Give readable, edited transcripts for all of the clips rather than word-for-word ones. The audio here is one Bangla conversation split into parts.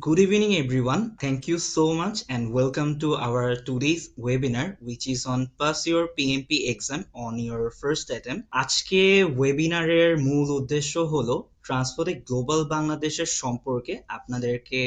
Good evening, everyone. Thank you so much and welcome to our today's webinar, which is on Pass Your PMP exam on your first attempt. আজকে ওয়েবিনারের মূল উদ্দেশ্য হলো ট্রান্সফোটেক গ্লোবাল বাংলাদেশের সম্পর্কে আপনাদেরকে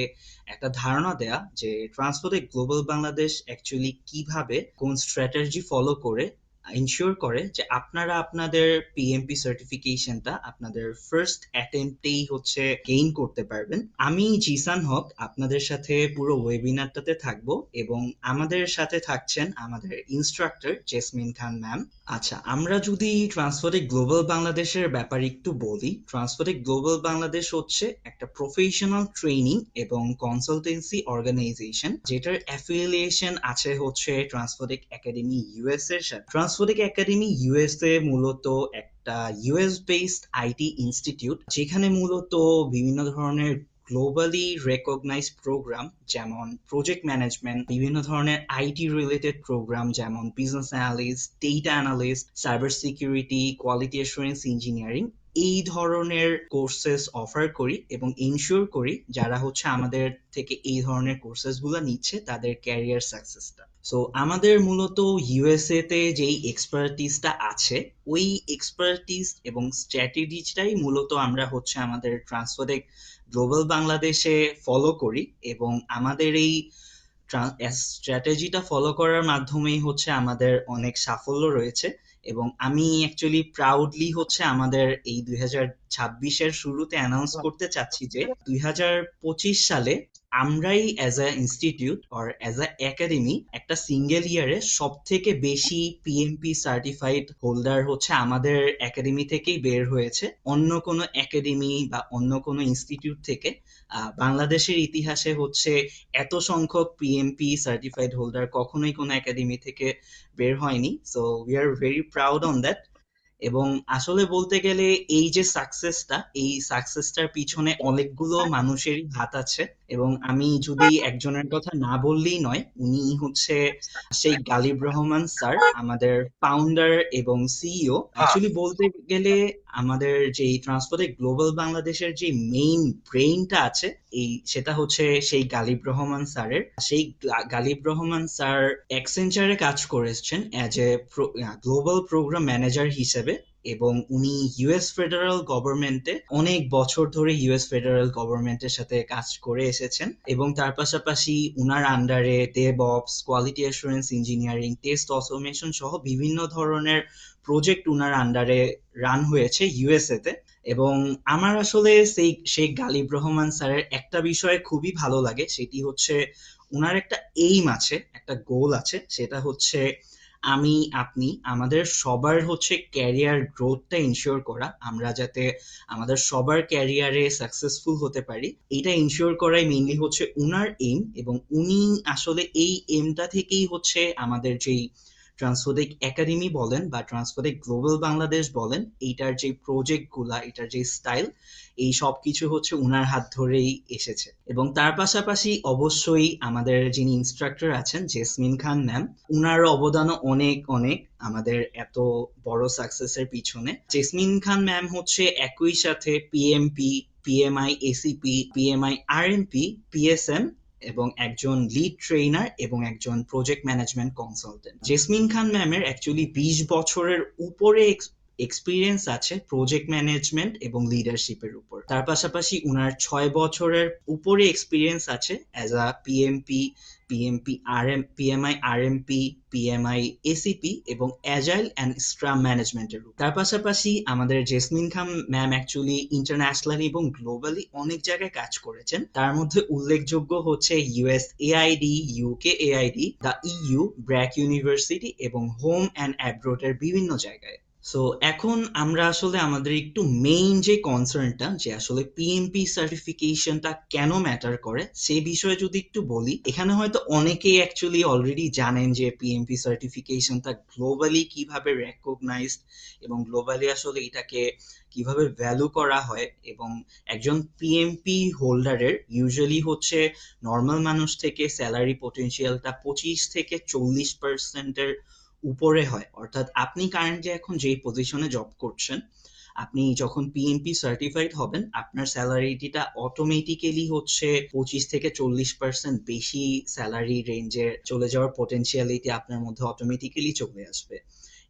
একটা ধারণা দেয়া যে ট্রান্সফোটেক গ্লোবাল বাংলাদেশ অ্যাকচুয়ালি কিভাবে কোন স্ট্র্যাটেজি ফলো করে ইনশিওর করে যে আপনারা আপনাদের পিএমপি সার্টিফিকেশনটা আপনাদের ফার্স্ট অ্যাটেম্পটেই হচ্ছে গেইন করতে পারবেন। আমি জিসান হক আপনাদের সাথে পুরো ওয়েবিনারটাতে থাকবো এবং আমাদের সাথে থাকছেন আমাদের ইনস্ট্রাক্টর জেসমিন খান ম্যাম। আচ্ছা, আমরা যদি ট্রান্সফোটেক গ্লোবাল বাংলাদেশের ব্যাপারে একটু বলি, ট্রান্সফোটেক গ্লোবাল বাংলাদেশ হচ্ছে একটা প্রফেশনাল ট্রেনিং এবং কনসালটেন্সি অর্গানাইজেশন যেটার অ্যাফিলিয়েশন আছে হচ্ছে ট্রান্সফোটেক একাডেমি ইউএস এর সাথে। ট্রান্সফোটেক একাডেমি ইউএসএ মূলত একটা ইউএস বেসড আইটি ইনস্টিটিউট যেখানে মূলত বিভিন্ন ধরনের গ্লোবালি রেকগনাইজড প্রোগ্রাম যেমন প্রজেক্ট ম্যানেজমেন্ট, বিভিন্ন ধরনের আইটি রিলেটেড প্রোগ্রাম যেমন business analyst, data analyst, cyber security, quality assurance engineering, এই ধরনের কোর্সেস অফার করি এবং ইনশিওর করি যারা হচ্ছে আমাদের থেকে এই ধরনের কোর্সেস গুলো নিচ্ছে তাদের ক্যারিয়ার সাকসেসটা। সো আমাদের মূলত ইউএসএ তে যেই এক্সপার্টিসটা আছে ওই এক্সপার্টিস এবং স্ট্র্যাটেজিটাই মূলত আমরা হচ্ছে আমাদের ট্রান্সফোটেক গ্লোবাল বাংলাদেশে ফলো করি এবং আমাদের এই স্ট্র্যাটেজিটা ফলো করার মাধ্যমেই হচ্ছে আমাদের অনেক সাফল্য রয়েছে এবং আমি অ্যাকচুয়ালি প্রাউডলি হচ্ছে আমাদের এই 2026-এর শুরুতে অ্যানাউন্স করতে চাচ্ছি যে 2025 সালে আমরাই as a institute or as a academy একটা সিঙ্গেল ইয়ারে সব থেকে বেশি পিএমপি সার্টিফাইড হোল্ডার হচ্ছে আমাদের একাডেমি থেকেই বের হয়েছে। অন্য কোনো একাডেমি বা অন্য কোনো ইনস্টিটিউট থেকে বাংলাদেশের ইতিহাসে হচ্ছে এত সংখ্যক পিএমপি সার্টিফাইড হোল্ডার কখনোই কোনো একাডেমি থেকে বের হয়নি। So we are very proud on that. এবং আসলে বলতে গেলে এই যে সাকসেসটা, এই সাকসেসটার পিছনে অনেকগুলো মানুষেরই হাত আছে এবং আমি যদি একজনের কথা না বললেই নয়, উনি হচ্ছে সেই গালিব রহমান স্যার, আমাদের ফাউন্ডার এবং সিইও। অ্যাকচুয়ালি বলতে গেলে আমাদের যে ট্রান্সফোটেক গ্লোবাল বাংলাদেশের যে মেইন ব্রেইনটা আছে সেটা হচ্ছে সেই গালিব রহমান স্যারের। সেই গালিব রহমান স্যার অ্যাকসেঞ্চারে কাজ করেছেন as a global programme manager হিসেবে এবং উনি ইউএস ফেডারেল গভর্নমেন্টে অনেক বছর ধরে ইউএস ফেডারেল গভর্নমেন্টের সাথে কাজ করে এসেছেন এবং তার পাশাপাশি উনার আন্ডারে DevOps, quality assurance engineering, test automation সহ বিভিন্ন ধরনের প্রজেক্ট উনার আন্ডারে রান হয়েছে ইউএসএ তে। এবং আমার আসলে শেখ গালিব রহমান স্যারের একটা বিষয়ে খুবই ভালো লাগে, সেটি হচ্ছে উনার একটা এইম আছে, একটা গোল আছে, সেটা হচ্ছে আমি আপনি আমাদের সবার হচ্ছে ক্যারিয়ার গ্রোথটা ইনশিওর করা, আমরা যাতে আমাদের সবার ক্যারিয়ারে সাকসেসফুল হতে পারি এটা ইনশিওর করাই মেইনলি হচ্ছে উনার এইম। এবং উনি আসলে এই এইমটা থেকেই হচ্ছে আমাদের যেই ট্রান্সফোটেক একাডেমি বলেন বা ট্রান্সফোটেক গ্লোবাল বাংলাদেশ বলেন, এইটার যে প্রজেক্ট গুলা, এটার যে স্টাইল, এই সব কিছু হচ্ছে উনার হাত ধরেই এসেছে। এবং তার পাশাপাশি অবশ্যই আমাদের যিনি ইনস্ট্রাক্টর আছেন জেসমিন খান ম্যাম, উনার অবদানও অনেক অনেক আমাদের এত বড় সাকসেসের পিছনে। জেসমিন খান ম্যাম হচ্ছে একই সাথে PMP, PMI ACP, PMI RMP, PSM এবং একজন লিড ট্রেনার এবং একজন প্রজেক্ট ম্যানেজমেন্ট কনসালটেন্ট। জেসমিন খান ম্যামের অ্যাকচুয়ালি 20 বছরের উপরে এক্সপিরিয়েন্স আছে প্রজেক্ট ম্যানেজমেন্ট এবং লিডারশিপের উপর। তার পাশাপাশি উনার 6 বছরের উপরে এক্সপিরিয়েন্স আছে as a PMP, PMI RMP, PMI ACP এবং অ্যাজাইল অ্যান্ড স্ক্রাম ম্যানেজমেন্টের উপর। তার পাশাপাশি আমাদের জেসমিন খান ম্যাম অ্যাকচুয়ালি ইন্টারন্যাশনালি এবং গ্লোবালি অনেক জায়গায় কাজ করেছেন। তার মধ্যে উল্লেখযোগ্য হচ্ছে US AID, UK AID, the EU, BRAC university এবং হোম অ্যান্ড অ্যাব্রোডের বিভিন্ন জায়গায়। সো এখন আমরা আসলে আমাদের একটু মেইন যে কনসার্নটা, যে আসলে পিএমপি সার্টিফিকেশনটা কেন ম্যাটার করে সেই বিষয়ে যদি একটু বলি, এখানে হয়তো অনেকেই অ্যাকচুয়ালি অলরেডি জানেন যে পিএমপি সার্টিফিকেশনটা গ্লোবালি কিভাবে রেকগনাইজড এবং গ্লোবালি আসলে এটাকে কিভাবে ভ্যালু করা হয়। এবং একজন পিএমপি হোল্ডারের ইউজুয়ালি হচ্ছে নর্মাল মানুষ থেকে স্যালারি পটেনশিয়ালটা 25 থেকে 40% উপরে হয়। অর্থাৎ আপনি কারেন্টলি এখন যেই পজিশনে জব করছেন, আপনি যখন পিএমপি সার্টিফাইড হবেন আপনার স্যালারিটা অটোমেটিক্যালি হচ্ছে 25 থেকে 40% বেশি স্যালারি রেঞ্জে চলে যাওয়ার পোটেনশিয়ালিটি আপনার মধ্যে অটোমেটিক্যালি চলে আসবে।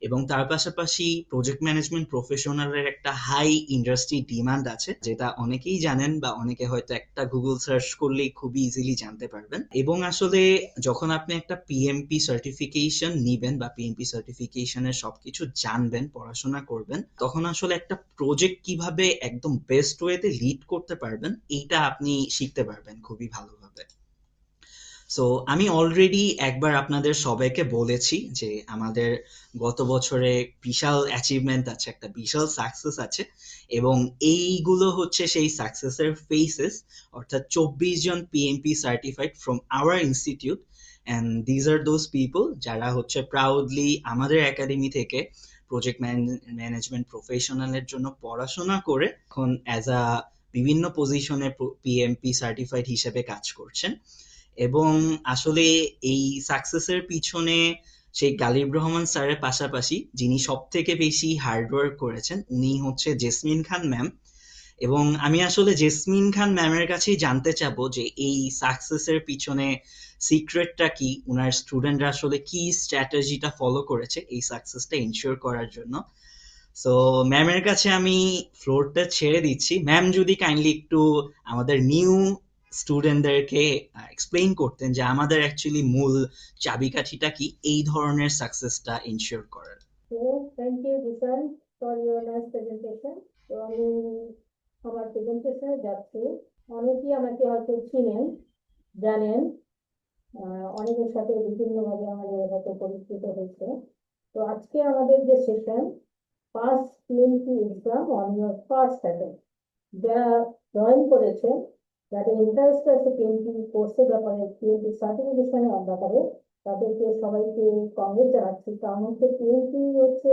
এবং তার পাশাপাশি প্রজেক্ট ম্যানেজমেন্ট প্রফেশনালের একটা হাই ইন্ডাস্ট্রি ডিমান্ড আছে, যেটা অনেকেই জানেন বা অনেকে হয়তো একটা গুগল সার্চ করলেই খুবই ইজিলি জানতে পারবেন। এবং আসলে যখন আপনি একটা পিএমপি সার্টিফিকেশন নিবেন বা পিএমপি সার্টিফিকেশনের সবকিছু জানবেন, পড়াশোনা করবেন, তখন আসলে একটা প্রজেক্ট কিভাবে একদম বেস্ট ওয়েতে লিড করতে পারবেন এইটা আপনি শিখতে পারবেন খুবই ভালোভাবে। সো আমি অলরেডি একবার আপনাদের সবাইকে বলেছি যে আমাদের গত বছরে বিশাল অ্যাচিভমেন্ট আছে, একটা বিশাল সাকসেস আছে, এবং এইগুলো হচ্ছে সেই সাকসেসের ফেসেস, অর্থাৎ 24 জন PMP certified from our institute, and these are those people যারা হচ্ছে প্রাউডলি আমাদের একাডেমি থেকে প্রজেক্ট ম্যানেজমেন্ট প্রফেশনালের জন্য পড়াশোনা করে এখন অ্যাজ আ বিভিন্ন পজিশনে পিএমপি সার্টিফাইড হিসেবে কাজ করছেন। এবং আসলে এই সাকসেসের পিছনে সেই গালিব রহমান স্যারের পাশাপাশি যিনি সব থেকে বেশি হার্ডওয়ার্ক করেছেন উনি হচ্ছে জেসমিন খান ম্যাম। এবং আমি আসলে জেসমিন খান ম্যামের কাছেই জানতে চাবো যে এই সাকসেসের পিছনে সিক্রেটটা কি, উনার স্টুডেন্টরা আসলে কি স্ট্র্যাটেজিটা ফলো করেছে এই সাকসেসটা ইনশিওর করার জন্য। সো ম্যামের কাছে আমি ফ্লোরটা ছেড়ে দিচ্ছি। ম্যাম যদি কাইন্ডলি একটু আমাদের নিউ স্টুডেন্টদেরকে এক্সপ্লেইন করতেন যে আমাদের অ্যাকচুয়ালি মূল চাবিকাঠিটা কি এই ধরনের সাকসেসটা ইনশিওর করার। Thank you Zishan for your nice presentation. তো আমি আমার প্রেজেন্টেশনে যাচ্ছি। অনেকেই আমাকে হয়তো চিনেন, জানেন, অনেকের সাথে বিভিন্নভাবে আমাদের হয়তো পরিচিত হয়েছে। তো আজকে আমাদের যে session, first PMP exam on your first attempt, যারা জয়েন করেছেন, যাদের ইন্টারেস্ট আছে পিএমপি কোর্সের ব্যাপারে, পিএমপি সার্টিফিকেশনের ব্যাপারে, তাদেরকে সবাইকে কংগ্রেস জানাচ্ছি। কারণ হচ্ছে পিএমপি হচ্ছে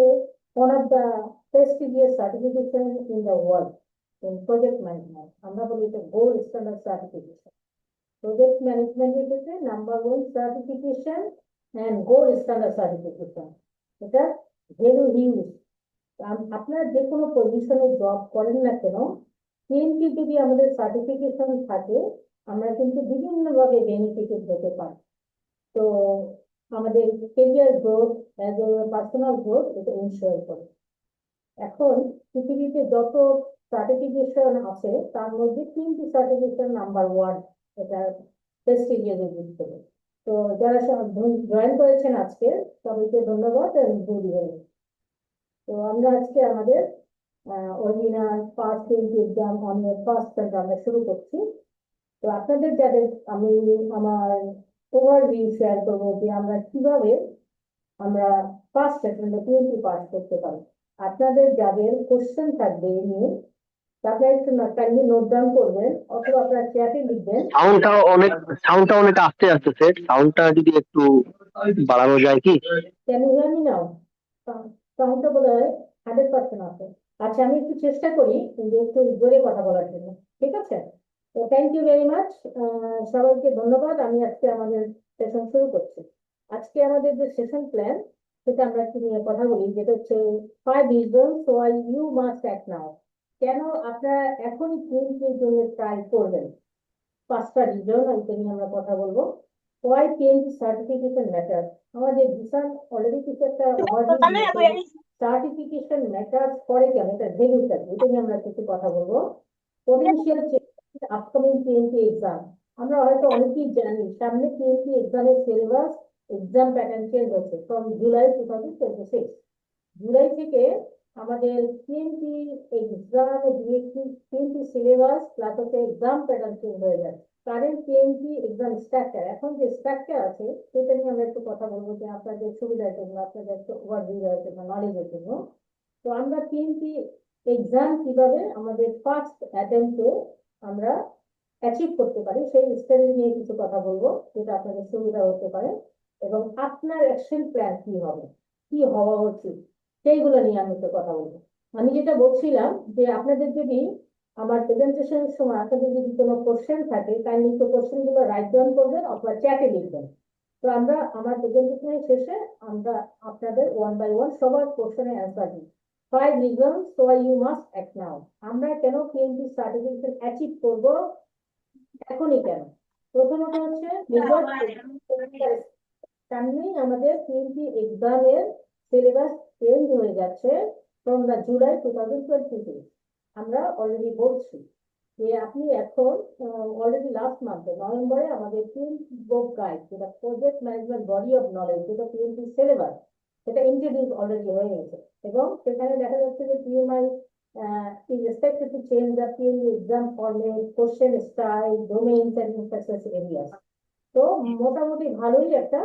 one of the prestigious certification in the world in project management. আমরা বলি এটা গোল্ড স্ট্যান্ডার্ড সার্টিফিকেশন। প্রজেক্ট ম্যানেজমেন্টের ক্ষেত্রে number 1 certification and gold standard certification, এটা ভেরি হিউজ। আপনারা যে কোনো পজিশনে জব করেন না কেন, পিএমপি যদি আমাদের সার্টিফিকেশন থাকে, আমরা কিন্তু বিভিন্নভাবে বেনিফিটেড হতে পারি। তো আমাদের career growth, as a personal growth, এটা ইনশিওর করে। এখন পৃথিবীতে যত সার্টিফিকেশন আছে তার মধ্যে 3টি সার্টিফিকেশন নাম্বার 1, এটা প্রেস্টিজিয়াস হিসেবে। তো যারা জয়েন করেছেন আজকে সবাইকে ধন্যবাদ এবং গুড ইভিনিং। তো আমরা আজকে আমাদের original first PMP exam on first আমরা শুরু করছি। তো আপনাদের যাদের আমি আমার ওভারভিউ শেয়ার করবো যে আমরা কিভাবে আমরা ফার্স্ট অ্যাটেম্পটে পিএমপি পাস করতে পারি। আপনাদের যাদের কোশ্চেন থাকবে এ নিয়ে, তাদের একটু কাইন্ডলি নোট ডাউন করবেন অথবা আপনারা চ্যাটে লিখবেন। সাউন্ডটা অনেক আস্তে আসতেছে, সাউন্ডটা যদি একটু বাড়ানো যায় কি? Can you hear me now? সাউন্ডটা বোধ হয় 100% আছে। আচ্ছা, আমি একটু চেষ্টা করি কিন্তু একটু জোরে কথা বলার জন্য, ঠিক আছে? তো থ্যাংক ইউ ভেরি মাচ, সবাইকে ধন্যবাদ। আমি আজকে আমাদের সেশন শুরু করছি। আজকে আমাদের যে সেশন প্ল্যান, সেটা আমরা একটু নিয়ে কথা বলি, যেটা হচ্ছে 5 reasons why you must act now। কেন আপনারা এখনই পিএমপির জন্য ট্রাই করবেন, 5টা রিজন এটা নিয়ে আমরা কথা বলবো। why PMP certification matters। আমাদের ভিশন অলরেডি কিছু একটা সার্টিফিকেশন ম্যাটার্স করে কেন, এটা ভ্যালু থাকে, এটা নিয়ে আমরা কিছু কথা বলবো। পটেনশিয়াল আপকামিং পিএমপি এক্সাম, আমরা হয়তো অনেকেই জানি সামনে পিএমপি এক্সামের সিলেবাস, এক্সাম প্যাটার্ন চেঞ্জ হচ্ছে ফ্রম জুলাই 2026। জুলাই থেকে আমাদের PMP exam, PMP syllabus plus হচ্ছে এক্সাম প্যাটার্ন চেঞ্জ হয়ে যায়। কারেন্ট পিএমপি এক্সাম স্ট্রাকচার, এখন যে স্ট্রাকচার আছে সেটা নিয়ে আমরা একটু কথা বলবো, যে আপনাদের সুবিধার জন্য, আপনাদের একটু ওভারভিউ দেওয়ার জন্য, নলেজের জন্য। তো আমরা পিএমপি এক্সাম কিভাবে আমাদের ফার্স্ট অ্যাটেম্পটে আমরা অ্যাচিভ করতে পারি সেই স্ট্র্যাটেজি নিয়ে কিছু কথা বলবো, যেটা আপনাদের সুবিধা হতে পারে, এবং আপনার অ্যাকশন প্ল্যান কি হবে, কি হওয়া উচিত, সেইগুলো নিয়ে আমি একটু কথা বলবো। আমি যেটা বলছিলাম যে আপনাদের যদি আমার প্রেজেন্টেশনের সময় আপনাদের যদি কোনো কোশ্চেন থাকে, কাইন্ডলি তো কোশ্চেন গুলো রাইট ডাউন করবেন অথবা চ্যাটে লিখবেন। তো আমরা আমার প্রেজেন্টেশনের শেষে আমরা আপনাদের 1 by 1 সবার কোশ্চেনের অ্যান্সার দিই। 5 reasons why you must act now. আমরা কেন PMP সার্টিফিকেশন অ্যাচিভ করব এখনই কেন? প্রথমত হচ্ছে মেজর সামনেই আমাদের PMP এক্সামের সিলেবাস চেঞ্জ হয়ে যাচ্ছে ফ্রম দ্য জুলাই 2026। আমরা অলরেডি বলছি যে আপনি এখন অলরেডি লাস্ট মান্থে নভেম্বরে আমাদের PMP বুক গাইড, যেটা project management body of knowledge, যেটা PMP সিলেবাস, সেটা ইন্ট্রোডিউস অলরেডি হয়ে গেছে এবং সেখানে দেখা যাচ্ছে যে PMI is expected to change the PMP exam format, question style, domains and emphasis areas. তো মোটামুটি ভালোই একটা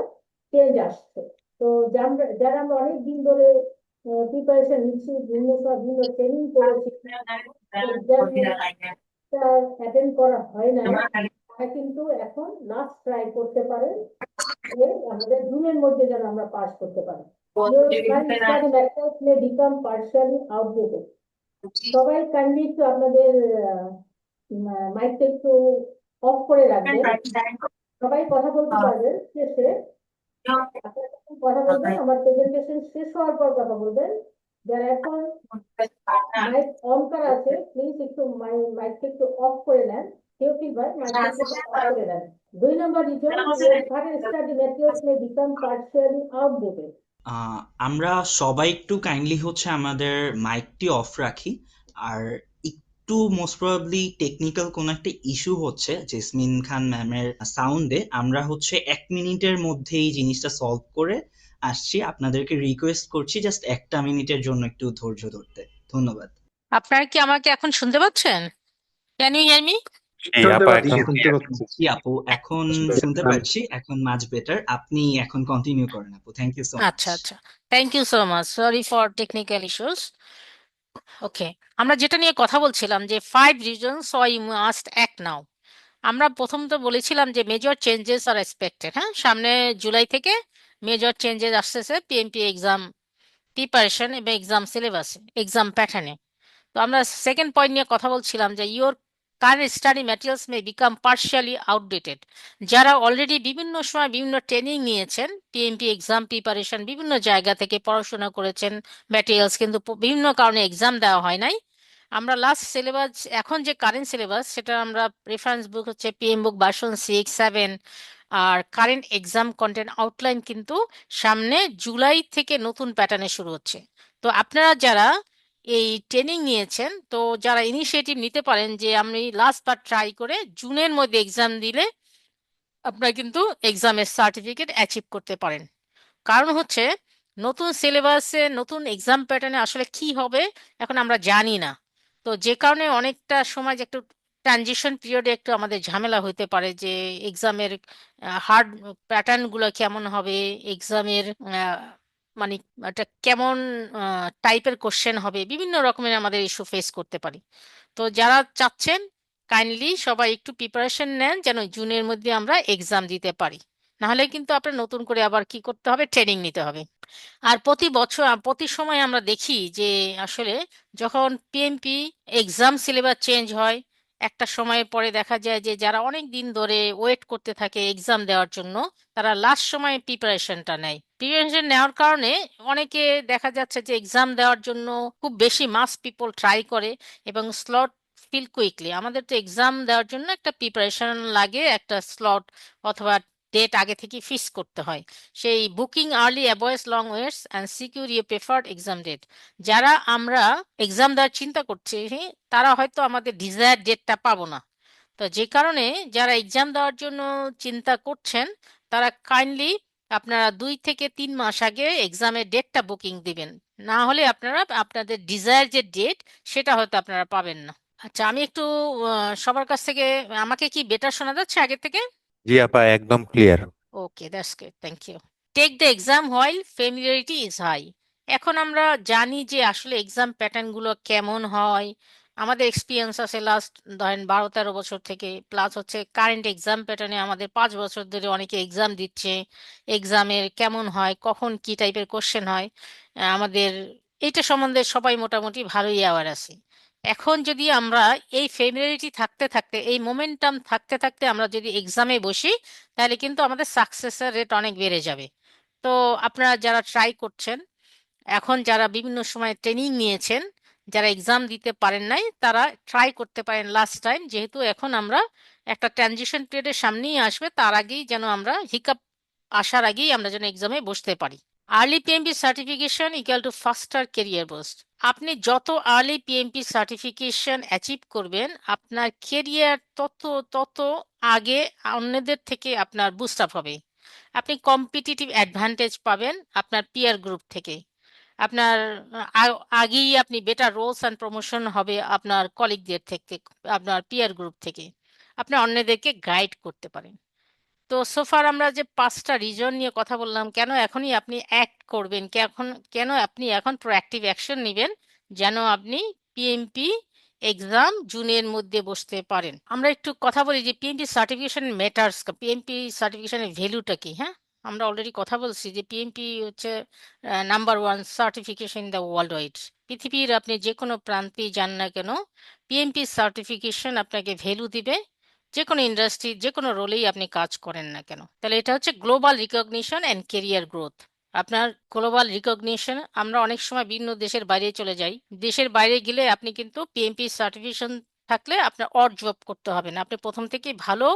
চেঞ্জ আসছে। তো যারা আমরা অনেক দিন ধরে প্রিপারেশন নিচ্ছি, বিভিন্ন ট্রেনিং করেছি, অ্যাটেন্ড করা হয় নাই, তারা কিন্তু এখন লাস্ট ট্রাই করতে পারেন যে আমাদের জুনের মধ্যে যেন আমরা পাস করতে পারি। Your current study methods may become partially outdated. সবাই কাইন্ডলি একটু আপনাদের মাইকটা একটু অফ করে রাখবেন, সবাই কথা বলতে পারবেন শেষে। আপনারা যখন কথা বলবেন আমার প্রেজেন্টেশন শেষ হওয়ার পর কথা বলবেন। যারা এখন মাইক অন করা আছে প্লিজ একটু মাইকটা একটু অফ করে নেন, কেউ কি ভাই মাইকটা একটু অফ করে নেন। 2 নম্বর reason, current study materials may become partially outdated. আমরা সবাই একটু কাইন্ডলি হচ্ছে আমাদের মাইকটি অফ রাখি। আর একটু মোস্ট প্রবাবলি টেকনিক্যাল কোন একটা ইস্যু হচ্ছে জেসমিন খান ম্যামের সাউন্ডে। আমরা হচ্ছে 1 মিনিটের মধ্যে এই জিনিসটা সলভ করে আসছি। আপনাদেরকে রিকোয়েস্ট করছি জাস্ট 1 মিনিটের জন্য একটু ধৈর্য ধরতে। ধন্যবাদ। আপনারা কি আমাকে এখন শুনতে পাচ্ছেন? Can you hear me? জি আপা একদম শুনতে পাচ্ছি। জি আপু, এখন শুনতে পাচ্ছি, এখন মাচ বেটার। আপনি এখন কন্টিনিউ করেন আপু, থ্যাংক ইউ সো মাচ। আচ্ছা আচ্ছা, thank you so much, sorry for technical issues. Okay, আমরা যেটা নিয়ে কথা বলছিলাম যে 5 reasons why you must act now. আমরা প্রথম তো বলেছিলাম যে মেজর চেঞ্জেস আর এক্সপেক্টেড। হ্যাঁ, সামনে জুলাই থেকে মেজর চেঞ্জেস আসতেছে পিএমপি এক্সাম প্রিপারেশন এবং এক্সাম সিলেবাসে, এক্সাম প্যাটার্নে। তো আমরা সেকেন্ড পয়েন্ট নিয়ে কথা বলছিলাম যে your current study materials may become partially outdated. যারা অলরেডি বিভিন্ন সময় বিভিন্ন ট্রেনিং নিয়েছেন, পিএমপি এক্সাম প্রিপারেশন বিভিন্ন জায়গা থেকে পড়াশোনা করেছেন, ম্যাটেরিয়ালস কিন্তু বিভিন্ন কারণে এক্সাম দেওয়া হয় নাই। আমরা লাস্ট সিলেবাস, এখন যে কারেন্ট সিলেবাস, সেটা আমরা রেফারেন্স বুক হচ্ছে পিএম বুক ভার্সন 6, 7, আর কারেন্ট এক্সাম কন্টেন্ট আউটলাইন কিন্তু সামনে জুলাই থেকে নতুন প্যাটার্নে শুরু হচ্ছে। তো আপনারা যারা এই ট্রেনিং নিয়েছেন, তো যারা ইনিশিয়েটিভ নিতে পারেন যে আমি লাস্ট বার ট্রাই করে জুনের মধ্যে এক্সাম দিলে আপনারা কিন্তু এক্সামের সার্টিফিকেট অ্যাচিভ করতে পারেন। কারণ হচ্ছে নতুন সিলেবাসে নতুন এক্সাম প্যাটার্নে আসলে কি হবে এখন আমরা জানি না। তো যে কারণে অনেকটা সময় যে একটু ট্রানজিশন পিরিয়ডে একটু আমাদের ঝামেলা হতে পারে যে এক্সামের হার্ড প্যাটার্নগুলো কেমন হবে, এক্সামের মানে একটা কেমন টাইপের কোশ্চেন হবে, বিভিন্ন রকমের আমাদের ইস্যু ফেস করতে পারি। তো যারা চাচ্ছেন কাইন্ডলি সবাই একটু প্রিপারেশন নেন যেন জুনের মধ্যে আমরা এক্সাম দিতে পারি, নাহলে কিন্তু আপনার নতুন করে আবার কি করতে হবে, ট্রেনিং নিতে হবে। আর প্রতি বছর প্রতি সময় আমরা দেখি যে আসলে যখন পিএমপি এক্সাম সিলেবাস চেঞ্জ হয়, একটা সময়ের পরে দেখা যায় যে যারা অনেক দিন ধরে ওয়েট করতে থাকে এক্সাম দেওয়ার জন্য, তারা লাস্ট সময়ে প্রিপারেশনটা নেয়। প্রিপারেশন নেওয়ার কারণে অনেকে দেখা যাচ্ছে যে এক্সাম দেওয়ার জন্য খুব বেশি মাস পিপল ট্রাই করে এবং স্লট ফিল কুইকলি। আমাদের তো এক্সাম দেওয়ার জন্য একটা প্রিপারেশন লাগে, একটা স্লট অথবা ডেট আগে থেকে ফিক্স করতে হয়। সেই booking early avoids long waits and secure your preferred exam date. যারা আমরা এক্সাম দেওয়ার চিন্তা করছি তারা হয়তো আমাদের ডিজায়ার ডেটটা পাবো না। তো যে কারণে যারা এক্সাম দেওয়ার জন্য চিন্তা করছেন তারা কাইন্ডলি আপনারা 2 থেকে 3 মাস আগে এক্সামের ডেটটা বুকিং দিবেন, না হলে আপনারা আপনাদের ডিজায়ার যে ডেট সেটা হয়তো আপনারা পাবেন না। আচ্ছা, আমি একটু সবার কাছ থেকে, আমাকে কি বেটার শোনা যাচ্ছে আগের থেকে? জি আপা একদম clear. Okay, that's good, thank you. Take the exam while familiarity is high. এখন আমরা জানি যে আসলে এক্সাম প্যাটার্নগুলো কেমন হয়, আমাদের এক্সপিরিয়েন্স আছে লাস্ট ধরেন 12-13 বছর থেকে, প্লাস হচ্ছে কারেন্ট এক্সাম প্যাটার্নে আমাদের 5 বছর ধরে অনেকে এক্সাম দিচ্ছে। এক্সামের কেমন হয়, কখন কি টাইপের কোশ্চেন হয়, আমাদের এটা সম্বন্ধে সবাই মোটামুটি ভালোই অ্যাওয়ার আছে। এখন যদি আমরা এই ফেমিলিয়ারিটি থাকতে থাকতে, এই মোমেন্টাম থাকতে থাকতে আমরা যদি এক্সামে বসি, তাহলে কিন্তু আমাদের সাকসেসের রেট অনেক বেড়ে যাবে। তো আপনারা যারা ট্রাই করছেন এখন যারা বিভিন্ন সময় ট্রেনিং নিয়েছেন, যারা এক্সাম দিতে পারেন নাই, তারা ট্রাই করতে পারেন লাস্ট টাইম, যেহেতু এখন আমরা একটা ট্রানজিশন পিরিয়ডের সামনেই আসবে, তার আগেই যেন আমরা হিকাপ আসার আগেই আমরা যেন এক্সামে বসতে পারি। Early PMP certification equal to ফাস্টার career boost. আপনি যত আর্লি পিএমপি সার্টিফিকেশন অ্যাচিভ করবেন, আপনার কেরিয়ার তত তত আগে অন্যদের থেকে আপনার বুস্ট আপ হবে। আপনি কম্পিটিটিভ অ্যাডভান্টেজ পাবেন আপনার পিয়ার গ্রুপ থেকে। আপনার আগেই আপনি বেটার রোলস অ্যান্ড প্রমোশন হবে আপনার কলিগদের থেকে, আপনার পিয়ার গ্রুপ থেকে। আপনি অন্যদেরকে গাইড করতে পারেন। তো সোফার আমরা যে 5টা রিজন নিয়ে কথা বললাম, কেন এখনই আপনি অ্যাক্ট করবেন, কেন আপনি এখন প্রোঅ্যাক্টিভ অ্যাকশন নেবেন যেন আপনি পিএমপি এক্সাম জুনের মধ্যে বসতে পারেন। আমরা একটু কথা বলি যে পিএমপি সার্টিফিকেশন মেটার্স, পিএমপি সার্টিফিকেশনের ভ্যালুটা কি। হ্যাঁ, আমরা অলরেডি কথা বলছি যে পিএমপি হচ্ছে number 1 certification in the world wide. পৃথিবীর আপনি যে কোনো প্রান্তেই যান না কেন, পিএমপি সার্টিফিকেশন আপনাকে ভ্যালু দিবে, যে কোনো ইন্ডাস্ট্রি, যে কোনো রোলেই আপনি কাজ করেন না কেন। তাহলে এটা হচ্ছে global recognition and career growth. আপনার গ্লোবাল রিকগনিশন, আমরা অনেক সময় বিভিন্ন দেশের বাইরে চলে যাই, দেশের বাইরে গেলে আপনি কিন্তু পিএমপি সার্টিফিকেশন থাকলে আপনার অড জব করতে হবে না, আপনি প্রথম থেকেই ভালো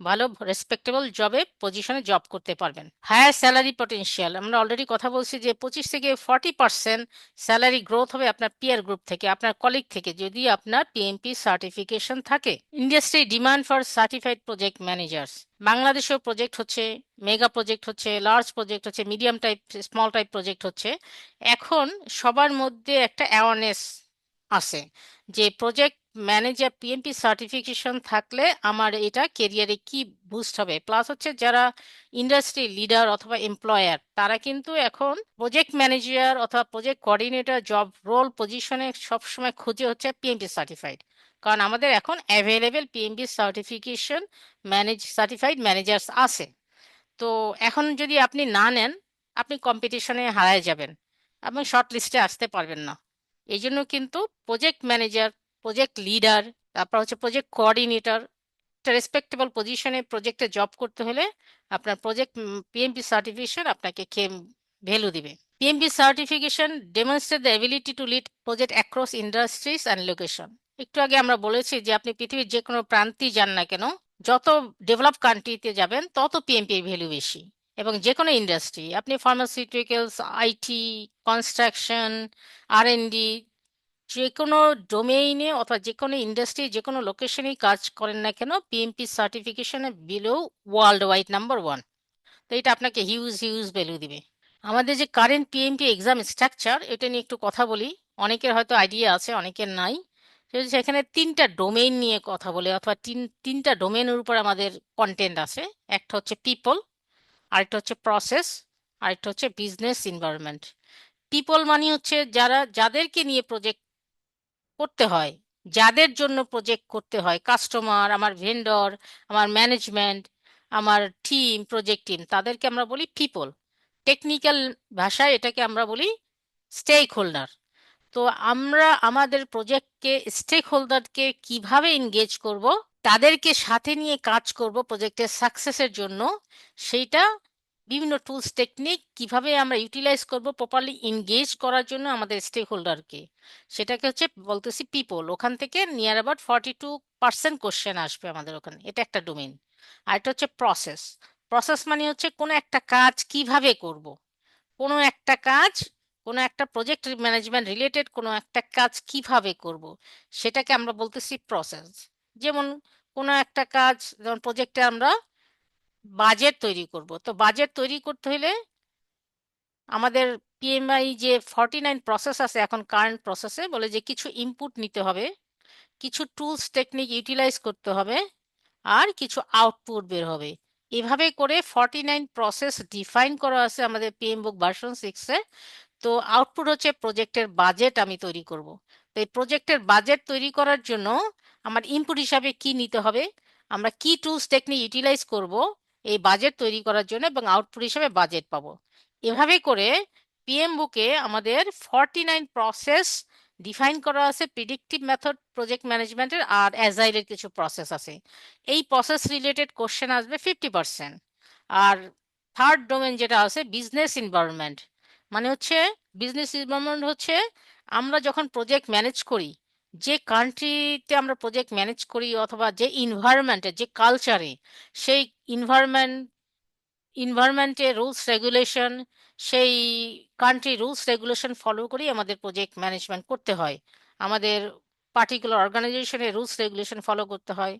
ভালো রেসপেক্টেবল জবে পজিশনে জব করতে পারবেন। হায়ার স্যালারি পটেনশিয়াল, আমরা অলরেডি কথা বলছি যে 25 থেকে 40% স্যালারি গ্রোথ হবে আপনার পিয়ার গ্রুপ থেকে, আপনার কলিগ থেকে, যদি আপনার পিএমপি সার্টিফিকেশন থাকে। Industry demand for certified project managers, বাংলাদেশেও প্রজেক্ট হচ্ছে, মেগা প্রজেক্ট হচ্ছে, লার্জ প্রজেক্ট হচ্ছে, medium type, small type project হচ্ছে। এখন সবার মধ্যে একটা অ্যাওয়ারনেস আছে যে প্রজেক্ট ম্যানেজার পিএমপি সার্টিফিকেশন থাকলে আমার এটা কেরিয়ারে কি বুস্ট হবে। প্লাস হচ্ছে যারা ইন্ডাস্ট্রি লিডার অথবা এমপ্লয়ার, তারা কিন্তু এখন প্রজেক্ট ম্যানেজার অথবা প্রজেক্ট কোঅর্ডিনেটর জব রোল পজিশনে সবসময় খুঁজে হচ্ছে পিএমপি সার্টিফাইড, কারণ আমাদের এখন available PMP certification certified managers আছে। তো এখন যদি আপনি না নেন, আপনি কম্পিটিশনে হারায় যাবেন এবং শর্ট লিস্টে আসতে পারবেন না। এই জন্য কিন্তু প্রজেক্ট ম্যানেজার, প্রজেক্ট লিডার, তারপর হচ্ছে প্রজেক্ট কোঅর্ডিনেটর, একটা রেসপেক্টেবল পজিশনে প্রজেক্টে জব করতে হলে আপনার প্রজেক্ট পিএমপি সার্টিফিকেশন আপনাকে ভ্যালু দিবে। PMP certification demonstrate the ability to lead project across industries and location. একটু আগে আমরা বলেছি যে আপনি পৃথিবীর যে কোনো প্রান্তেই যান না কেন, যত ডেভেলপ কান্ট্রিতে যাবেন তত পিএমপির ভ্যালু বেশি। এবং যে কোনো ইন্ডাস্ট্রি, আপনি ফার্মাসিউটিক্যালস, আইটি, কনস্ট্রাকশন, আর&ডি, যে কোনো ডোমেইনে অথবা যে কোনো ইন্ডাস্ট্রি, যে কোনো লোকেশনেই কাজ করেন না কেন, পিএমপি সার্টিফিকেশনে বিলো ওয়ার্ল্ড ওয়াইড নাম্বার 1। তো এটা আপনাকে হিউজ হিউজ ভ্যালু দিবে। আমাদের যে কারেন্ট পিএমপি এক্সাম স্ট্রাকচার, এটা নিয়ে একটু কথা বলি। অনেকের হয়তো আইডিয়া আছে, অনেকের নাই। সেখানে 3টা ডোমেইন নিয়ে কথা বলে, অথবা তিনটা ডোমেইনের উপর আমাদের কন্টেন্ট আছে। একটা হচ্ছে পিপল, আরেকটা হচ্ছে প্রসেস, আরেকটা হচ্ছে বিজনেস এনভায়রনমেন্ট। পিপল মানে হচ্ছে যাদেরকে নিয়ে প্রজেক্ট করতে হয়, যাদের জন্য প্রজেক্ট করতে হয়, কাস্টমার, আমার ভেন্ডর, আমার ম্যানেজমেন্ট, আমার টিম, প্রজেক্ট টিম, তাদেরকে আমরা বলি পিপল। টেকনিক্যাল ভাষায় এটাকে আমরা বলি স্টেক হোল্ডার। তো আমরা আমাদের প্রজেক্টকে, স্টেক হোল্ডারকে কিভাবে এনগেজ করব, তাদেরকে সাথে নিয়ে কাজ করব প্রজেক্টের সাকসেসের জন্য, সেইটা বিভিন্ন টুলস টেকনিক কিভাবে আমরা ইউটিলাইজ করব প্রপারলি এনগেজ করার জন্য আমাদের স্টেক হোল্ডারকে, সেটাকে হচ্ছে বলতেছি পিপল। ওখান থেকে নিয়ার অ্যাবাউট 42% কোশ্চেন আসবে আমাদের ওখানে, এটা একটা ডোমেইন। আর এটা হচ্ছে প্রসেস। প্রসেস মানে হচ্ছে কোনো একটা কাজ কিভাবে করব, কোনো একটা কাজ, কোনো একটা প্রজেক্ট ম্যানেজমেন্ট রিলেটেড কোনো একটা কাজ কিভাবে করব, সেটাকে আমরা বলতেছি প্রসেস। যেমন কোনো একটা কাজ, যেমন প্রজেক্টে আমরা বাজেট তৈরি করব, তো বাজেট তৈরি করতে হলে আমাদের পিএমআই যে 49 প্রসেস আছে এখন কারেন্ট প্রসেসে, বলে যে কিছু ইনপুট নিতে হবে, কিছু টুলস টেকনিক ইউটিলাইজ করতে হবে, আর কিছু আউটপুট বের হবে। এভাবে করে 49 প্রসেস ডিফাইন করা আছে আমাদের পিএম বুক ভার্সন 6-এ। তো আউটপুট হচ্ছে প্রজেক্টের বাজেট আমি তৈরি করব। তো এই প্রজেক্টের বাজেট তৈরি করার জন্য আমার ইনপুট হিসাবে কি নিতে হবে, আমরা কি টুলস টেকনিক ইউটিলাইজ করব এই বাজেট তৈরি করার জন্য, এবং আউটপুট হিসাবে বাজেট পাবো। এভাবে করে পিএম বুকে আমাদের 49 প্রসেস ডিফাইন করা আছে। প্রিডিক্টিভ মেথড প্রজেক্ট ম্যানেজমেন্টের আর অ্যাজাইলের কিছু প্রসেস আছে। এই প্রসেস রিলেটেড কোশ্চেন আসবে 50%। আর থার্ড ডোমেন যেটা আছে বিজনেস এনভায়রনমেন্ট, মানে হচ্ছে বিজনেস এনভায়রনমেন্ট হচ্ছে আমরা যখন প্রজেক্ট ম্যানেজ করি, যে কান্ট্রিতে আমরা প্রজেক্ট ম্যানেজ করি অথবা যে ইনভায়রনমেন্টে, যে কালচারে, সেই ইনভায়রনমেন্ট ইনভায়রনমেন্টের রুলস রেগুলেশন, সেই কান্ট্রি রুলস রেগুলেশন ফলো করেই আমাদের প্রজেক্ট ম্যানেজমেন্ট করতে হয়। আমাদের পার্টিকুলার অর্গানাইজেশনের রুলস রেগুলেশন ফলো করতে হয়,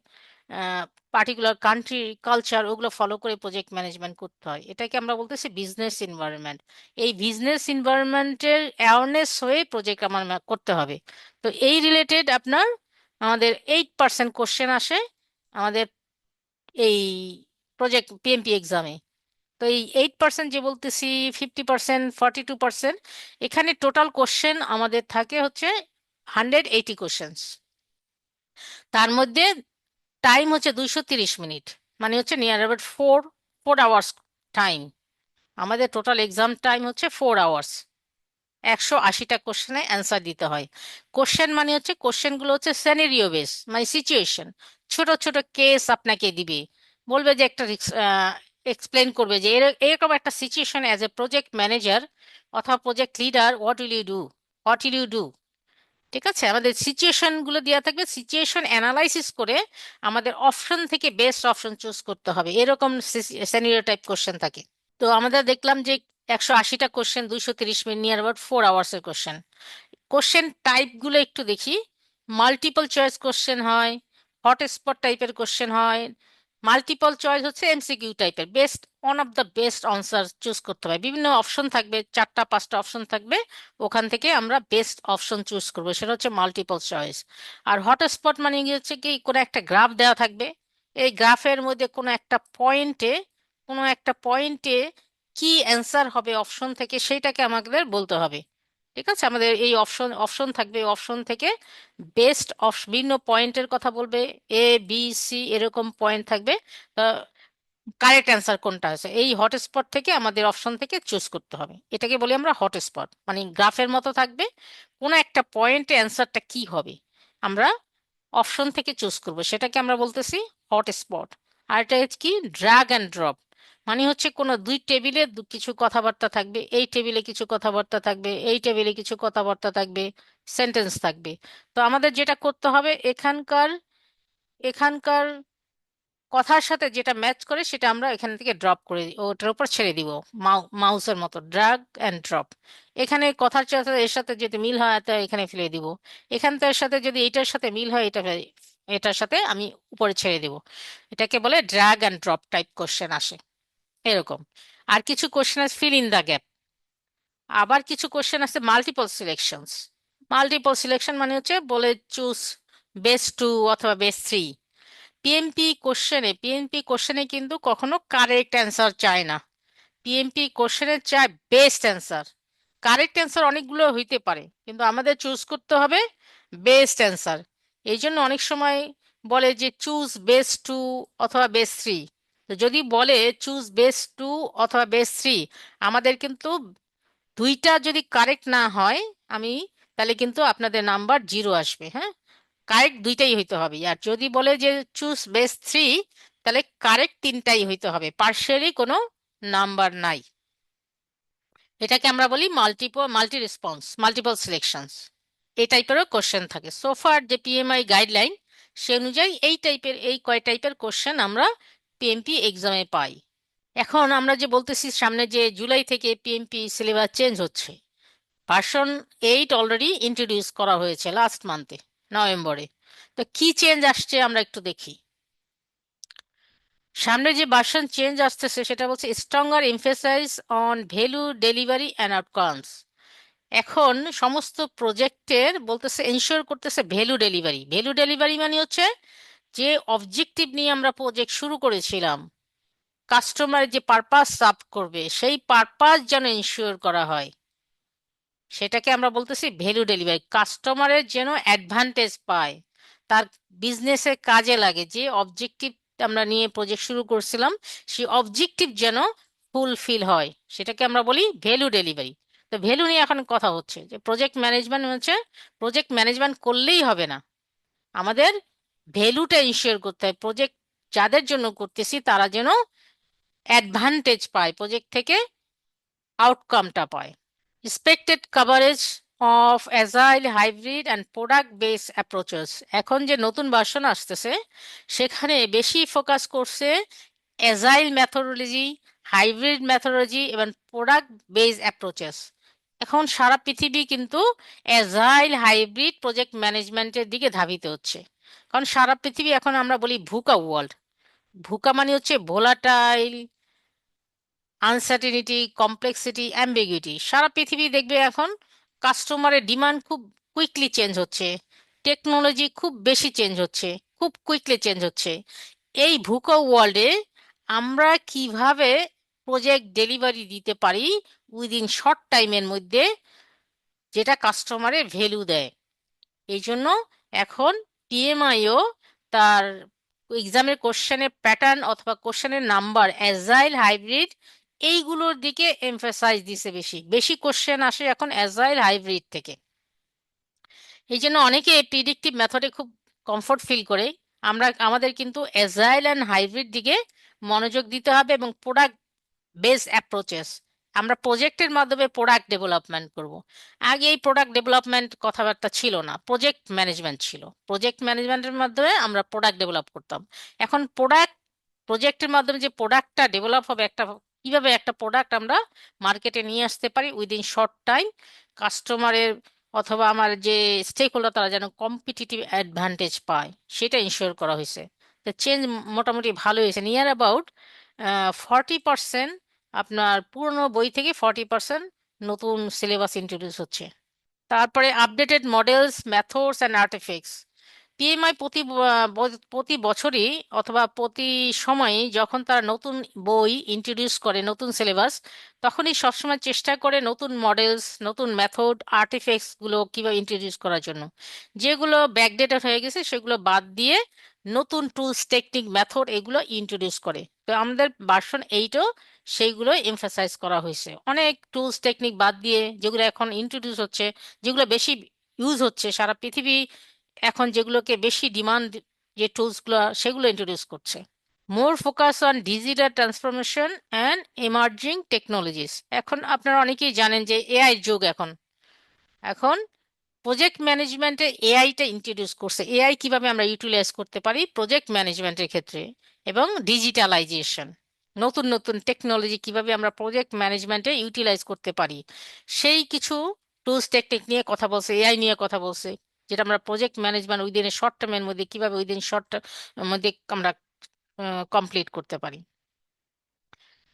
পার্টিকুলার কান্ট্রি কালচার ওগুলো ফলো করে প্রজেক্ট ম্যানেজমেন্ট করতে হয়। এটাকে আমরা বলতেছি বিজনেস এনভায়রনমেন্ট। এই বিজনেস এনভায়রনমেন্টের অ্যাওয়ারনেস হয়ে প্রজেক্ট আমার করতে হবে। তো এই রিলেটেড আপনার আমাদের 8% কোশ্চেন আসে আমাদের এই প্রজেক্ট পিএমপি এক্সামে। তো এই 8% যে বলতেছি, 50%, 42%, এখানে টোটাল কোশ্চেন আমাদের থাকে হচ্ছে 180 কোশ্চেন্স। তার মধ্যে টাইম হচ্ছে 230 মিনিট, মানে হচ্ছে নিয়ার অ্যাবাউট 4 আওয়ার্স টাইম। আমাদের টোটাল এক্সাম টাইম হচ্ছে 4 আওয়ার্স। 180টা কোশ্চেনে অ্যান্সার দিতে হয়। কোশ্চেন মানে হচ্ছে, কোশ্চেনগুলো হচ্ছে সিনারিও বেস, মানে সিচুয়েশন। ছোট ছোট কেস আপনাকে দিবে, বলবে যে একটা এক্সপ্লেন করবে যে এরকম একটা situation as a project manager অথবা project leader, what will you do. ঠিক আছে, আমাদের সিচুয়েশন গুলো দেওয়া থাকবে, সিচুয়েশন অ্যানালাইসিস করে আমাদের অপশন থেকে বেস্ট অপশন চুজ করতে হবে, এরকম সিনারিও টাইপ কোশ্চেন থাকে। তো আমরা দেখলাম যে 180টা কোশ্চেন, 230 মিনিট, নিয়ার অ্যাবাউট 4 আওয়ার্সের কোশ্চেন। কোশ্চেন টাইপগুলো একটু দেখি। মাল্টিপল চয়েস কোশ্চেন হয়, হটস্পট টাইপের কোশ্চেন হয়। মাল্টিপল চয়েস হচ্ছে এমসিকিউ টাইপের, best one of the best answer choose করতে হবে। বিভিন্ন অপশন থাকবে, 4টা 5টা অপশন থাকবে, ওখান থেকে আমরা বেস্ট অপশন চুজ করবো, সেটা হচ্ছে মাল্টিপল চয়েস। আর হটস্পট মানে কি হচ্ছে কি, কোনো একটা গ্রাফ দেওয়া থাকবে, এই গ্রাফের মধ্যে কোনো একটা পয়েন্টে কি অ্যান্সার হবে অপশন থেকে, সেইটাকে আমাদের বলতে হবে। ঠিক আছে, আমাদের এই অপশন অপশন থাকবে, অপশন থেকে বেস্ট বিভিন্ন পয়েন্টের কথা বলবে, এ বি সি এরকম পয়েন্ট থাকবে। কারেক্ট অ্যান্সার কোনটা আছে এই হটস্পট থেকে আমাদের অপশন থেকে চুজ করতে হবে, এটাকে বলি আমরা হটস্পট। মানে গ্রাফের মতো থাকবে, কোনো একটা পয়েন্টে অ্যান্সারটা কি হবে আমরা অপশন থেকে চুজ করব, সেটাকে আমরা বলতেছি হটস্পট। আর এটা হচ্ছে কি, ড্র্যাগ অ্যান্ড ড্রপ। মানে হচ্ছে কোনো দুই টেবিলে কিছু কথাবার্তা থাকবে, এই টেবিলে কিছু কথাবার্তা থাকবে, এই টেবিলে কিছু কথাবার্তা থাকবে, সেন্টেন্স থাকবে। তো আমাদের যেটা করতে হবে, এখানকার এখানকার কথার সাথে যেটা ম্যাচ করে সেটা আমরা এখান থেকে ড্রপ করে ওটার উপর ছেড়ে দিব, মাউসের মতো ড্র্যাগ অ্যান্ড ড্রপ। এখানে কথার সাথে এর সাথে যদি মিল হয় তো এখানে ফেলে দিব, এখানটার সাথে যদি এটার সাথে মিল হয় এটার সাথে আমি উপরে ছেড়ে দিব। এটাকে বলে drag and drop type question আসে এরকম। আর কিছু কোশ্চেন আছে ফিল ইন দ্য গ্যাপ। আবার কিছু কোশ্চেন আছে মাল্টিপল সিলেকশনস। মাল্টিপল সিলেকশন মানে হচ্ছে বলে চুজ বেস্ট টু অথবা বেস্ট থ্রি। পিএমপি কোশ্চেনে কিন্তু কখনো কারেক্ট অ্যান্সার চায় না, পিএমপি কোশ্চেনে চায় বেস্ট অ্যান্সার। কারেক্ট অ্যান্সার অনেকগুলো হইতে পারে, কিন্তু আমাদের চুজ করতে হবে বেস্ট অ্যান্সার। এই জন্য অনেক সময় বলে যে চুজ বেস্ট টু অথবা বেস্ট থ্রি। তো যদি বলে চুজ বেস্ট টু অথবা বেস্ট থ্রি, আমাদের কিন্তু দুইটা যদি কারেক্ট না হয় আমি, তাহলে কিন্তু আপনাদের নাম্বার 0 আসবে। হ্যাঁ, কারেক্ট দুইটাই হইতে হবে। আর যদি বলে যে চুজ বেস্ট থ্রি, তাহলে কারেক্ট তিনটাই হইতে হবে, পার্শিয়ালি কোনো নাম্বার নাই। এটাকে আমরা বলি মাল্টিপল সিলেকশনস। এই টাইপেরও কোশ্চেন থাকে। সোফার যে পিএমআই গাইডলাইন, সে অনুযায়ী এই কয় টাইপের কোশ্চেন আমরা পিএমপি এক্সামে পাই। এখন আমরা যে বলতেছি সামনে যে জুলাই থেকে পিএমপি সিলেবাস চেঞ্জ হচ্ছে, ভার্সন 8 অলরেডি ইন্ট্রোডিউস করা হয়েছে লাস্ট মান্থে, নভেম্বরে। তো কি চেঞ্জ আসছে আমরা একটু দেখি। সামনে যে ভার্সন চেঞ্জ আসতেছে সেটা বলছে stronger emphasise on value delivery and outcomes. এখন সমস্ত প্রজেক্টের বলতেছে এনশিওর করতেছে ভ্যালু ডেলিভারি মানে হচ্ছে যে অবজেক্টিভ নিয়ে আমরা প্রজেক্ট শুরু করেছিলাম, কাস্টমার যে পারপাস সার্ভ করবে সেই পারপাস যেন এনশিওর করা হয়, সেটাকে আমরা বলতেছি ভ্যালু ডেলিভারি। কাস্টমারের যেন অ্যাডভান্টেজ পায়, তার বিজনেসে কাজে লাগে, যে অবজেক্টিভ আমরা নিয়ে প্রজেক্ট শুরু করছিলাম সেই অবজেক্টিভ যেন ফুলফিল হয়, সেটাকে আমরা বলি ভ্যালু ডেলিভারি। তো ভ্যালু নিয়ে এখন কথা হচ্ছে যে প্রজেক্ট ম্যানেজমেন্ট করলেই হবে না, আমাদের ভ্যালুটা ইনশিওর করতে হয়। প্রজেক্ট যাদের জন্য করতেছি তারা যেন অ্যাডভান্টেজ পায়, প্রজেক্ট থেকে আউটকামটা পায়। expected coverage of agile, hybrid and product based approaches. এখন যে নতুন ভার্সন আসতেছে সেখানে বেশি ফোকাস করছে অ্যাজাইল মেথোডোলজি, হাইব্রিড মেথোডোলজি এবং প্রোডাক্ট বেস অ্যাপ্রোচেস। এখন সারা পৃথিবী কিন্তু অ্যাজাইল হাইব্রিড প্রজেক্ট ম্যানেজমেন্টের দিকে ধাবিত হচ্ছে, কারণ সারা পৃথিবী এখন আমরা বলি ভুকা ওয়ার্ল্ড। ভুকা মানে হচ্ছে ভোলাটাইল, আনসার্টিনিটি, কমপ্লেক্সিটি, অ্যাম্বিগুইটি। সারা পৃথিবী দেখবে এখন কাস্টমারের ডিমান্ড খুব কুইকলি চেঞ্জ হচ্ছে, টেকনোলজি খুব বেশি চেঞ্জ হচ্ছে, খুব কুইকলি চেঞ্জ হচ্ছে। এই ভুকা ওয়ার্ল্ডে আমরা কিভাবে প্রজেক্ট ডেলিভারি দিতে পারি উইদিন শর্ট টাইমের মধ্যে, যেটা কাস্টমারের ভ্যালু দেয়। এই জন্য এখন পিএমআইও তার এক্সামের কোশ্চেনের প্যাটার্ন অথবা কোশ্চেনের নাম্বার অ্যাজাইল, হাইব্রিড এইগুলোর দিকে এমফাসাইজ দিছে। বেশি বেশি কোশ্চেন আসে এখন অ্যাজাইল হাইব্রিড থেকে। এই জন্য অনেকে প্রিডিক্টিভ মেথডে খুব কমফোর্ট ফিল করে। আমাদের কিন্তু অ্যাজাইল অ্যান্ড হাইব্রিড দিকে মনোযোগ দিতে হবে এবং প্রোডাক্ট বেস অ্যাপ্রোচেস। আমরা প্রজেক্টের মাধ্যমে প্রোডাক্ট ডেভেলপমেন্ট করব। আগে এই প্রোডাক্ট ডেভেলপমেন্ট কথাবার্তা ছিল না, প্রজেক্ট ম্যানেজমেন্ট ছিল। প্রজেক্ট ম্যানেজমেন্টের মাধ্যমে আমরা প্রোডাক্ট ডেভেলপ করতাম। এখন প্রজেক্টের মাধ্যমে যে প্রোডাক্টটা ডেভেলপ হবে, কিভাবে একটা প্রোডাক্ট আমরা মার্কেটে নিয়ে আসতে পারি উইদিন শর্ট টাইম, কাস্টমারের অথবা আমার যে স্টেক হোল্ডার তারা যেন কম্পিটিটিভ অ্যাডভান্টেজ পায়, সেটা ইনশিওর করা হয়েছে। তো চেঞ্জ মোটামুটি ভালো হয়েছে। নিয়ার অ্যাবাউট 40% আপনার পুরনো বই থেকে 40% নতুন সিলেবাস ইন্ট্রোডিউস হচ্ছে। তারপরে updated models, methods and artifacts. PMI প্রতি বছরই অথবা প্রতি সময়ই যখন তারা নতুন বই ইন্ট্রোডিউস করে, নতুন সিলেবাস, তখনই সবসময় চেষ্টা করে নতুন মডেলস, নতুন মেথড, আর্টিফ্যাক্টস গুলো কিভাবে ইন্ট্রোডিউস করার জন্য। যেগুলো ব্যাকডেটেড হয়ে গেছে সেগুলো বাদ দিয়ে নতুন টুলস, টেকনিক, মেথড এগুলো ইন্ট্রোডিউস করে। তো আমাদের ভার্সন 8ও সেইগুলো এমফাসাইজ করা হয়েছে। অনেক টুলস টেকনিক বাদ দিয়ে যেগুলো এখন ইন্ট্রোডিউস হচ্ছে, যেগুলো বেশি ইউজ হচ্ছে সারা পৃথিবী, এখন যেগুলোকে বেশি ডিমান্ড যে টুলসগুলো সেগুলো ইন্ট্রোডিউস করছে। মোর focus on digital transformation and emerging technologies. এখন আপনারা অনেকেই জানেন যে এআই যুগ। এখন এখন প্রজেক্ট ম্যানেজমেন্টে এআইটা ইন্ট্রোডিউস করছে। এআই কিভাবে আমরা ইউটিলাইজ করতে পারি প্রজেক্ট ম্যানেজমেন্টের ক্ষেত্রে, এবং ডিজিটালাইজেশন, নতুন নতুন টেকনোলজি কিভাবে আমরা প্রজেক্ট ম্যানেজমেন্টে ইউটিলাইজ করতে পারি, সেই কিছু টুলস টেকনিক নিয়ে কথা বলছে, এআই নিয়ে কথা বলছে, যেটা আমরা প্রজেক্ট ম্যানেজমেন্ট উইদিন শর্ট টার্মের মধ্যে কিভাবে উইদিন শর্ট মধ্যে আমরা কমপ্লিট করতে পারি।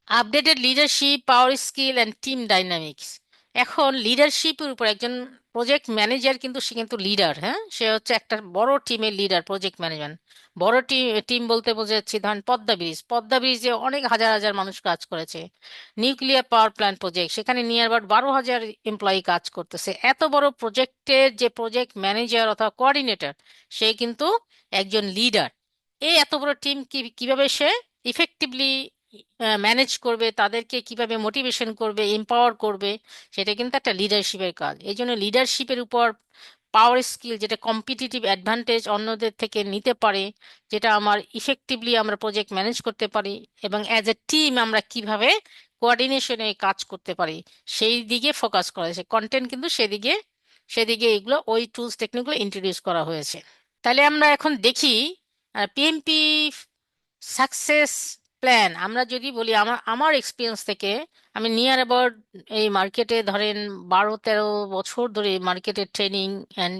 Updated leadership, power skill and team dynamics. এখন লিডারশিপের উপর একজন প্রজেক্ট ম্যানেজার কিন্তু সে কিন্তু লিডার, হ্যাঁ, সে হচ্ছে একটা বড় টিমের লিডার। প্রজেক্ট ম্যানেজমেন্ট বড় টিম বলতে বোঝাচ্ছি, ধরেন পদ্মা ব্রিজে অনেক হাজার হাজার মানুষ কাজ করেছে। নিউক্লিয়ার পাওয়ার প্ল্যান্ট প্রজেক্ট, সেখানে নিয়ার অ্যাবাউট 12,000 এমপ্লয়ি কাজ করতেছে। এত বড় প্রজেক্টের যে প্রজেক্ট ম্যানেজার অথবা কোঅর্ডিনেটর, সে কিন্তু একজন লিডার। এই এত বড় টিম কিভাবে সে ইফেক্টিভলি ম্যানেজ করবে, তাদেরকে কিভাবে মোটিভেশন করবে, এম্পাওয়ার করবে, সেটা কিন্তু একটা লিডারশিপের কাজ। এই জন্য লিডারশিপের উপর পাওয়ার স্কিল, যেটা কম্পিটিটিভ অ্যাডভান্টেজ অন্যদের থেকে নিতে পারে, যেটা আমার ইফেক্টিভলি আমরা প্রজেক্ট ম্যানেজ করতে পারি, এবং অ্যাজ এ টিম আমরা কিভাবে কোঅর্ডিনেশনে কাজ করতে পারি, সেই দিকে ফোকাস করা হয়েছে। কন্টেন্ট কিন্তু সেদিকে এগুলো ওই টুলস টেকনিকগুলো ইন্ট্রোডিউস করা হয়েছে। তাহলে আমরা এখন দেখি পিএমপি সাকসেস প্ল্যান। আমরা যদি বলি, আমার আমার এক্সপিরিয়েন্স থেকে, আমি নিয়ার অ্যাবাউট এই মার্কেটে ধরেন 12-13 বছর ধরে মার্কেটে ট্রেনিং অ্যান্ড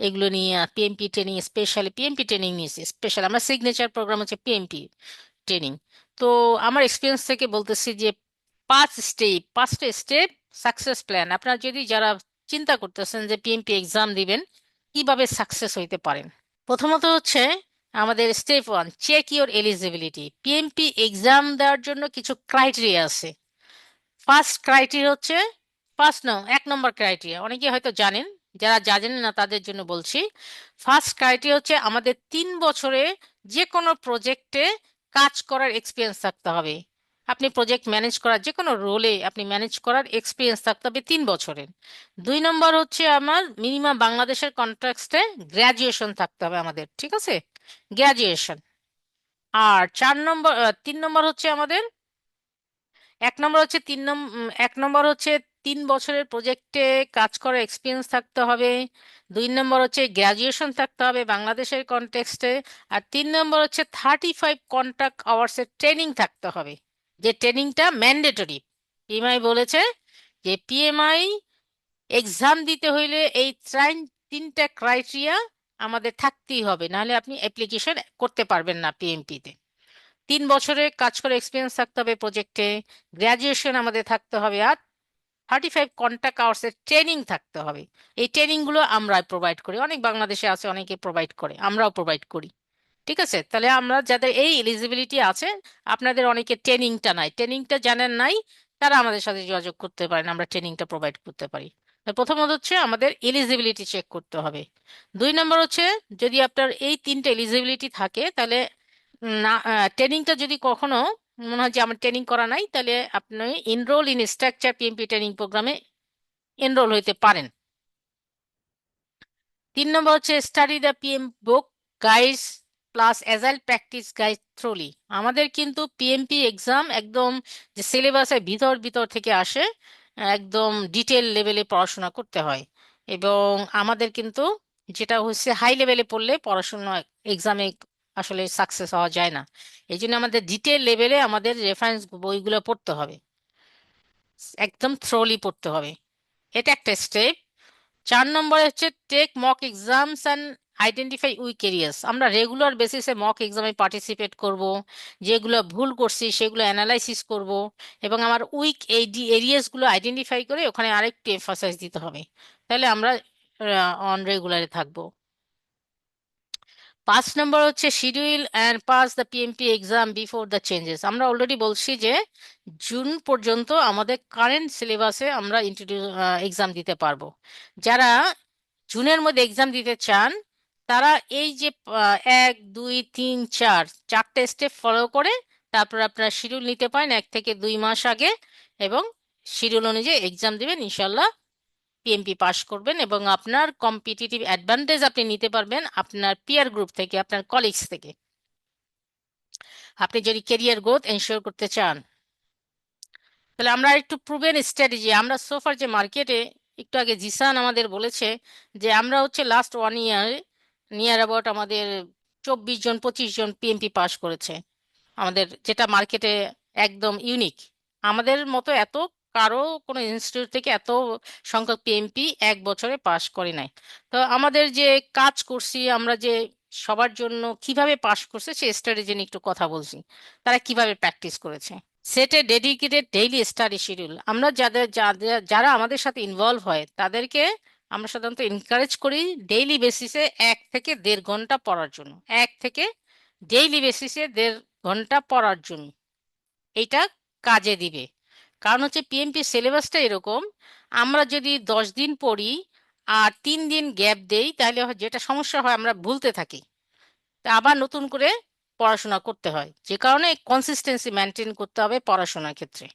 এগুলো নিয়ে, PMP training, specially PMP training নিয়েছি। স্পেশাল আমার সিগনেচার প্রোগ্রাম হচ্ছে পিএমপি ট্রেনিং। তো আমার এক্সপিরিয়েন্স থেকে বলতেছি যে 5টা স্টেপ সাকসেস প্ল্যান। আপনারা যদি যারা চিন্তা করতেছেন যে পিএমপি এক্সাম দিবেন, কিভাবে সাকসেস হইতে পারেন। প্রথমত হচ্ছে আমাদের step 1, check your eligibility. PMP exam দেওয়ার জন্য কিছু ক্রাইটেরিয়া আছে। এক নম্বর ক্রাইটেরিয়া অনেকে হয়তো জানেন, যারা জানেন না তাদের জন্য বলছি। ফার্স্ট ক্রাইটেরিয়া হচ্ছে আমাদের 3 বছরে যে কোনো প্রজেক্টে কাজ করার এক্সপিরিয়েন্স থাকতে হবে। আপনি প্রজেক্ট ম্যানেজ করার যে কোনো রোলে আপনি ম্যানেজ করার এক্সপিরিয়েন্স থাকতে হবে 3 বছরের। 2 নম্বর হচ্ছে আমার মিনিমাম বাংলাদেশের কন্ট্রাক্টে গ্র্যাজুয়েশন থাকতে হবে আমাদের, ঠিক আছে, গ্র্যাজুয়েশন। আর 3 নম্বর হচ্ছে আমাদের, 1 নম্বর হচ্ছে 3 বছরের প্রজেক্টে কাজ করার এক্সপিরিয়েন্স থাকতে হবে। 2 নম্বর হচ্ছে গ্র্যাজুয়েশন থাকতে হবে বাংলাদেশের কনটেক্সটে। আর 3 নম্বর হচ্ছে 35 কন্ট্রাক্ট আওয়ার্সের ট্রেনিং থাকতে হবে, যে ট্রেনিংটা ম্যান্ডেটরি। পিএমআই বলেছে যে পিএমআই এক্সাম দিতে হইলে এই 3টা ক্রাইটেরিয়া আমাদের থাকতেই হবে, নাহলে আপনি অ্যাপ্লিকেশন করতে পারবেন না পিএমপিতে। 3 বছরে কাজ করে এক্সপিরিয়েন্স থাকতে হবে প্রজেক্টে, গ্র্যাজুয়েশন আমাদের থাকতে হবে, আর 35 কন্ট্রাক্ট আওয়ার্সের ট্রেনিং থাকতে হবে। এই ট্রেনিংগুলো আমরা প্রোভাইড করি, অনেক বাংলাদেশে আছে অনেকে প্রোভাইড করে, আমরাও প্রোভাইড করি। ঠিক আছে, তাহলে আমরা যাদের এই এলিজিবিলিটি আছে, আপনাদের অনেকে ট্রেনিংটা নাই, ট্রেনিংটা জানেন নাই, তারা আমাদের সাথে যোগাযোগ করতে পারেন, আমরা ট্রেনিংটা প্রোভাইড করতে পারি। তো প্রথমত হচ্ছে আমাদের এলিজিবিলিটি চেক করতে হবে। 2 নম্বর হচ্ছে যদি আপনার এই 3টে এলিজিবিলিটি থাকে, তাহলে না, ট্রেনিংটা যদি কখনো মনে হয় যে আমার ট্রেনিং করা নাই, তাহলে আপনি enroll in structure PMP training প্রোগ্রামে এনরোল হইতে পারেন। 3 নম্বর হচ্ছে study the PM book guides plus agile practice guide thoroughly. আমাদের কিন্তু পিএমপি এক্সাম একদম যে সিলেবাসের ভিতর ভিতর থেকে আসে, একদম ডিটেল লেভেলে পড়াশোনা করতে হয়। এবং আমাদের কিন্তু যেটা হচ্ছে হাই লেভেলে পড়লে পড়াশোনা এক্সামে আসলে সাকসেস হওয়া যায় না। এই জন্য আমাদের ডিটেল লেভেলে আমাদের রেফারেন্স বইগুলো পড়তে হবে, একদম থ্রোলি পড়তে হবে। এটা একটা স্টেপ। 4 নম্বরে হচ্ছে take mock exams and identify weak areas. আমরা রেগুলার বেসিসে মক এক্সামে পার্টিসিপেট করব, যেগুলো ভুল করছি সেগুলো অ্যানালাইসিস করব, এবং আমার উইক এরিয়াসগুলো আইডেন্টিফাই করে ওখানে আরেকটু এমফাসাইজ দিতে হবে, তাহলে আমরা অন রেগুলারে থাকবো। 5 নম্বর হচ্ছে schedule and pass the PMP exam before the changes. আমরা অলরেডি বলছি যে জুন পর্যন্ত আমাদের কারেন্ট সিলেবাসে আমরা এক্সাম দিতে পারবো। যারা জুনের মধ্যে এক্সাম দিতে চান, তারা এই যে 1 2 3 4 4টে স্টেপ ফলো করে তারপর আপনারা শিডিউল নিতে পারেন 1 থেকে 2 মাস আগে, এবং শিডিউল অনুযায়ী এক্সাম দিবেন, ইনশাল্লাহ পিএমপি পাস করবেন, এবং আপনার কম্পিটিটিভ অ্যাডভান্টেজ আপনি নিতে পারবেন আপনার পিয়ার গ্রুপ থেকে, আপনার কলিগস থেকে, আপনি যদি ক্যারিয়ার গ্রোথ এনশিওর করতে চান। তাহলে আমরা একটু প্রুভেন স্ট্র্যাটেজি, আমরা সোফার যে মার্কেটে, একটু আগে জিসান আমাদের বলেছে যে আমরা হচ্ছে লাস্ট 1 ইয়ার নিয়ার অ্যাবাউট আমাদের 24 জন 25 জন পিএমপি পাস করেছে, আমাদের যেটা মার্কেটে একদম ইউনিক। আমাদের মতো এত কারো কোনো ইনস্টিটিউট থেকে এত সংখ্যক পিএমপি 1 বছরে পাশ করে নাই। তো আমাদের যে কাজ করছি আমরা, যে সবার জন্য কিভাবে পাশ করছে সেই স্ট্র্যাটেজি নিয়ে একটু কথা বলছি, তারা কিভাবে প্র্যাকটিস করেছে। সেটে ডেডিকেটেড ডেইলি স্টাডি শিডিউল। আমরা যারা আমাদের সাথে ইনভলভ হয় তাদেরকে আমরা সাধারণত এনকারেজ করি ডেইলি বেসিসে 1 থেকে 1.5 ঘন্টা পড়ার জন্য, 1 থেকে ডেইলি বেসিসে 1.5 ঘন্টা পড়ার জন্য। এইটা কাজে দিবে, কারণ হচ্ছে পিএমপি সিলেবাসটা এরকম, আমরা যদি 10 দিন পড়ি আর 3 দিন গ্যাপ দেই, তাহলে যেটা সমস্যা হয় আমরা ভুলতে থাকি, তা আবার নতুন করে পড়াশোনা করতে হয়, যে কারণে কনসিস্টেন্সি মেনটেন করতে হবে পড়াশোনার ক্ষেত্রে।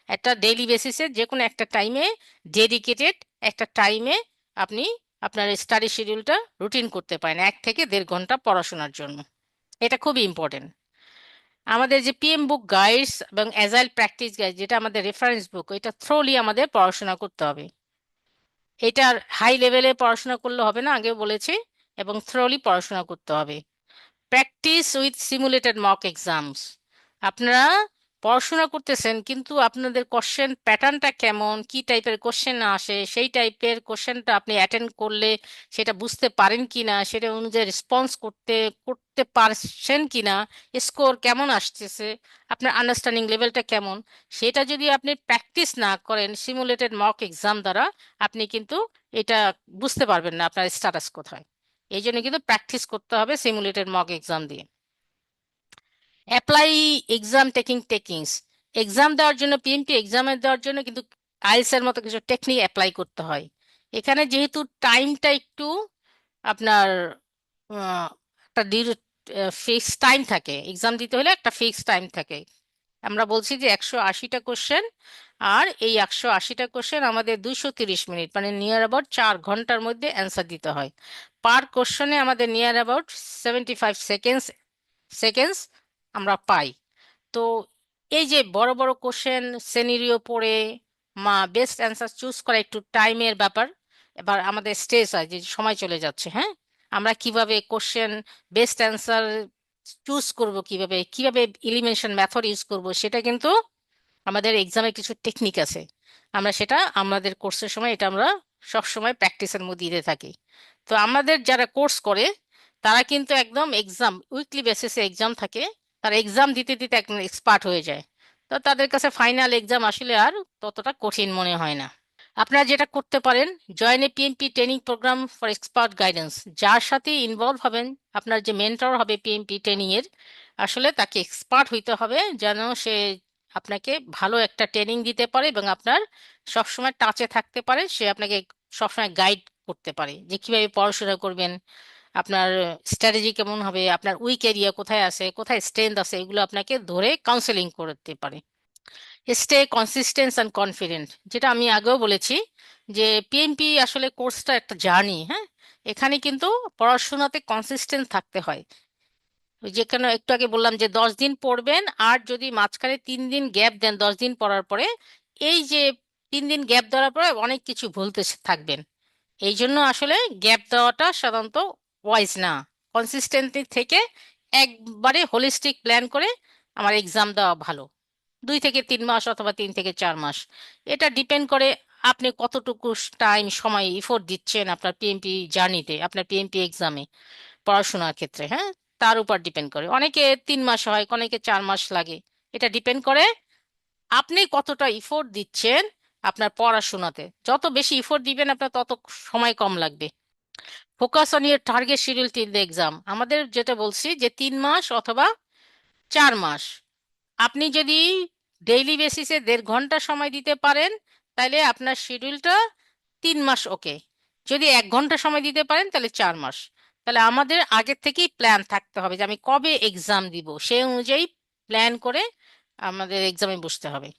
একটা ডেইলি বেসিসে যে কোনো একটা টাইমে, ডেডিকেটেড একটা টাইমে আপনি আপনার স্টাডি শিডিউলটা রুটিন করতে পারেন 1 থেকে 1.5 ঘন্টা পড়াশোনার জন্য। এটা খুবই ইম্পর্টেন্ট। আমাদের যে পিএম বুক গাইডস এবং অ্যাজাইল প্র্যাকটিস গাইড, যেটা আমাদের রেফারেন্স বুক, এটা থ্রোলি আমাদের পড়াশোনা করতে হবে। এটার হাই লেভেলে পড়াশোনা করলে হবে না, আগেও বলেছি, এবং থ্রোলি পড়াশোনা করতে হবে। Practice with simulated mock exams. আপনারা পড়াশোনা করতেছেন কিন্তু আপনাদের কোশ্চেন প্যাটার্নটা কেমন, কি টাইপের কোশ্চেন আসে, সেই টাইপের কোশ্চেনটা আপনি অ্যাটেন্ড করলে সেটা বুঝতে পারেন কিনা, সেটা অনুযায়ী রেসপন্স করতে করতে পারছেন কিনা, স্কোর কেমন আসতেছে, আপনার আন্ডারস্ট্যান্ডিং লেভেলটা কেমন, সেটা যদি আপনি প্র্যাকটিস না করেন সিমুলেটেড মক এক্সাম দ্বারা, আপনি কিন্তু এটা বুঝতে পারবেন না আপনার স্ট্যাটাস কোথায়। এই জন্য কিন্তু প্র্যাকটিস করতে হবে সিমুলেটেড মক এক্সাম দিয়ে। Apply exam techniques. এক্সাম দেওয়ার জন্য, পিএমপি এক্সামে দেওয়ার জন্য কিন্তু আইএলটিএস এর মতো কিছু টেকনিক অ্যাপ্লাই করতে হয়। এখানে যেহেতু টাইমটা একটু আপনার আহ, একটা ফিক্স টাইম থাকে, এক্সাম দিতে হলে একটা ফিক্স টাইম থাকে। আমরা বলছি যে 180টা কোশ্চেন, আর এই 180টা কোশ্চেন আমাদের 230 মিনিট, মানে নিয়ার অ্যাবাউট 4 ঘন্টার মধ্যে অ্যান্সার দিতে হয়। পার কোশ্চেনে আমাদের নিয়ার অ্যাবাউট 75 সেকেন্ডস আমরা পাই। তো এই যে বড় বড় কোশ্চেন, সিনারিও পড়ে বেস্ট অ্যান্সার চুজ করা একটু টাইমের ব্যাপার। এবার আমাদের স্ট্রেস হয় যে সময় চলে যাচ্ছে। হ্যাঁ, আমরা কিভাবে কোশ্চেন বেস্ট অ্যান্সার চুজ করব, কিভাবে কিভাবে এলিমিনেশন মেথড ইউজ করব, সেটা কিন্তু আমাদের এক্সামের কিছু টেকনিক আছে। আমরা সেটা আমাদের কোর্সের সময় এটা আমরা সব সময় প্র্যাকটিসের মধ্যে দিতে থাকি। তো আমাদের যারা কোর্স করে তারা কিন্তু একদম এক্সাম উইকলি বেসিসে এক্সাম থাকে, তারা এক্সাম দিতে দিতে একদম এক্সপার্ট হয়ে যায়। তো তাদের কাছে ফাইনাল এক্সাম আসলে আর ততটা কঠিন মনে হয় না। আপনারা যেটা করতে পারেন, join a PMP training program for expert guidance. যার সাথে ইনভলভ হবেন, আপনার যে মেন্টর হবে পিএমপি ট্রেনিং এর, আসলে তাকে এক্সপার্ট হইতে হবে যেন সে আপনাকে ভালো একটা ট্রেনিং দিতে পারে এবং আপনার সবসময় টাচে থাকতে পারে, সে আপনাকে সবসময় গাইড করতে পারে যে কিভাবে পড়াশোনা করবেন, আপনার স্ট্র্যাটেজি কেমন হবে, আপনার উইক এরিয়া কোথায় আছে, কোথায় স্ট্রেংথ আছে, এগুলো আপনাকে ধরে কাউন্সেলিং করতে পারে। স্টে কনসিস্টেন্স অ্যান্ড কনফিডেন্ট, যেটা আমি আগেও বলেছি যে পিএমপি আসলে কোর্সটা একটা জার্নি। হ্যাঁ, এখানে কিন্তু পড়াশোনাতে কনসিস্টেন্ট থাকতে হয়। ওই যেখানে একটু আগে বললাম যে 10 দিন পড়বেন, আর যদি মাঝখানে 3 দিন গ্যাপ দেন 10 দিন পড়ার পরে, এই যে 3 দিন গ্যাপ দেওয়ার পরে অনেক কিছু ভুলতে থাকবেন। এই জন্য আসলে গ্যাপ দেওয়াটা সাধারণত ওয়াইজ না। কনসিস্টেন্টলি থেকে একবারে হোলিস্টিক প্ল্যান করে আমার এক্সাম দেওয়া ভালো। 2 থেকে 3 মাস অথবা 3 থেকে 4 মাস, এটা ডিপেন্ড করে আপনি কতটুকু টাইম সময় ইফোর্ট দিচ্ছেন আপনার পিএমপি জার্নিতে, আপনার পিএমপি এক্সামে পড়াশোনার ক্ষেত্রে। হ্যাঁ, তার উপর ডিপেন্ড করে, অনেকে 3 মাস হয়, অনেকে 4 মাস লাগে। এটা ডিপেন্ড করে আপনি কতটা ইফোর্ট দিচ্ছেন আপনার পড়াশোনাতে। যত বেশি ইফোর্ট দিবেন আপনার তত সময় কম লাগবে। Focus on year target schedule till the exam, আমাদের যেটা বলছি যে 3 মাস অথবা 4 মাস। আপনি যদি ডেইলি বেসিসে 1.5 ঘন্টা সময় দিতে পারেন, তাহলে আপনার শিডিউলটা 3 মাস ওকে। যদি 1 ঘন্টা সময় দিতে পারেন তাহলে 4 মাস। তাহলে আমাদের আগের থেকেই প্ল্যান থাকতে হবে যে আমি কবে এক্সাম দিব, সেই অনুযায়ী প্ল্যান করে আমাদের এক্সামে বসতে হবে।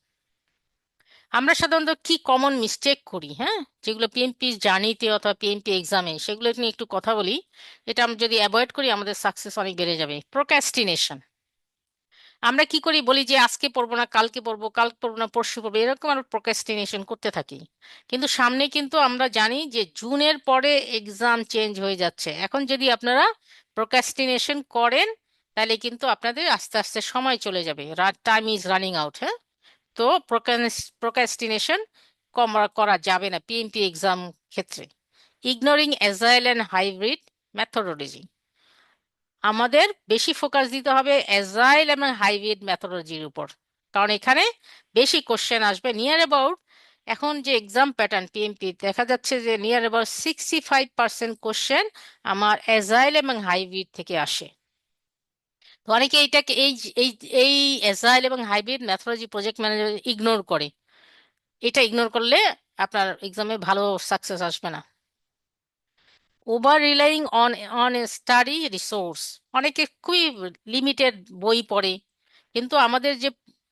আমরা সাধারণত কি কমন মিস্টেক করি, হ্যাঁ, যেগুলো পিএমপি জার্নিতে অথবা পিএমপি এক্সামে, সেগুলো নিয়ে একটু কথা বলি। এটা আমরা যদি অ্যাভয়েড করি আমাদের সাকসেস অনেক বেড়ে যাবে। প্রোক্রাস্টিনেশন, আমরা কি করি, বলি যে আজকে পড়বো না, কালকে পড়বো, কাল পড়বো না, পরশু পড়বো, এরকম আমরা প্রোক্রাস্টিনেশন করতে থাকি। কিন্তু সামনে কিন্তু আমরা জানি যে জুনের পরে এক্সাম চেঞ্জ হয়ে যাচ্ছে। এখন যদি আপনারা প্রোক্রাস্টিনেশন করেন তাহলে কিন্তু আপনাদের আস্তে আস্তে সময় চলে যাবে, টাইম ইজ রানিং আউট। হ্যাঁ, তো প্রোক্রাস্টিনেশন করা যাবে না পিএমপি এক্সাম ক্ষেত্রে। Ignoring agile and hybrid methodology, আমাদের বেশি ফোকাস দিতে হবে এজাইল এবং হাইব্রিড মেথোডোলজির উপর, কারণ এখানে বেশি কোশ্চেন আসবে। নিয়ার অ্যাবাউট, এখন যে এক্সাম প্যাটার্ন পিএমপি, দেখা যাচ্ছে যে নিয়ার অ্যাবাউট 65% কোশ্চেন আমার এজাইল এবং হাইব্রিড থেকে আসে। তো অনেকে এইটাকে এই এই এই এজাইল এবং hybrid methodology project manager ignore করে। এটা ইগনোর করলে আপনার এক্সামে ভালো সাকসেস আসবে না। Over relying on on study resource, অনেকে খুবই লিমিটেড বই পড়ে, কিন্তু আমাদের যে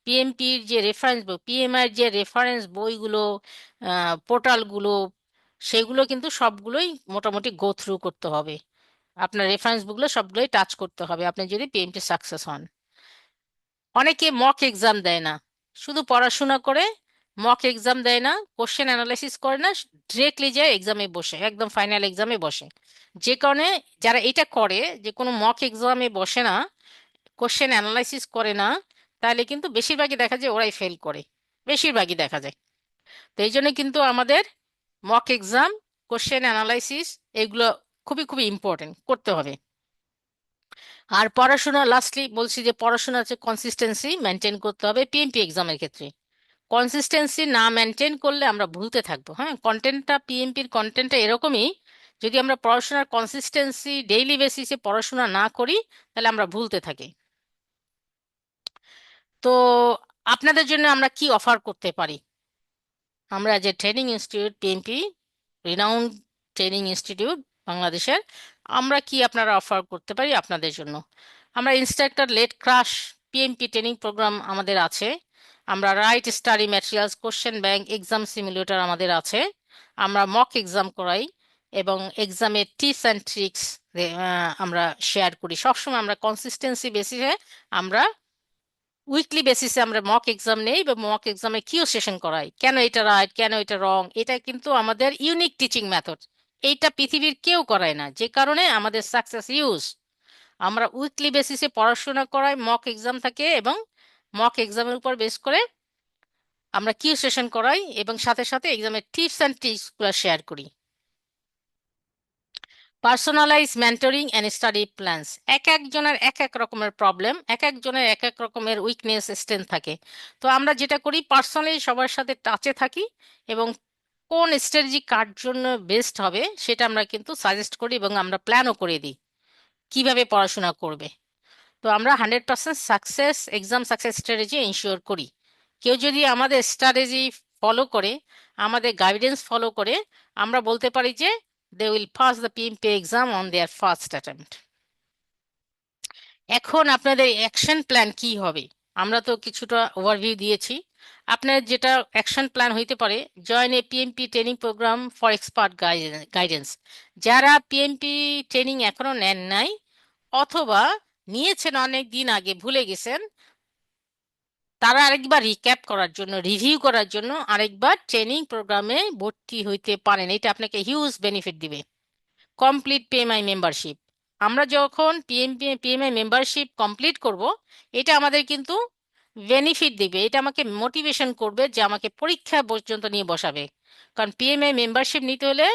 পিএমপির যে রেফারেন্স বই, পিএমআই যে রেফারেন্স বইগুলো, পোর্টালগুলো, সেগুলো কিন্তু সবগুলোই মোটামুটি গো থ্রু করতে হবে। আপনার রেফারেন্স বুকগুলো সবগুলোই টাচ করতে হবে আপনি যদি পিএমটি সাকসেস হন। অনেকে মক এক্সাম দেয় না, শুধু পড়াশোনা করে মক এক্সাম দেয় না, কোশ্চেন অ্যানালাইসিস করে না, ডিরেক্টলি যায় এক্সামে বসে, একদম ফাইনাল এক্সামে বসে। যে কারণে যারা এটা করে, যে কোনো মক এক্সামে বসে না, কোশ্চেন অ্যানালাইসিস করে না, তাহলে কিন্তু বেশিরভাগই দেখা যায় ওরাই ফেল করে, বেশিরভাগই দেখা যায়। তো এই জন্য কিন্তু আমাদের মক এক্সাম, কোশ্চেন অ্যানালাইসিস, এগুলো খুবই খুবই ইম্পর্টেন্ট করতে হবে। আর পড়াশোনা, লাস্টলি বলছি যে পড়াশোনা হচ্ছে কনসিস্টেন্সি মেনটেন করতে হবে পিএমপি এক্সামের ক্ষেত্রে। কনসিস্টেন্সি না মেনটেন করলে আমরা ভুলতে থাকবো। হ্যাঁ, কন্টেন্টটা, পিএমপির কন্টেন্টটা এরকমই, যদি আমরা পড়াশোনার কনসিস্টেন্সি ডেইলি বেসিসে পড়াশোনা না করি তাহলে আমরা ভুলতে থাকি। তো আপনাদের জন্য আমরা কি অফার করতে পারি? আমরা যে training institute PMP, renowned training institute বাংলাদেশের, আমরা কি আপনারা অফার করতে পারি আপনাদের জন্য? আমরা instructor led crash PMP training program আমাদের আছে। আমরা right study materials, question bank, exam simulator আমাদের আছে। আমরা মক এক্সাম করাই এবং এক্সামের টিপস অ্যান্ড ট্রিক্স আমরা শেয়ার করি। সবসময় আমরা কনসিস্টেন্সি বেসিসে আমরা উইকলি বেসিসে আমরা মক এক্সাম নেই বা মক এক্সামে কিউ সেশন করাই, কেন এটা রাইট কেন এটা রং, এটা কিন্তু আমাদের ইউনিক টিচিং মেথড। এইটা পৃথিবীর কেউ করায় না, যে কারণে আমাদের সাকসেস ইউজ। আমরা উইকলি বেসিসে পড়াশোনা করাই, মক এক্সাম থাকে এবং মক এক্সামের উপর বেস করে আমরা কিউ সেশন করাই এবং সাথে সাথে এক্সামের টিপস অ্যান্ড ট্রিক্সগুলো শেয়ার করি। Personalize mentoring and study plans, এক একজনের এক এক রকমের প্রবলেম, এক একজনের এক এক রকমের উইকনেস স্ট্রেংথ থাকে। তো আমরা যেটা করি, পার্সোনালি সবার সাথে টাচে থাকি এবং কোন স্ট্র্যাটেজি কার জন্য বেস্ট হবে সেটা আমরা কিন্তু সাজেস্ট করি এবং আমরা প্ল্যানও করে দিই কিভাবে পড়াশোনা করবে। তো আমরা 100% success, exam success strategy ensure করি। কেউ যদি আমাদের স্ট্র্যাটেজি ফলো করে, আমাদের গাইডেন্স ফলো করে, আমরা বলতে পারি যে they will pass the PMP exam on their first attempt. এখন আপনাদের অ্যাকশন প্ল্যান কি হবে? আমরা তো কিছুটা ওভারভিউ দিয়েছি। আপনার যেটা অ্যাকশন প্ল্যান হইতে পারে, join a PMP training program for expert guidance. যারা পিএমপি ট্রেনিং এখনো নেন নাই অথবা নিয়েছেন অনেক দিন আগে ভুলে গেছেন, তারা আরেকবার রিক্যাপ করার জন্য, রিভিউ করার জন্য আরেকবার ট্রেনিং প্রোগ্রামে ভর্তি হইতে পারেন। এটা আপনাকে হিউজ বেনিফিট দিবে। কমপ্লিট পিএমআই মেম্বারশিপ, আমরা যখন পিএমআই মেম্বারশিপ কমপ্লিট করব, এটা আমাদের কিন্তু বেনিফিট দিবে, এটা আমাকে মোটিভেশন করবে যে আমাকে পরীক্ষা পর্যন্ত নিয়ে বসাবে। কারণ পিএমআই মেম্বারশিপ নিতে হলে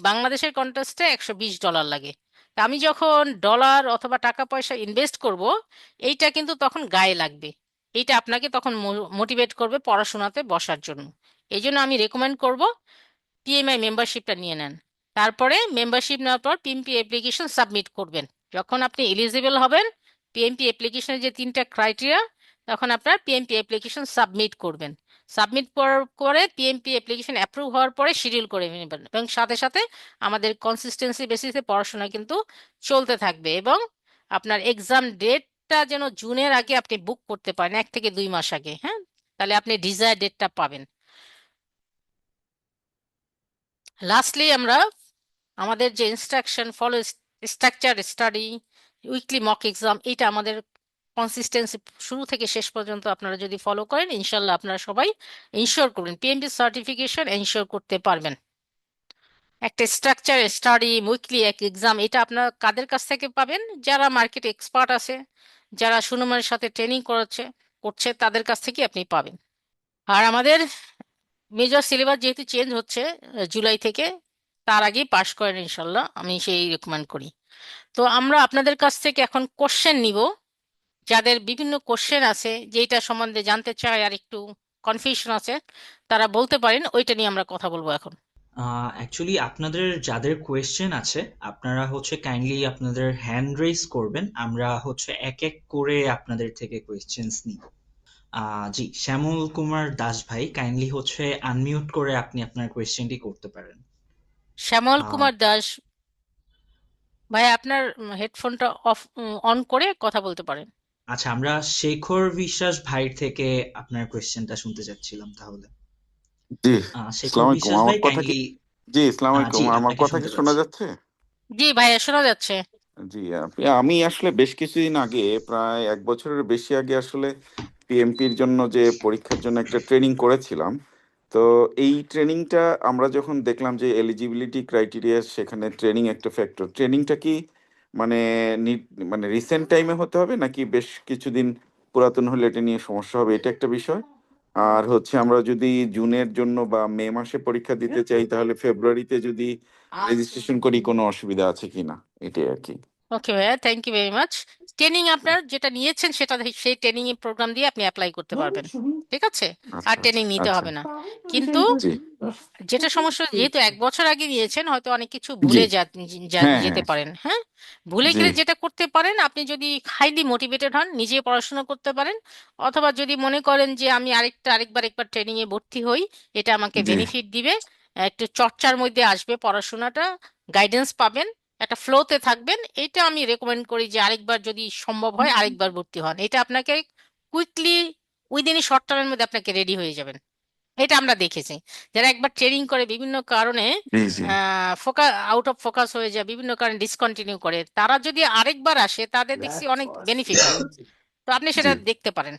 বাংলাদেশের কন্টেক্সটে $120 লাগে। তা আমি যখন ডলার অথবা টাকা পয়সা ইনভেস্ট করব, এইটা কিন্তু তখন গায়ে লাগবে, এইটা আপনাকে তখন মোটিভেট করবে পড়াশোনাতে বসার জন্য। এই জন্য আমি রেকমেন্ড করব পিএমআই মেম্বারশিপটা নিয়ে নেন। তারপরে মেম্বারশিপ নেওয়ার পর পিএমপি অ্যাপ্লিকেশন সাবমিট করবেন। যখন আপনি এলিজিবল হবেন, পিএমপি অ্যাপ্লিকেশনের যে 3টা ক্রাইটেরিয়া, তখন আপনার পিএমপি অ্যাপ্লিকেশন সাবমিট করবেন। সাবমিট করে পিএমপি অ্যাপ্লিকেশন অ্যাপ্রুভ হওয়ার পরে শিডিউল করে নেবেন এবং সাথে সাথে আমাদের কনসিস্টেন্সি বেসিসে পড়াশোনা কিন্তু চলতে থাকবে এবং আপনার এক্সাম ডেটটা যেন জুনের আগে আপনি বুক করতে পারেন, 1 থেকে 2 মাস আগে। হ্যাঁ, তাহলে আপনি ডিজায়ার ডেটটা পাবেন। লাস্টলি আমরা আমাদের যে instruction follow, structure study, weekly mock exam, এটা আমাদের কনসিস্টেন্সি শুরু থেকে শেষ পর্যন্ত আপনারা যদি ফলো করেন, ইনশাল্লাহ আপনারা সবাই ইনশিওর করবেন, পিএমপি সার্টিফিকেশন ইনশিওর করতে পারবেন। একটা স্ট্রাকচার স্টাডি উইকলি এক এক্সাম, এটা আপনারা কাদের কাছ থেকে পাবেন? যারা মার্কেট এক্সপার্ট আছে, যারা সুনামের সাথে ট্রেনিং করছে তাদের কাছ থেকে আপনি পাবেন। আর আমাদের মেজর সিলেবাস যেহেতু চেঞ্জ হচ্ছে জুলাই থেকে, তার আগেই পাশ করেন ইনশাল্লাহ, আমি সেই রেকমেন্ড করি। তো আমরা আপনাদের কাছ থেকে এখন কোশ্চেন নিব। যাদের বিভিন্ন কোশ্চেন আছে, যেটা সম্বন্ধে জানতে চায় আর একটু কনফিউশন আছে, তারা বলতে পারেন, ওইটা নিয়ে আমরা কথা বলবো এখন। অ্যাকচুয়ালি আপনাদের যাদের কোয়েশ্চেন আছে আপনারা কাইন্ডলি আপনাদের হ্যান্ড রেজ করবেন, আমরা এক এক করে আপনাদের থেকে কোয়েশ্চেন্স নিব। জি, শ্যামল কুমার দাস ভাই, কাইন্ডলি আনমিউট করে আপনি আপনার কোয়েশ্চেনটি করতে পারেন। শ্যামল আহ, কুমার দাস ভাই, আপনার হেডফোনটা অন করে কথা বলতে পারেন। আচ্ছা, আমরা শেখর বিশ্বাস ভাইয়ের থেকে আপনার কোয়েশ্চেনটা শুনতে চাচ্ছিলাম তাহলে। জি, শেখর আসসালামু আলাইকুম। বিশ্বাস আমার ভাই কথা কি কাইন্ডলি। জি, আসসালামু জি, আলাইকুম। আমার আপনাকে কথা কি শুনতে শোনা পাচ্ছি। যাচ্ছে? জি ভাইয়া, শোনা যাচ্ছে। জি, আমি আসলে বেশ কিছুদিন আগে, প্রায় 1 বছরের বেশি আগে আসলে পিএমপির জন্য যে পরীক্ষার জন্য একটা ট্রেনিং করেছিলাম। তো এই ট্রেনিংটা আমরা যখন দেখলাম যে এলিজিবিলিটি ক্রাইটেরিয়া, সেখানে ট্রেনিং একটা ফ্যাক্টর। ট্রেনিংটা কি মানে মানে রিসেন্ট টাইমে হতে হবে নাকি বেশ কিছুদিন পুরাতন হলে এটা নিয়ে সমস্যা হবে, এটা একটা বিষয়। আর আমরা যদি জুনের জন্য বা মে মাসে পরীক্ষা দিতে চাই, তাহলে ফেব্রুয়ারিতে যদি রেজিস্ট্রেশন করি কোনো অসুবিধা আছে কিনা, এটাই আর কি। ওকে ভাইয়া, thank you very much. Training আপনার যেটা নিয়েছেন সেটা সেই ট্রেনিং এর প্রোগ্রাম দিয়ে আপনি অ্যাপ্লাই করতে পারবেন, ঠিক আছে? আর আচ্ছা, ট্রেনিং নিতে আচ্ছা, হবে না। কিন্তু জি, যেটা সমস্যা, যেহেতু 1 বছর আগে নিয়েছেন, হয়তো অনেক কিছু জি, ভুলে হ্যাঁ, যেতে হ্যাঁ, পারেন। হ্যাঁ, ভুলে জি, গেলে যেটা করতে পারেন, আপনি যদি হাইলি মোটিভেটেড হন, নিজে পড়াশোনা করতে পারেন। অথবা যদি মনে করেন যে আমি একবার ট্রেনিং এ ভর্তি হই, এটা আমাকে জি, বেনিফিট দিবে, একটু চর্চার মধ্যে আসবে পড়াশোনাটা, গাইডেন্স পাবেন, একটা ফ্লোতে থাকবেন, এটা আমি রেকমেন্ড করি যে আরেকবার যদি সম্ভব হয় আরেকবার ভর্তি হন। এটা আপনাকে কুইকলি, উইদিন শর্ট টার্মের মধ্যে আপনাকে রেডি হয়ে যাবেন। এটা আমরা দেখেছি, যারা একবার ট্রেনিং করে বিভিন্ন কারণে জি, জি, আউট অফ ফোকাস হয়ে যায়, বিভিন্ন কারণে ডিসকন্টিনিউ করে, তারা যদি আরেকবার আসে তাদের দেখছি অনেক বেনিফিট হয়। তো আপনি সেটা জি। দেখতে পারেন।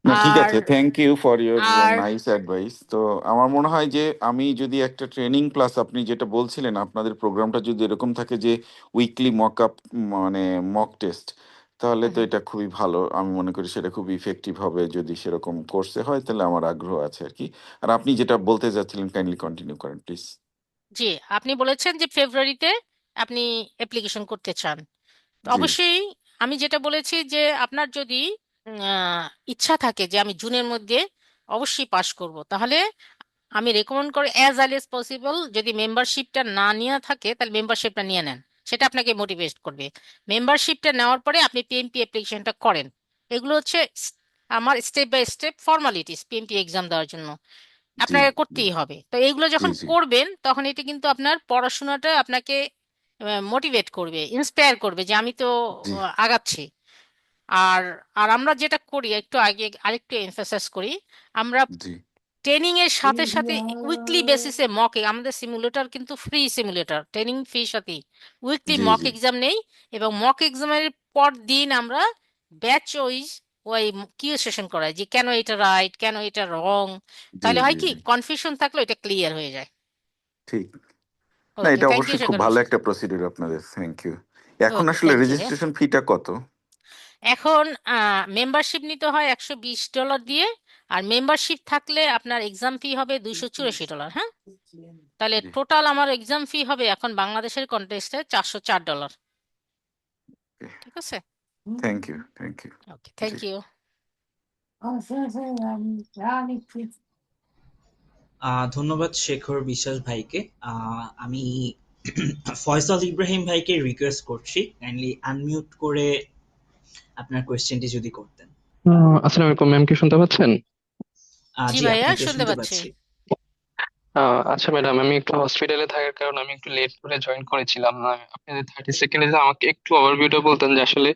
না ঠিক আর আছে, থ্যাংক ইউ ফর ইউর আর নাইস অ্যাডভাইস। তো আমার মনে হয় যে আমি যদি একটা ট্রেনিং প্লাস আপনি যেটা বলছিলেন আপনাদের প্রোগ্রামটা যদি এরকম থাকে যে উইকলি মক আপ, মানে মক টেস্ট, তাহলে তো হুম, এটা খুবই ভালো। আমি মনে করি সেটা খুব ইফেক্টিভ হবে যদি সেরকম কোর্সে হয়, তাহলে আমার আগ্রহ আছে আর কি। আর আপনি যেটা বলতে যাচ্ছিলেন কাইন্ডলি কন্টিনিউ করেন প্লিজ। জি, আপনি বলেছেন যে ফেব্রুয়ারিতে আপনি অ্যাপ্লিকেশন করতে চান। তো জি অবশ্যই আমি যেটা বলেছি যে আপনার যদি ইচ্ছা থাকে যে আমি জুনের মধ্যে অবশ্যই পাশ করব, তাহলে আমি রেকমেন্ড করি অ্যাজ আর্লি এজ পসিবল, যদি মেম্বারশিপটা না নিয়ে থাকে তাহলে মেম্বারশিপটা নিয়ে নেন। সেটা আপনাকে মোটিভেট করবে। মেম্বারশিপটা নেওয়ার পরে আপনি পিএমপি অ্যাপ্লিকেশনটা করেন। এগুলো হচ্ছে আমার step by step formalities PMP exam দেওয়ার জন্য জি আপনাকে করতেই হবে। তো এইগুলো জি যখন জি করবেন তখন এটা কিন্তু আপনার পড়াশোনাটা আপনাকে মোটিভেট করবে, ইন্সপায়ার করবে যে আমি তো জি আগাচ্ছি। আর আর আমরা যেটা করি একটু আগে আরেকটু এমফাসাইজ করি, আমরা জি ট্রেনিং এর সাথে সাথে উইকলি বেসিসে মক, আমাদের সিমুলেটর কিন্তু ফ্রি সিমুলেটর, ট্রেনিং ফি সাথে উইকলি জি মক জি এক্সাম নেই। এবং মক এক্সামের পর দিন আমরা ব্যাচ ওয়াইজ ওই কিউ সেশন করাই যে কেন এটা রাইট, কেন এটা রং। জি তাহলে হয় জি কি জি কনফিউশন থাকলে এটা ক্লিয়ার হয়ে যায়। ঠিক। না ওকে, এটা থ্যাংক ইউ অবশ্যই খুব শেখর ভালো বিশ্বাস। একটা প্রসিডিউর আপনাদের, থ্যাংক ইউ। এখন ওকে, আসলে থ্যাংক ইউ। রেজিস্ট্রেশন ফিটা কত? এখন মেম্বারশিপ নিতে হয় $120 দিয়ে। আর মেম্বারশিপ থাকলে আপনার এক্সাম ফি হবে $284। হ্যাঁ, তাহলে জি টোটাল আমার এক্সাম ফি হবে এখন বাংলাদেশের কন্টেক্সটে $404। ঠিক আছে। Thank you thank you. Okay, জি থ্যাংক ইউ। ধন্যবাদ শেখর বিশ্বাস ভাইকে। আমি ফয়সাল ইব্রাহিম ভাইকে রিকোয়েস্ট করছি কাইন্ডলি আনমিউট করে আপনার কোয়েশ্চেনটি যদি করতেন। আসসালামু আলাইকুম ম্যাম, কি শুনতে পাচ্ছেন? জি জি, ভাইয়া, আপনাকে শুনতে শুনতে পাচ্ছি। পাচ্ছি। আচ্ছা ম্যাডাম, আমি একটু হসপিটালে থাকার কারণে আমি একটু লেট করে জয়েন করেছিলাম। আপনি 30 সেকেন্ডে যে আমাকে একটু ওভারভিউটা বলতেন যে আসলে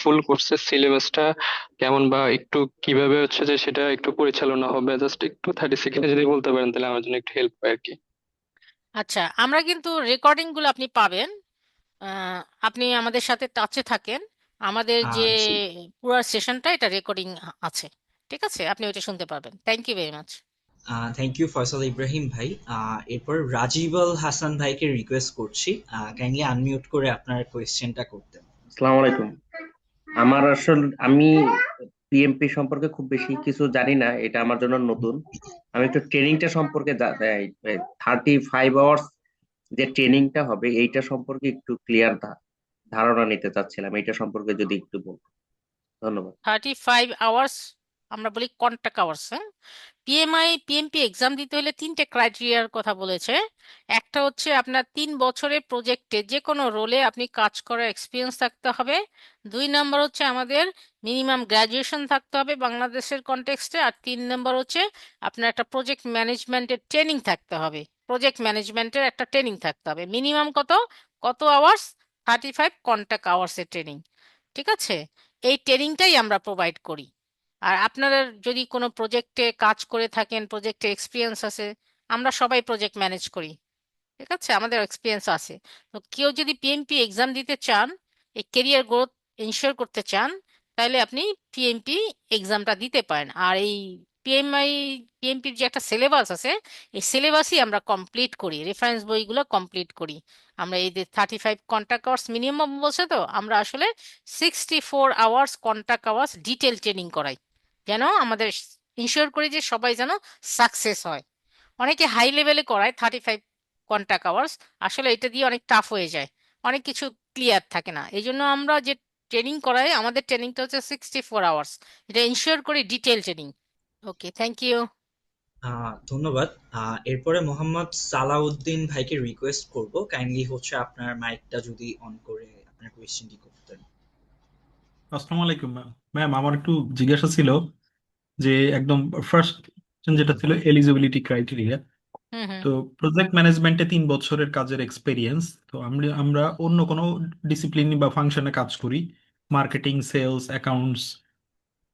ফুল কোর্সের সিলেবাসটা কেমন, বা একটু কিভাবে হচ্ছে যে সেটা একটু পরিচালনা হবে, জাস্ট একটু 30 সেকেন্ডে যদি বলতে পারেন তাহলে আমার জন্য একটু হেল্প হয় আর কি। আচ্ছা, আমরা কিন্তু রেকর্ডিং গুলো আপনি পাবেন। আপনি আমাদের সাথে টাচে থাকেন। আমাদের যে জি, পুরো সেশনটা এটা রেকর্ডিং আছে। ঠিক আছে, আপনি ওইটা শুনতে পারবেন। Thank you very much. Thank you Faisal Ibrahim ভাই। এরপর রাজীব আল হাসান ভাইকে রিকোয়েস্ট করছি কাইন্ডলি আনমিউট করে আপনার কোয়েশ্চেনটা করতেন। আসসালামু আলাইকুম। আমার আসলে আমি পিএমপি সম্পর্কে খুব বেশি কিছু জানি না, এটা আমার জন্য নতুন। আমি একটু ট্রেনিংটা সম্পর্কে 35 আওয়ার্স যে ট্রেনিংটা হবে এইটা সম্পর্কে একটু ক্লিয়ার ধারণা নিতে চাচ্ছিলাম, এটা সম্পর্কে যদি একটু বলতেন। ধন্যবাদ। 35 আওয়ার্স আমরা বলি কন্টাক্ট আওয়ার্স। হ্যাঁ, পিএমপি এক্সাম দিতে হলে তিনটে ক্রাইটেরিয়ার কথা বলেছে। একটা হচ্ছে আপনার 3 বছরের প্রজেক্টে যে কোনো রোলে আপনি কাজ করার এক্সপিরিয়েন্স থাকতে হবে। 2 নম্বর হচ্ছে আমাদের মিনিমাম গ্রাজুয়েশন থাকতে হবে বাংলাদেশের কনটেক্সটে। আর 3 নম্বর হচ্ছে আপনার একটা প্রজেক্ট ম্যানেজমেন্টের ট্রেনিং থাকতে হবে। প্রজেক্ট ম্যানেজমেন্টের একটা ট্রেনিং থাকতে হবে। মিনিমাম কত কত আওয়ার্স? 35 contact আওয়ার্সের training. ঠিক আছে, এই ট্রেনিংটাই আমরা প্রোভাইড করি। আর আপনারা যদি কোনো প্রজেক্টে কাজ করে থাকেন, প্রজেক্টে এক্সপিরিয়েন্স আছে, আমরা সবাই প্রজেক্ট ম্যানেজ করি। ঠিক আছে, আমাদের এক্সপিরিয়েন্স আছে। তো কেউ যদি পিএমপি এক্সাম দিতে চান, এই কেরিয়ার গ্রোথ ইনশিওর করতে চান, তাহলে আপনি পিএমপি এক্সামটা দিতে পারেন। আর এই পিএমপির যে একটা সিলেবাস আছে, এই সিলেবাসই আমরা কমপ্লিট করি, রেফারেন্স বইগুলো কমপ্লিট করি। আমরা এই যে 35 কন্টাক্ট আওয়ার্স মিনিমাম বলছে, তো আমরা আসলে 64 hours contact hours detail training করাই, যেন আমাদের ইনশিওর করি যে সবাই যেন সাকসেস হয়। অনেকে হাই লেভেলে করায় 35 কন্টাক্ট আওয়ার্স, আসলে এটা দিয়ে অনেক টাফ হয়ে যায়, অনেক কিছু ক্লিয়ার থাকে না। এই জন্য আমরা যে ট্রেনিং করাই, আমাদের ট্রেনিংটা হচ্ছে 64 আওয়ার্স, এটা ইনশিওর করি detail training. Okay, thank you. ধন্যবাদ। এরপরে মোহাম্মদ সালাউদ্দিন ভাইকে রিকোয়েস্ট করব কাইন্ডলি হচ্ছে আপনার মাইকটা যদি অন করে আপনার কোয়েশ্চেনটি করতেন। আসসালামু আলাইকুম ম্যাম। ম্যাম আমার একটু জিজ্ঞাসা ছিল যে একদম ফার্স্ট যেটা ছিল এলিজিবিলিটি ক্রাইটেরিয়া। হুম হুম তো প্রজেক্ট ম্যানেজমেন্টে 3 বছরের কাজের এক্সপেরিয়েন্স, তো আমরা আমরা অন্য কোনো ডিসিপ্লিন বা ফাংশনে কাজ করি, মার্কেটিং, সেলস, অ্যাকাউন্টস,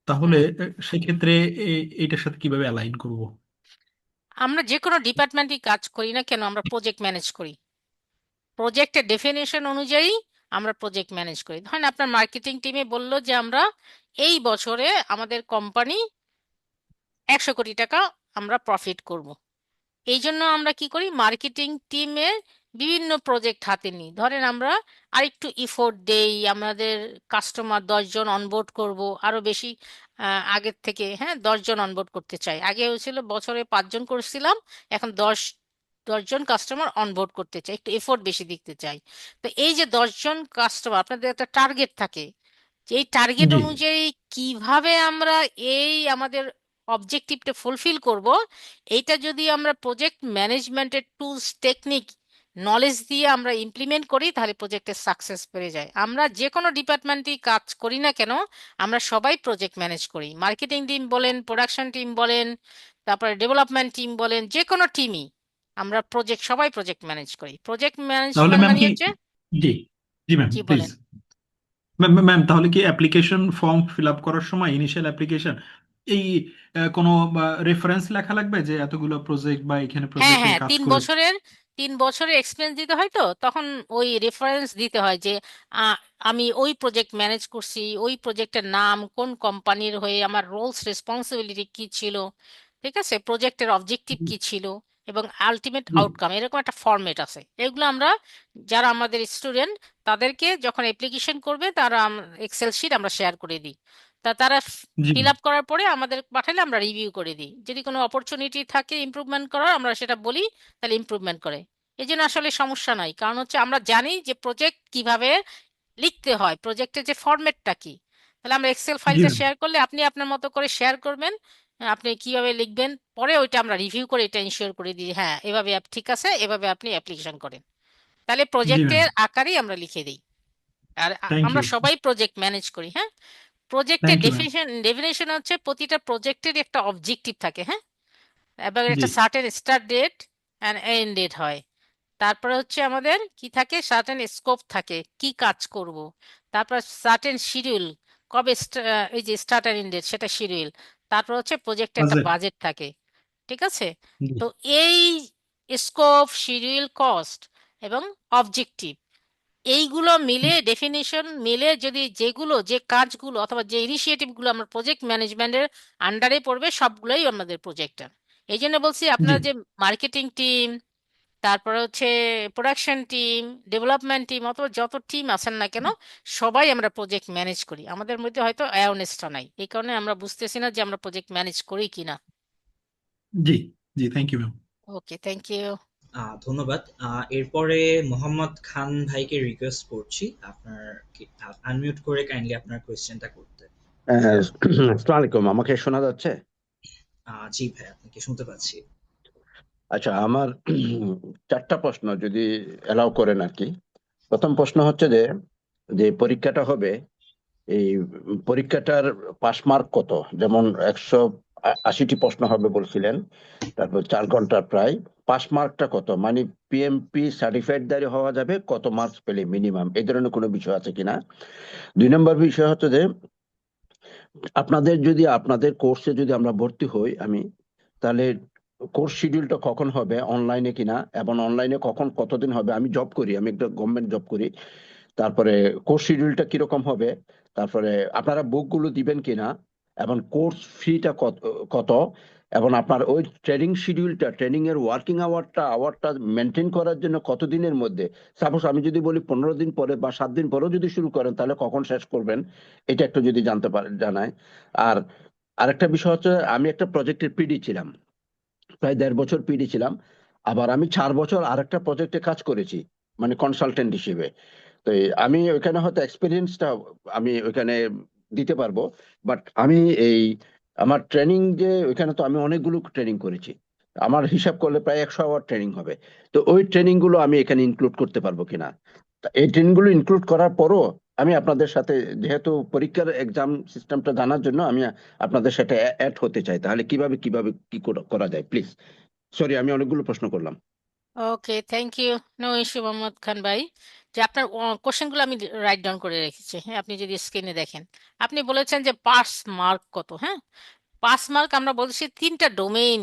তাহলে হুম সেক্ষেত্রে এইটার সাথে কিভাবে অ্যালাইন করব? আমরা যে কোনো ডিপার্টমেন্টই কাজ করি না কেন, আমরা প্রজেক্ট ম্যানেজ করি। প্রজেক্টের ডেফিনেশন অনুযায়ী আমরা প্রজেক্ট ম্যানেজ করি। ধরেন আপনার মার্কেটিং টিমে বললো যে আমরা এই বছরে আমাদের কোম্পানি 100 কোটি টাকা আমরা প্রফিট করব। এই জন্য আমরা কি করি, মার্কেটিং টিমের বিভিন্ন প্রজেক্ট হাতে নিই। ধরেন আমরা আরেকটু ইফোর্ট দেই, আমাদের কাস্টমার 10 জন অনবোর্ড করব আরো বেশি, আগের থেকে, হ্যাঁ 10 জন অনবোর্ড করতে চাই। আগে হয়েছিল বছরে 5 জন করছিলাম, এখন 10 জন কাস্টমার অনবোর্ড করতে চাই, একটু এফোর্ট বেশি দিতে চাই। তো এই যে 10 জন কাস্টমার, আপনাদের একটা টার্গেট থাকে, যে এই টার্গেট জি অনুযায়ী কিভাবে আমরা এই আমাদের অবজেক্টিভটা ফুলফিল করব, এইটা যদি আমরা প্রজেক্ট ম্যানেজমেন্টের টুলস টেকনিক নলেজ দিয়ে আমরা ইমপ্লিমেন্ট করি, তাহলে প্রজেক্টের সাকসেস বেড়ে যায়। আমরা যে কোনো ডিপার্টমেন্টেই কাজ করি না কেন, আমরা সবাই প্রজেক্ট ম্যানেজ করি। মার্কেটিং টিম বলেন, প্রোডাকশন টিম বলেন, তারপরে ডেভেলপমেন্ট টিম বলেন, যে কোনো টিমই আমরা সবাই প্রজেক্ট ম্যানেজ করি। প্রজেক্ট তাহলে ম্যানেজমেন্ট ম্যাম মানে কি, হচ্ছে, জি জি ম্যাম জি প্লিজ, বলেন। ম্যাম ম্যাম তাহলে কি অ্যাপ্লিকেশন ফর্ম ফিল আপ করার সময় ইনিশিয়াল অ্যাপ্লিকেশন এই কোনো রেফারেন্স লেখা লাগবে যে এতগুলো প্রজেক্ট বা এখানে হ্যাঁ প্রজেক্টে হ্যাঁ, কাজ 3 বছরের করেছে? 3 বছরের এক্সপিরিয়েন্স দিতে হয়, তো তখন ওই রেফারেন্স দিতে হয় যে আহ, আমি ওই প্রজেক্ট ম্যানেজ করছি, ওই প্রজেক্টের নাম, কোন কোম্পানির হয়ে, আমার রোলস রেসপন্সিবিলিটি কি ছিল, ঠিক আছে, প্রজেক্টের অবজেক্টিভ কি ছিল, এবং আলটিমেট জি আউটকাম, এরকম একটা ফরম্যাট আছে। এগুলো আমরা, যারা আমাদের স্টুডেন্ট, তাদেরকে যখন অ্যাপ্লিকেশন করবে, তারা এক্সেল শিট আমরা শেয়ার করে দিই। তারা জি ফিল আপ করার পরে আমাদের পাঠালে আমরা রিভিউ করে দিই। যদি কোনো অপরচুনিটি থাকে ইমপ্রুভমেন্ট করার, আমরা সেটা বলি, তাহলে ইমপ্রুভমেন্ট করে। এই জন্য আসলে সমস্যা নাই, কারণ হচ্ছে আমরা জানি যে প্রজেক্ট কিভাবে লিখতে হয়, প্রজেক্টের যে ফরম্যাটটা কি। তাহলে আমরা এক্সেল জি ফাইলটা ম্যাম, শেয়ার করলে আপনি আপনার মতো করে শেয়ার করবেন, আপনি কিভাবে লিখবেন, পরে ওইটা আমরা রিভিউ করে এটা ইনশিওর করে দিই, হ্যাঁ এভাবে ঠিক আছে, এভাবে আপনি অ্যাপ্লিকেশন করেন। তাহলে জি ম্যাম, প্রজেক্টের আকারেই আমরা লিখে দিই। আর থ্যাংক আমরা ইউ, সবাই প্রজেক্ট ম্যানেজ করি, হ্যাঁ। প্রজেক্টের থ্যাংক ইউ ম্যাম, ডেফিনেশন হচ্ছে প্রতিটা প্রজেক্টের একটা অবজেক্টিভ থাকে, হ্যাঁ, এবং জি একটা certain start date and end date হয়। তারপরে হচ্ছে আমাদের কি থাকে, সার্টেন স্কোপ থাকে, কি কাজ করব। তারপর সার্টেন শিডিউল, কবে এই যে স্টার্ট আর এন্ড ডেট, সেটা শিডিউল। তারপর হচ্ছে প্রজেক্টে একটা বাজেট, বাজেট থাকে, ঠিক আছে। জি তো এই স্কোপ, শিডিউল, কস্ট এবং অবজেক্টিভ, এইগুলো মিলে, ডেফিনিশন মিলে, যদি যে কাজগুলো অথবা যে ইনিশিয়েটিভগুলো আমরা প্রজেক্ট ম্যানেজমেন্টের আন্ডারে পড়বে, সবগুলোই আমাদের প্রজেক্টর। এই জন্য বলছি, জি আপনার যে মার্কেটিং টিম, তারপরে হচ্ছে প্রোডাকশন টিম, ডেভেলপমেন্ট টিম, অথবা যত টিম আছেন না কেন, সবাই আমরা প্রজেক্ট ম্যানেজ করি। আমাদের মধ্যে হয়তো অ্যাওয়ারনেসটা নাই, এই কারণে আমরা বুঝতেছি না যে আমরা প্রজেক্ট ম্যানেজ করি কিনা। জি জি, thank you ma'am. Okay, thank you. ধন্যবাদ। এরপরে মোহাম্মদ খান ভাইকে রিকোয়েস্ট করছি আপনার আনমিউট করে কাইন্ডলি আপনার কোয়েশ্চেনটা করতে। আসসালামু আলাইকুম, আমাকে শোনা যাচ্ছে? জি ভাই, আপনাকে শুনতে পাচ্ছি। আচ্ছা, আমার চারটা প্রশ্ন যদি এলাও করেন আর কি। প্রথম প্রশ্ন হচ্ছে যে যে পরীক্ষাটা হবে, এই পরীক্ষাটার পাস মার্ক কত? যেমন 180টি প্রশ্ন হবে বলছিলেন, তারপর 4 ঘন্টা প্রায়। পাস মার্কটা কত, মানে পিএমপি সার্টিফাইড দাঁড়িয়ে হওয়া যাবে কত মার্কস পেলে মিনিমাম, এই ধরনের কোনো বিষয় আছে কিনা? 2 নম্বর বিষয় হচ্ছে যে আপনাদের কোর্সে যদি আমরা ভর্তি হই, তাহলে কোর্স শিডিউলটা কখন হবে, অনলাইনে কিনা, এবং অনলাইনে কখন কতদিন হবে? আমি জব করি, আমি একটা গভর্নমেন্ট জব করি। তারপরে কোর্স শিডিউলটা কিরকম হবে, তারপরে আপনারা বুকগুলো দিবেন কিনা, এবং কোর্স ফিটা কত কত, এবং আপনার ওই ট্রেনিং শিডিউলটা, ট্রেনিং এর ওয়ার্কিং আওয়ারটা মেনটেন করার জন্য কতদিনের মধ্যে, সাপোজ আমি যদি বলি 15 দিন পরে বা 7 দিন পরেও যদি শুরু করেন, তাহলে কখন শেষ করবেন, এটা একটু যদি জানতে পারেন জানায়। আর আরেকটা বিষয় হচ্ছে, আমি একটা প্রজেক্টের পিডি ছিলাম, প্রায় 1.5 বছর পিডি ছিলাম। আবার আমি 4 বছর আরেকটা প্রজেক্টে কাজ করেছি, মানে কনসালটেন্ট হিসেবে। তো আমি ওইখানে হয়তো এক্সপিরিয়েন্সটা আমি ওইখানে দিতে পারবো, বাট আমি এই আমার ট্রেনিং যে ওইখানে, তো আমি অনেকগুলো ট্রেনিং করেছি, আমার হিসাব করলে প্রায় 100 আওয়ার ট্রেনিং হবে। তো ওই ট্রেনিং গুলো আমি এখানে ইনক্লুড করতে পারবো কিনা? তা এই ট্রেনিং গুলো ইনক্লুড করার পরও আমি আপনাদের সাথে, যেহেতু পরীক্ষার এক্সাম সিস্টেমটা জানার জন্য আমি আপনাদের সাথে অ্যাড হতে চাই, তাহলে কিভাবে কিভাবে কি করা যায় প্লিজ। সরি, আমি অনেকগুলো প্রশ্ন করলাম। Okay, thank you. No issue Mohammad Khan ভাই। যে আপনার কোশ্চেনগুলো আমি রাইট ডাউন করে রেখেছি, হ্যাঁ, আপনি যদি স্ক্রিনে দেখেন। আপনি বলেছেন যে পাস মার্ক কত, হ্যাঁ। পাস মার্ক আমরা বলছি 3টা ডোমেইন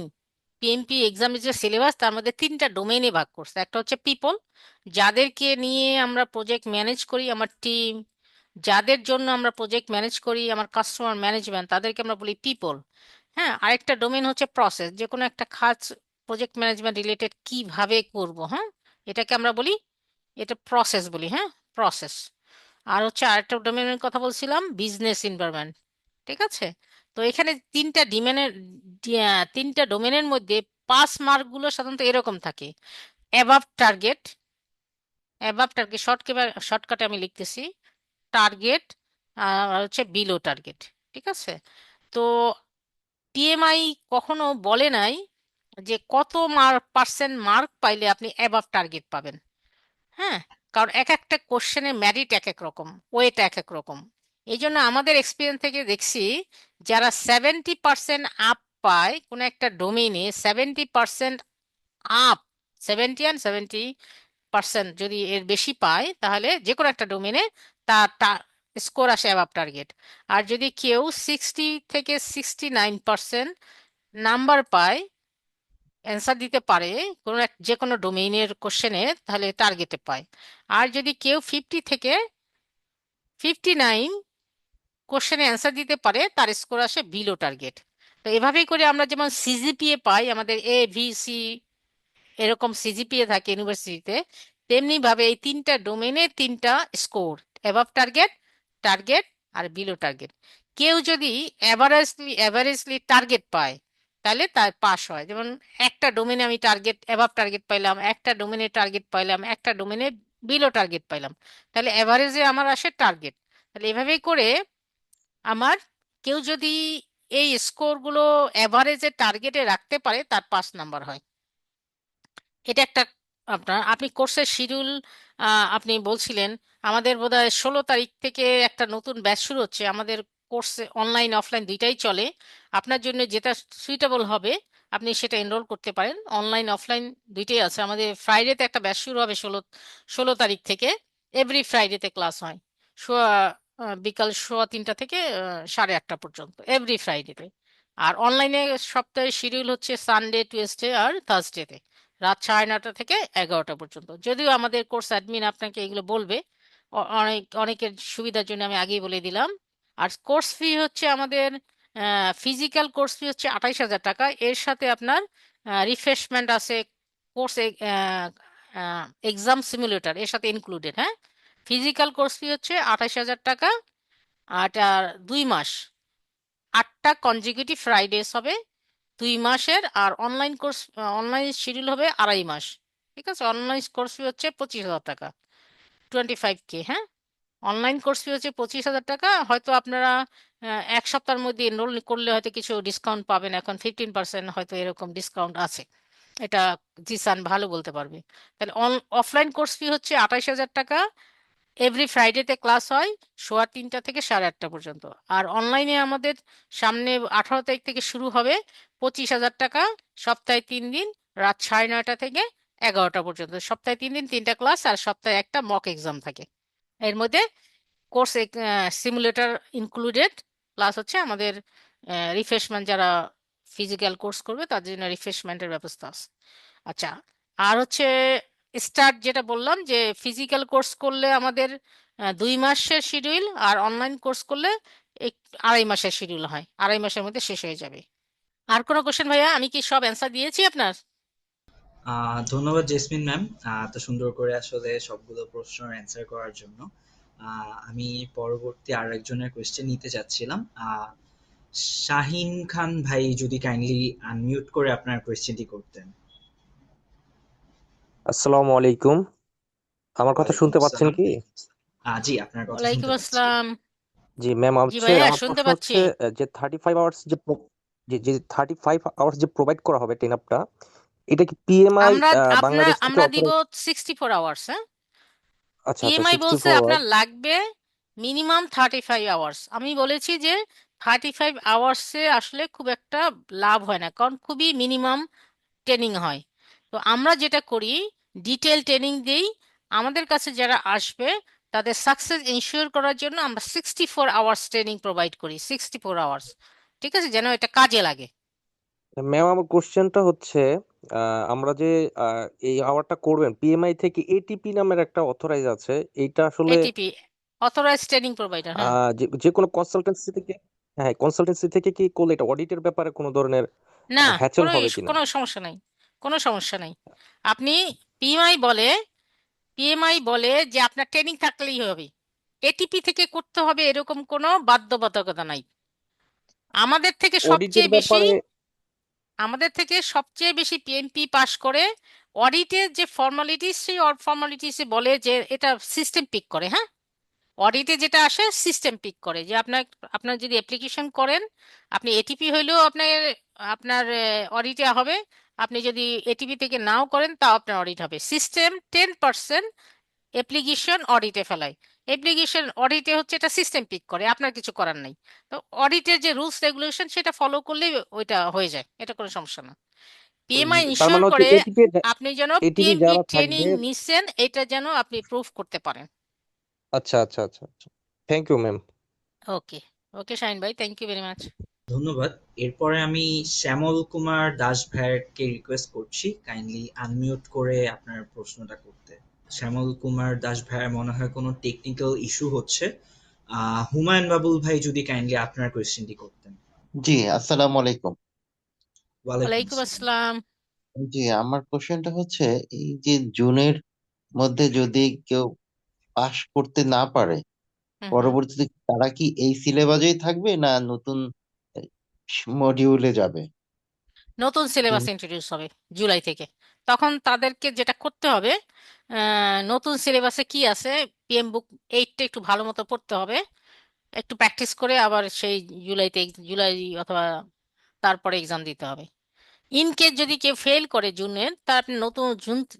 পিএমপি এক্সামের যে সিলেবাস তার মধ্যে 3টা ডোমেইনে ভাগ করছে। একটা হচ্ছে পিপল, যাদেরকে নিয়ে আমরা প্রজেক্ট ম্যানেজ করি, আমার টিম, যাদের জন্য আমরা প্রজেক্ট ম্যানেজ করি, আমার কাস্টমার ম্যানেজমেন্ট, তাদেরকে আমরা বলি পিপল। হ্যাঁ, আরেকটা ডোমেন হচ্ছে প্রসেস, যে কোনো একটা কাজ প্রজেক্ট ম্যানেজমেন্ট রিলেটেড কিভাবে করব, হ্যাঁ, এটাকে আমরা বলি, এটা প্রসেস বলি, হ্যাঁ, প্রসেস। আর হচ্ছে আরেকটা ডোমেনের কথা বলছিলাম, বিজনেস এনভায়রনমেন্ট। ঠিক আছে? তো এখানে 3টা ডোমেনের মধ্যে পাস মার্কগুলো সাধারণত এরকম থাকে: অ্যাবাভ টার্গেট, শর্টকাটে আমি লিখতেছি, টার্গেট, আর হচ্ছে বিলো টার্গেট। ঠিক আছে? তো টিএমআই কখনো বলে নাই যে কত পার্সেন্ট মার্ক পাইলে আপনি অ্যাবাভ টার্গেট পাবেন। হ্যাঁ, কারণ এক একটা কোশ্চেনের মেরিট এক এক রকম, ওয়েট এক এক রকম। এই জন্য আমাদের এক্সপিরিয়েন্স থেকে দেখছি, যারা 70% আপ পায় কোনো একটা ডোমেইনে, 70% আপ, 70 and 70% যদি এর বেশি পায়, তাহলে যে কোনো একটা ডোমেইনে তার স্কোর আসে অ্যাবাভ টার্গেট। আর যদি কেউ 60 থেকে 69% নাম্বার পায়, অ্যান্সার দিতে পারে যে কোনো ডোমেইনের কোশ্চেনে, তাহলে টার্গেটে পায়। আর যদি কেউ 50 থেকে 59 কোশ্চেনে অ্যান্সার দিতে পারে, তার স্কোর আসে বিলো টার্গেট। তো এভাবেই করে আমরা যেমন সিজিপিএ পাই, আমাদের এভিসি এরকম সিজিপিএ থাকে ইউনিভার্সিটিতে, তেমনি ভাবে এই 3টা ডোমেইনে 3টা স্কোর: অ্যাবাভ টার্গেট, টার্গেট, আর বিলো টার্গেট। কেউ যদি অ্যাভারেজলি টার্গেট পায়, তাহলে তার পাস হয়। যেমন একটা ডোমেনে আমি অ্যাবাভ টার্গেট পাইলাম, একটা ডোমেনে টার্গেট পাইলাম, একটা ডোমেনে বিলো টার্গেট পাইলাম, তাহলে অ্যাভারেজে আমার আসে টার্গেট। তাহলে এভাবেই করে আমার, কেউ যদি এই স্কোরগুলো অ্যাভারেজে টার্গেটে রাখতে পারে, তার 5 নাম্বার হয়। এটা একটা। আপনি কোর্সের শিডিউল আপনি বলছিলেন, আমাদের বোধহয় 16 তারিখ থেকে একটা নতুন ব্যাচ শুরু হচ্ছে। আমাদের কোর্সে অনলাইন অফলাইন দুইটাই চলে। আপনার জন্য যেটা সুইটেবল হবে আপনি সেটা এনরোল করতে পারেন। অনলাইন অফলাইন দুইটাই আছে। আমাদের ফ্রাইডেতে একটা ব্যাচ শুরু হবে 16 তারিখ থেকে। এভরি ফ্রাইডেতে ক্লাস হয়, বিকাল 3:15 থেকে 8:30 পর্যন্ত, এভরি ফ্রাইডেতে। আর অনলাইনে সপ্তাহে শিডিউল হচ্ছে সানডে, টুয়েসডে আর থার্সডেতে, রাত 9:30 থেকে 11টা পর্যন্ত। যদিও আমাদের কোর্স অ্যাডমিন আপনাকে এগুলো বলবে, অনেকের সুবিধার জন্য আমি আগেই বলে দিলাম। আর কোর্স ফি হচ্ছে আমাদের, ফিজিক্যাল কোর্স ফি হচ্ছে 28,000 টাকা। এর সাথে আপনার রিফ্রেশমেন্ট আছে, কোর্স এক্সাম সিমুলেটর এর সাথে ইনক্লুডেড। হ্যাঁ, ফিজিক্যাল কোর্স ফি হচ্ছে 28,000 টাকা। আর 2 মাস, 8টা কনজিকিউটিভ ফ্রাইডেস হবে 2 মাসের। আর অনলাইন শিডিউল হবে 2.5 মাস। ঠিক আছে? অনলাইন কোর্স ফি হচ্ছে 25,000 টাকা, 25K। হ্যাঁ, অনলাইন কোর্স ফি হচ্ছে 25,000 টাকা। হয়তো আপনারা 1 সপ্তাহের মধ্যে এনরোল করলে হয়তো কিছু ডিসকাউন্ট পাবেন, এখন 15% হয়তো এরকম ডিসকাউন্ট আছে। এটা জিসান ভালো বলতে পারবে। তাহলে অফলাইন কোর্স ফি হচ্ছে 28,000 টাকা। এভরি ফ্রাইডেতে ক্লাস হয় 3:30 থেকে 8:30 পর্যন্ত। আর অনলাইনে আমাদের সামনে 18 তারিখ থেকে শুরু হবে 25,000 টাকা, সপ্তাহে 3 দিন, রাত 9:30 থেকে 11টা পর্যন্ত। সপ্তাহে 3 দিন, 3টা ক্লাস, আর সপ্তাহে একটা মক এক্সাম থাকে। এর মধ্যে কোর্স সিমুলেটর ইনক্লুডেড, প্লাস হচ্ছে আমাদের রিফ্রেশমেন্ট, যারা ফিজিক্যাল কোর্স করবে তাদের জন্য রিফ্রেশমেন্টের ব্যবস্থা আছে। আচ্ছা, আর হচ্ছে স্টার্ট যেটা বললাম, যে ফিজিক্যাল কোর্স করলে আমাদের 2 মাসের শিডিউল, আর অনলাইন কোর্স করলে 2.5 মাসের শিডিউল হয়, 2.5 মাসের মধ্যে শেষ হয়ে যাবে। আর কোনো কোশ্চেন ভাইয়া? আমি কি সব অ্যান্সার দিয়েছি আপনার? ধন্যবাদ জেসমিন ম্যাম, এত সুন্দর করে আসলে সবগুলো প্রশ্নের অ্যান্সার করার জন্য। আমি পরবর্তী আর একজনের কোয়েশ্চেন নিতে চাচ্ছিলাম। শাহিন খান ভাই, যদি কাইন্ডলি আনমিউট করে আপনার কোয়েশ্চেনটি করতেন। আসসালামু আলাইকুম। আমার কথা ওয়ালাইকুম শুনতে পাচ্ছেন আসসালাম। কি? জি, আপনার কথা ওয়ালাইকুম শুনতে পাচ্ছি। আসসালাম। জি ম্যাম, জি হচ্ছে ভাইয়া, আমার শুনতে প্রশ্ন পাচ্ছি। হচ্ছে যে 35 আওয়ার্স যে 35 আওয়ার্স যে প্রোভাইড করা হবে টেন আপটা, এটা কি পিএমআই আমরা বাংলাদেশ থেকে আমরা দিব অথরাইজ? 64 আওয়ার্স। হ্যাঁ, আচ্ছা আচ্ছা, পিএমআই বলছে 64 আওয়ার্স। আপনার লাগবে মিনিমাম 35 আওয়ার্স। আমি বলেছি যে 35 আওয়ার্সে আসলে খুব একটা লাভ হয় না, কারণ খুবই মিনিমাম ট্রেনিং হয়। তো আমরা যেটা করি, ডিটেল ট্রেনিং দিই। আমাদের কাছে যারা আসবে তাদের সাকসেস ইনশিওর করার জন্য আমরা 64 আওয়ার্স ট্রেনিং প্রোভাইড করি, 64 আওয়ার্স। ঠিক আছে, যেন এটা কাজে লাগে। ম্যাম আমার কোশ্চেনটা হচ্ছে আমরা যে এই আওয়ারটা করবেন পিএমআই থেকে এটিপি নামের একটা অথরাইজ আছে এইটা আসলে এটিপি অথরাইজড ট্রেনিং প্রোভাইডার, হ্যাঁ। যে যে কোনো কনসালটেন্সি থেকে, হ্যাঁ কনসালটেন্সি থেকে কি করলে এটা অডিটের ব্যাপারে কোনো ধরনের না, হ্যাচেল কোনো হবে কিনা? কোনো সমস্যা নাই, কোনো সমস্যা নাই। আপনি পিএমআই বলে পিএমআই বলে যে আপনার ট্রেনিং থাকলেই হবে, এটিপি থেকে করতে হবে এরকম কোনো বাধ্যবাধকতা নাই। আমাদের থেকে অডিটের সবচেয়ে বেশি ব্যাপারে আমাদের থেকে সবচেয়ে বেশি পিএমপি পাশ করে অডিটের যে ফর্মালিটিস, সেই ফর্মালিটিস বলে যে এটা সিস্টেম পিক করে, হ্যাঁ। অডিটে যেটা আসে সিস্টেম পিক করে যে আপনার আপনার যদি অ্যাপ্লিকেশন করেন, আপনি এটিপি হইলেও আপনার আপনার অডিটে হবে। আপনি যদি এটিপি থেকে নাও করেন তাও আপনার অডিট হবে। সিস্টেম 10% অ্যাপ্লিকেশন অডিটে ফেলায়। অ্যাপ্লিকেশন অডিটে হচ্ছে এটা সিস্টেম পিক করে, আপনার কিছু করার নেই। তো অডিটের যে রুলস রেগুলেশন সেটা ফলো করলেই ওইটা হয়ে যায়, এটা কোনো সমস্যা না। পিএমআই তার ইনশিওর মানে হচ্ছে করে এটিপি আপনি যেন এটিপি পিএমপি যারা ট্রেনিং থাকবে। নিচ্ছেন এটা যেন আপনি প্রুফ করতে পারেন। আচ্ছা আচ্ছা আচ্ছা আচ্ছা, থ্যাংক ইউ ম্যাম। ওকে, ওকে শাহিন ভাই, থ্যাংক ইউ ভেরি মাচ। ধন্যবাদ। এরপরে আমি শ্যামল কুমার দাস ভাইকে রিকোয়েস্ট করছি কাইন্ডলি আনমিউট করে আপনার প্রশ্নটা করতে। শ্যামল কুমার দাস ভাইয়ের মনে হয় কোনো টেকনিক্যাল ইস্যু হচ্ছে। হুমায়ুন বাবুল ভাই যদি কাইন্ডলি আপনার কোয়েশ্চেনটি করতেন। জি, আসসালামু আলাইকুম। ওয়ালাইকুম ওয়ালাইকুম আসসালাম। আসসালাম। জি, আমার কোশ্চেনটা হচ্ছে এই যে জুনের মধ্যে যদি কেউ পাশ করতে না পারে, হুম হুম। পরবর্তীতে তারা কি এই সিলেবাসেই থাকবে না নতুন মডিউলে যাবে? নতুন সিলেবাস ইন্ট্রোডিউস হবে জুলাই থেকে। তখন তাদেরকে যেটা করতে হবে, নতুন সিলেবাসে কি আছে, পিএম বুক 8টা একটু ভালো মতো পড়তে হবে, একটু প্র্যাকটিস করে আবার সেই জুলাই অথবা তারপরে এক্সাম দিতে হবে। ইন কেস যদি কেউ ফেল করে জুনের, তার আপনি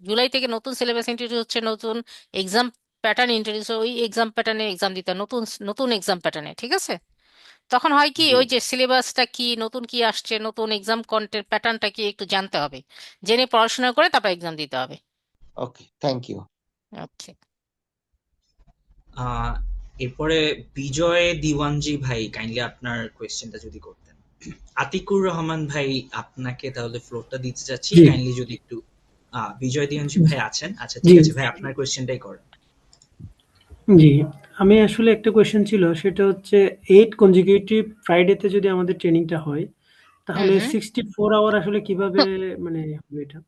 জুলাই থেকে নতুন সিলেবাস ইন্ট্রোডিউস হচ্ছে, নতুন এক্সাম প্যাটার্ন ইন্ট্রোডিউস, ওই এক্সাম প্যাটার্নে এক্সাম দিতে হবে, নতুন নতুন এক্সাম প্যাটার্নে, ঠিক আছে। তখন হয় কি, জি, ওই যে সিলেবাসটা কি, নতুন কি আসছে, নতুন এক্সাম কন্টেন্ট প্যাটার্নটা কি একটু জানতে হবে, জেনে পড়াশোনা করে তারপর এক্সাম দিতে হবে। ওকে, থ্যাংক ইউ। ওকে। আহ এরপরে বিজয় দিওয়ানজি ভাই কাইন্ডলি আপনার কোয়েশ্চেনটা যদি করতেন। আতিকুর রহমান ভাই আপনাকে তাহলে ফ্লোরটা দিতে চাচ্ছি, জি কাইন্ডলি যদি একটু বিজয় দিওয়ানজি ভাই আছেন? আচ্ছা জি ঠিক আছে ভাই, আপনার কোয়েশ্চেনটাই করেন। জি আমি আসলে একটা কোয়েশ্চেন ছিল, সেটা হচ্ছে 8 কনজিকিউটিভ ফ্রাইডেতে যদি আমাদের ট্রেনিংটা হয়, হুম তাহলে হুম। 64 আওয়ার আসলে কিভাবে মানে হবে এটা?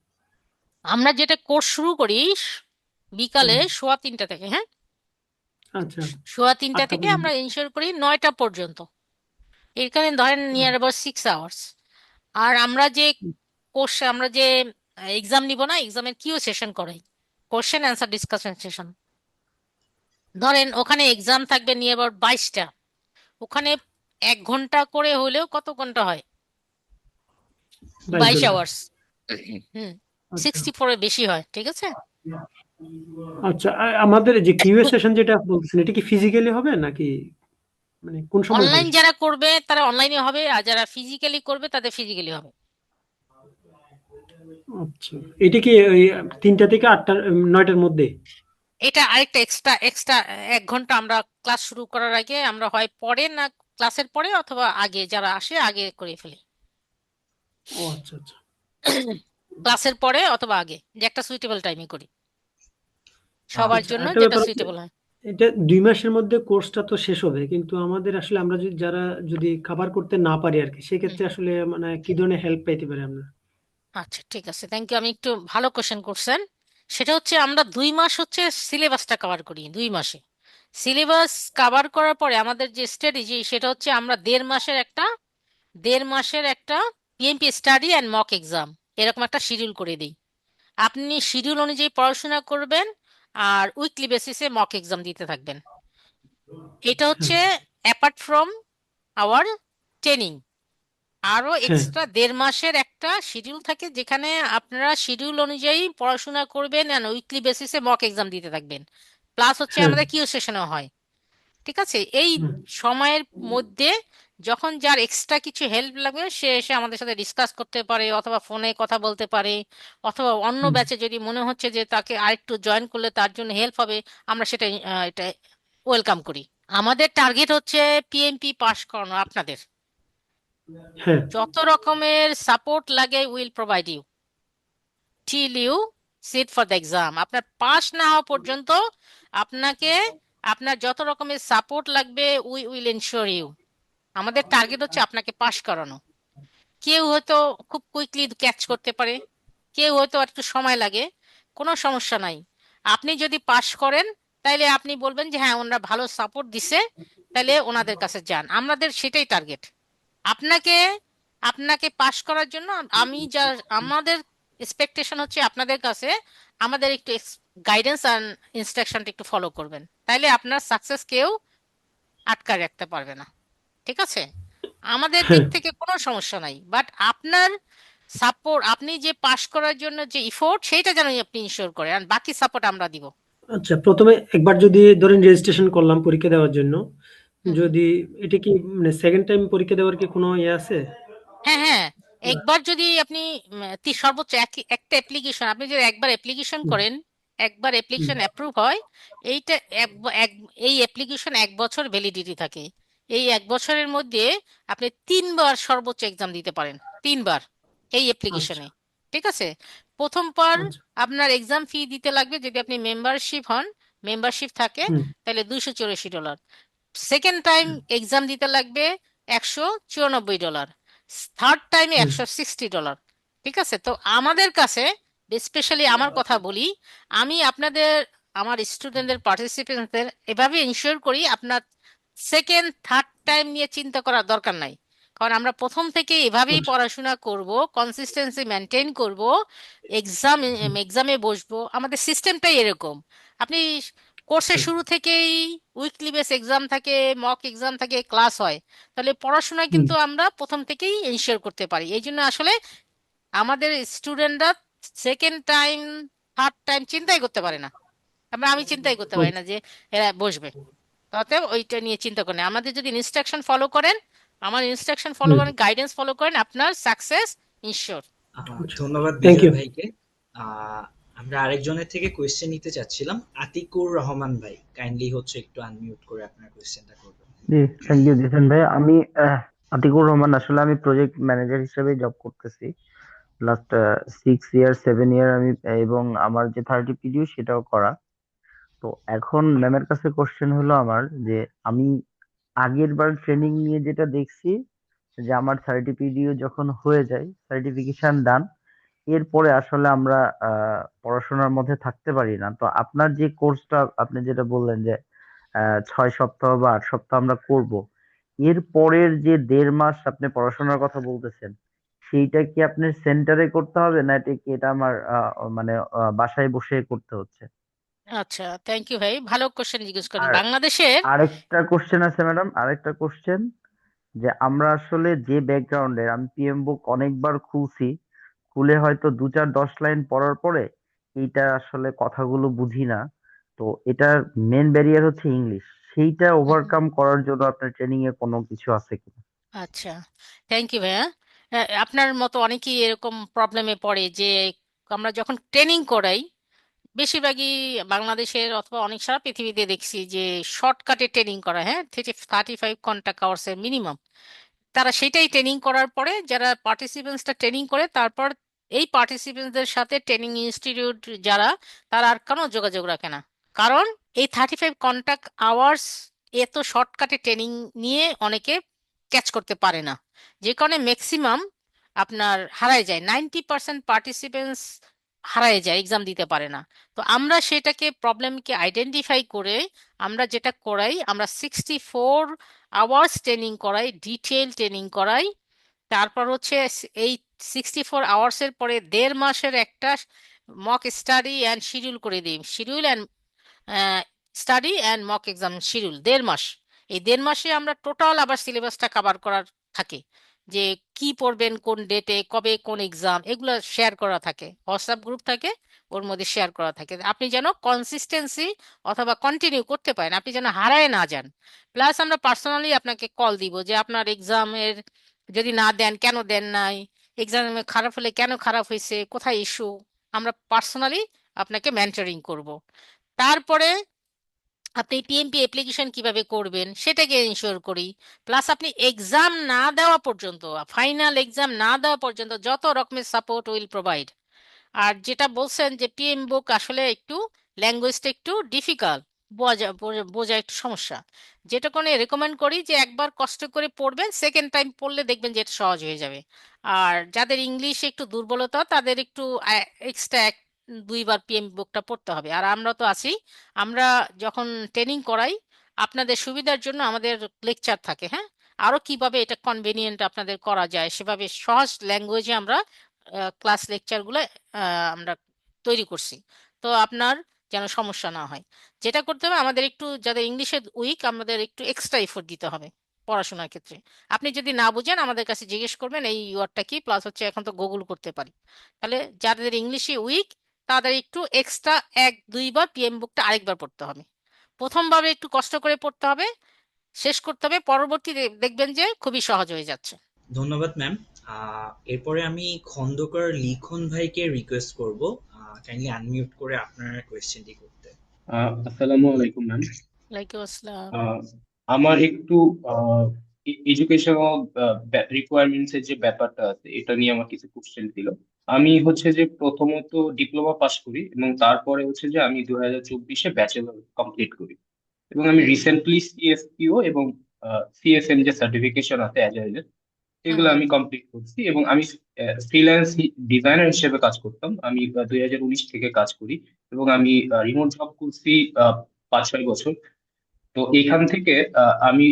আমরা যেটা কোর্স শুরু করি বিকালে হ্যাঁ, 3:15 থেকে, হ্যাঁ। আচ্ছা, 3:15 8টা থেকে পর্যন্ত। আমরা ইনশিওর করি 9টা পর্যন্ত। এখানে ধরেন নিয়ার অ্যাবাউট 6 আওয়ার্স। আর আমরা যে এক্সাম নিব না, এক্সামের কিউ সেশন করাই, কোশ্চেন অ্যান্সার ডিসকাশন সেশন। ধরেন ওখানে এক্সাম থাকবে নিয়ে আবার 22টা, ওখানে 1 ঘন্টা করে হলেও কত ঘন্টা হয়, 22 22 ঘন্টা। আওয়ার্স। হুম, আচ্ছা 64-এর বেশি হয়, ঠিক আছে। আচ্ছা, আমাদের যে কিউএ সেশন যেটা বলছেন, এটা কি ফিজিক্যালি হবে নাকি মানে কোন সময় হয় অনলাইন সেটা? যারা করবে তারা অনলাইনে হবে, আর যারা ফিজিক্যালি করবে তাদের ফিজিক্যালি হবে। আচ্ছা, এটা কি ওই 3টা থেকে 8টা 9টার মধ্যে? এটা আরেকটা এক্সট্রা এক্সট্রা 1 ঘন্টা আমরা ক্লাস শুরু করার আগে আমরা হয় পরে না, ক্লাসের পরে অথবা আগে, যারা আসে আগে করে ফেলি। ও আচ্ছা আচ্ছা ক্লাসের পরে অথবা আগে, যে একটা সুইটেবল টাইমে করি, সবার আচ্ছা, জন্য একটা যেটা ব্যাপার হচ্ছে, সুইটেবল হয়। এটা 2 মাসের মধ্যে কোর্সটা তো শেষ হবে, কিন্তু আমাদের আসলে আমরা যদি যারা যদি কভার করতে না পারি আর কি, হুম সেক্ষেত্রে হুম। আসলে মানে কি ধরনের হেল্প পাইতে পারি আমরা? আচ্ছা ঠিক আছে, থ্যাংক ইউ। আমি একটু ভালো কোশ্চেন করছেন। সেটা হচ্ছে আমরা 2 মাস হচ্ছে সিলেবাসটা কভার করি, 2 মাসে সিলেবাস কভার করার পরে আমাদের যে স্ট্র্যাটেজি সেটা হচ্ছে আমরা 1.5 মাসের একটা PMP study and mock exam এরকম একটা শিডিউল করে দিই। আপনি শিডিউল অনুযায়ী পড়াশোনা করবেন আর উইকলি বেসিসে মক এক্সাম দিতে থাকবেন। এটা হ্যাঁ হচ্ছে অ্যাপার্ট ফ্রম আওয়ার ট্রেনিং, আরো হ্যাঁ এক্সট্রা 1.5 মাসের একটা শিডিউল থাকে যেখানে আপনারা শিডিউল অনুযায়ী পড়াশোনা করবেন আর উইকলি বেসিসে মক এক্সাম দিতে থাকবেন। প্লাস হচ্ছে হ্যাঁ আমাদের কিউ সেশনও হয়, ঠিক আছে। এই হুম, সময়ের মধ্যে যখন যার এক্সট্রা কিছু হেল্প লাগবে সে এসে আমাদের সাথে ডিসকাস করতে পারে অথবা ফোনে কথা বলতে পারে, অথবা অন্য হুম। ব্যাচে যদি মনে হচ্ছে যে তাকে আরেকটু জয়েন করলে তার জন্য হেল্প হবে, আমরা সেটা এটা ওয়েলকাম করি। আমাদের টার্গেট হচ্ছে পিএমপি পাস করানো আপনাদের। হ্যাঁ, যত রকমের সাপোর্ট লাগে will provide you till you sit for the exam। আপনার পাস না হওয়া পর্যন্ত আপনাকে আপনার যত রকমের সাপোর্ট লাগবে উই উইল এনশিওর ইউ। আমাদের টার্গেট হচ্ছে আপনাকে পাস করানো। কেউ হয়তো খুব কুইকলি ক্যাচ করতে পারে, কেউ হয়তো একটু সময় লাগে, কোনো সমস্যা নাই। আপনি যদি পাস করেন তাইলে আপনি বলবেন যে হ্যাঁ ওনারা ভালো সাপোর্ট দিছে, তাহলে ওনাদের কাছে যান। আমাদের সেটাই টার্গেট। আপনাকে আপনাকে পাস করার জন্য আমি যা আমাদের এক্সপেকটেশন হচ্ছে আপনাদের কাছে আমাদের একটু গাইডেন্স আর ইনস্ট্রাকশনটা একটু ফলো করবেন, তাইলে আপনার সাকসেস কেউ আটকা রাখতে পারবে না। ঠিক আছে? আমাদের দিক হ্যাঁ। থেকে কোনো সমস্যা নাই, বাট আপনার সাপোর্ট, আপনি যে পাস করার জন্য যে ইফোর্ট সেইটা যেন আপনি ইনশিওর করেন, আর বাকি সাপোর্ট আমরা দিব। আচ্ছা, প্রথমে একবার যদি ধরেন রেজিস্ট্রেশন করলাম পরীক্ষা দেওয়ার জন্য, হুম। যদি এটা কি মানে সেকেন্ড টাইম পরীক্ষা দেওয়ার কি কোনো ইয়ে আছে? হ্যাঁ হ্যাঁ, একবার যদি আপনি সর্বোচ্চ একটা অ্যাপ্লিকেশন আপনি যদি একবার অ্যাপ্লিকেশন হুম, করেন, একবার হুম, অ্যাপ্লিকেশন অ্যাপ্রুভ হয়, এইটা এই অ্যাপ্লিকেশন 1 বছর ভ্যালিডিটি থাকে। এই 1 বছরের মধ্যে আপনি 3 বার সর্বোচ্চ এক্সাম দিতে পারেন, 3 বার এই আচ্ছা, অ্যাপ্লিকেশনে। ঠিক আছে? প্রথম বার আচ্ছা, আপনার এক্সাম ফি দিতে লাগবে, যদি আপনি মেম্বারশিপ হন, মেম্বারশিপ থাকে, হুম, তাহলে $284। সেকেন্ড টাইম হুম, এক্সাম দিতে লাগবে $194। থার্ড টাইমে হুম, $160। ঠিক আছে? তো আমাদের কাছে, স্পেশালি আমার কথা বলি, আমি আপনাদের আমার স্টুডেন্টদের পার্টিসিপেন্টদের এভাবে ইনশিওর করি আপনার সেকেন্ড থার্ড টাইম নিয়ে চিন্তা করার দরকার নাই। কারণ আমরা প্রথম থেকে এভাবেই আচ্ছা, পড়াশোনা করব, কনসিস্টেন্সি মেনটেন করব, এক্সাম হুম, এক্সামে বসবো, আমাদের সিস্টেমটাই এরকম। আপনি কোর্সের হুম, শুরু থেকেই উইকলি বেস এক্সাম থাকে, মক এক্সাম থাকে, ক্লাস হয়, তাহলে পড়াশোনা হুম, কিন্তু আমরা প্রথম থেকেই এনশিওর করতে পারি। এই জন্য আসলে আমাদের স্টুডেন্টরা সেকেন্ড টাইম থার্ড টাইম চিন্তাই করতে পারে না। আমি চিন্তাই করতে পারি আচ্ছা, না যে এরা বসবে। অতএব ওইটা নিয়ে চিন্তা করেন, আমাদের যদি ইনস্ট্রাকশন ফলো করেন, আমার ইনস্ট্রাকশন ফলো হুম, করেন, গাইডেন্স ফলো করেন, আপনার সাকসেস ইনশিওর। আচ্ছা, ধন্যবাদ থ্যাংক বিজয় ইউ। ভাইকে। আমরা আরেকজনের থেকে কোয়েশ্চেন নিতে চাচ্ছিলাম, আতিকুর রহমান ভাই, কাইন্ডলি হচ্ছে একটু আনমিউট করে আপনার কোয়েশ্চেনটা করবেন। জি, থ্যাংক ইউ জিতেন ভাই। আমি আতিকুর রহমান, আসলে আমি প্রজেক্ট ম্যানেজার হিসেবে জব করতেছি লাস্ট 6 ইয়ার 7 ইয়ার আমি, এবং আমার যে 30 পিডিও সেটাও করা। তো এখন ম্যামের কাছে কোশ্চেন হলো আমার, যে আমি আগের বার ট্রেনিং নিয়ে যেটা দেখছি, যে আমার 30 পিডিও যখন হয়ে যায়, সার্টিফিকেশন ডান, এরপরে আসলে আমরা পড়াশোনার মধ্যে থাকতে পারি না। তো আপনার যে কোর্সটা আপনি যেটা বললেন যে 6 সপ্তাহ বা 8 সপ্তাহ আমরা করব, এর পরের যে 1.5 মাস আপনি পড়াশোনার কথা বলতেছেন, সেইটা কি আপনার সেন্টারে করতে হবে, না এটা কি এটা আমার মানে বাসায় বসে করতে হচ্ছে? আচ্ছা, থ্যাংক ইউ ভাই, ভালো কোশ্চেন জিজ্ঞেস করেন। আর বাংলাদেশের আরেকটা কোশ্চেন আছে ম্যাডাম, আরেকটা কোশ্চেন, যে আমরা আসলে যে ব্যাকগ্রাউন্ডের, আমি পিএম বুক অনেকবার খুলছি, খুলে হয়তো 2 4 10 লাইন পড়ার পরে এইটা আসলে কথাগুলো বুঝি না। তো এটার মেন ব্যারিয়ার হচ্ছে ইংলিশ, সেইটা হুম, ওভারকাম করার জন্য আপনার ট্রেনিং এ কোনো কিছু আছে কিনা? আচ্ছা, থ্যাংক ইউ ভাইয়া। আপনার মতো অনেকেই এরকম প্রবলেমে পড়ে যে আমরা যখন ট্রেনিং করাই, বেশিরভাগই বাংলাদেশের অথবা অনেক সারা পৃথিবীতে দেখছি যে শর্টকাটে ট্রেনিং করা, হ্যাঁ 35 কন্টাক্ট আওয়ার্সের মিনিমাম। তারা সেটাই ট্রেনিং করার পরে যারা পার্টিসিপেন্টসটা ট্রেনিং করে, তারপর এই পার্টিসিপেন্টসদের সাথে ট্রেনিং ইনস্টিটিউট যারা, তারা আর কোনো যোগাযোগ রাখে না। কারণ এই 35 কন্টাক্ট আওয়ার্স এত শর্টকাটে ট্রেনিং নিয়ে অনেকে ক্যাচ করতে পারে না, যে কারণে ম্যাক্সিমাম আপনার হারায় যায়, 90% পার্টিসিপেন্টস হারায় যায়, এক্সাম দিতে পারে না। তো আমরা সেটাকে প্রবলেমকে আইডেন্টিফাই করে আমরা যেটা করাই, আমরা 64 আওয়ার্স ট্রেনিং করাই, ডিটেল ট্রেনিং করাই। তারপর হচ্ছে এই 64 আওয়ার্সের পরে 1.5 মাসের একটা মক স্টাডি অ্যান্ড শিডিউল করে দিই, schedule and study and mock exam schedule 1.5 মাস। এই 1.5 মাসে আমরা টোটাল আবার সিলেবাসটা কভার করার থাকে, যে কি পড়বেন, কোন ডেটে, কবে কোন এক্সাম, এগুলো শেয়ার করা থাকে, হোয়াটসঅ্যাপ গ্রুপ থাকে, ওর মধ্যে শেয়ার করা থাকে, আপনি যেন কনসিস্টেন্সি অথবা কন্টিনিউ করতে পারেন, আপনি যেন হারায় না যান। প্লাস আমরা পার্সোনালি আপনাকে কল দিব যে আপনার এক্সামের যদি না দেন কেন দেন নাই, এক্সামে খারাপ হলে কেন খারাপ হয়েছে, কোথায় ইস্যু, আমরা পার্সোনালি আপনাকে মেন্টরিং করব। তারপরে আপনি পিএমপি অ্যাপ্লিকেশন কিভাবে করবেন সেটাকে ইনশিওর করি। প্লাস আপনি এক্সাম না দেওয়া পর্যন্ত, ফাইনাল এক্সাম না দেওয়া পর্যন্ত যত রকমের সাপোর্ট উইল প্রোভাইড। আর যেটা বলছেন যে পিএম বুক আসলে একটু ল্যাঙ্গুয়েজটা একটু ডিফিকাল্ট, বোঝা বোঝা একটু সমস্যা, যেটা কোনো রেকমেন্ড করি যে একবার কষ্ট করে পড়বেন, সেকেন্ড টাইম পড়লে দেখবেন যে এটা সহজ হয়ে যাবে। আর যাদের ইংলিশ একটু দুর্বলতা তাদের একটু এক্সট্রা দুইবার পিএম বুকটা পড়তে হবে। আর আমরা তো আছি, আমরা যখন ট্রেনিং করাই আপনাদের সুবিধার জন্য আমাদের লেকচার থাকে, হ্যাঁ, আরো কিভাবে এটা কনভেনিয়েন্ট আপনাদের করা যায় সেভাবে সহজ ল্যাঙ্গুয়েজে আমরা ক্লাস লেকচারগুলো আমরা তৈরি করছি। তো আপনার যেন সমস্যা না হয়, যেটা করতে হবে আমাদের একটু, যাদের ইংলিশে উইক আমাদের একটু এক্সট্রা এফোর্ট দিতে হবে পড়াশোনার ক্ষেত্রে। আপনি যদি না বুঝেন আমাদের কাছে জিজ্ঞেস করবেন এই ওয়ার্ডটা কি, প্লাস হচ্ছে এখন তো গুগল করতে পারি। তাহলে যাদের ইংলিশে উইক তাদের একটু এক্সট্রা এক দুইবার পিএম বুকটা আরেকবার পড়তে হবে। প্রথমভাবে একটু কষ্ট করে পড়তে হবে, শেষ করতে হবে, পরবর্তী দেখবেন যে খুবই সহজ হয়ে যাচ্ছে। ধন্যবাদ ম্যাম। এরপরে আমি খন্দকার লিখন ভাইকে রিকোয়েস্ট করব কাইন্ডলি আনমিউট করে আপনার কোয়েশ্চেনটি করতে। আসসালামু আলাইকুম ম্যাম। ওয়ালাইকুম আসসালাম। আমার একটু এডুকেশনাল রিকোয়ারমেন্টস এর যে ব্যাপারটা আছে এটা নিয়ে আমার কিছু কোশ্চেন ছিল। আমি হচ্ছে যে প্রথমত ডিপ্লোমা পাস করি এবং তারপরে হচ্ছে যে আমি 2024-এ ব্যাচেলর কমপ্লিট করি এবং আমি রিসেন্টলি সিএসপিও এবং সিএসএম যে সার্টিফিকেশন আছে অ্যাজাইলের এগুলো আমি কমপ্লিট করছি এবং আমি ফ্রিল্যান্স ডিজাইনার হিসেবে কাজ করতাম। আমি 2019 থেকে কাজ করি এবং আমি রিমোট জব করছি 5-6 বছর। তো এখান থেকে আমি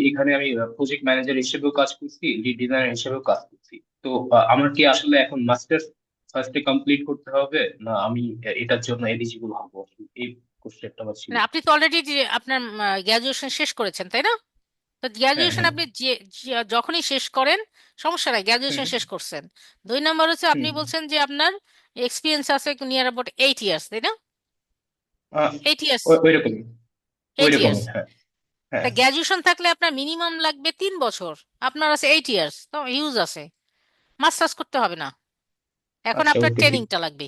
প্রজেক্ট ম্যানেজার হিসেবেও কাজ করছি, লিড ডিজাইনার হিসেবেও কাজ করছি। তো আমার কি আসলে এখন মাস্টার্স ফার্স্টে কমপ্লিট করতে হবে না আমি এটার জন্য এলিজিবল হবো? এই কোশ্চেনটা আমার ছিল। না, আপনি তো অলরেডি আপনার গ্র্যাজুয়েশন শেষ করেছেন তাই না? তো হ্যাঁ গ্র্যাজুয়েশন হ্যাঁ। আপনি যখনই শেষ করেন সমস্যা নাই, গ্র্যাজুয়েশন হুম শেষ করছেন। 2 নম্বর হচ্ছে আপনি হুম। বলছেন যে আপনার এক্সপিরিয়েন্স আছে নিয়ার অ্যাবাউট 8 ইয়ার্স, তাই না? আহ, 8 ইয়ার্স, ওইরকমই 8 ইয়ার্স। হ্যাঁ তা হ্যাঁ। গ্র্যাজুয়েশন থাকলে আপনার মিনিমাম লাগবে 3 বছর, আপনার আছে 8 ইয়ার্স, তো হিউজ আছে, মাস্টার্স করতে হবে না। এখন আচ্ছা আপনার ওকে ঠিক। ট্রেনিংটা লাগবে,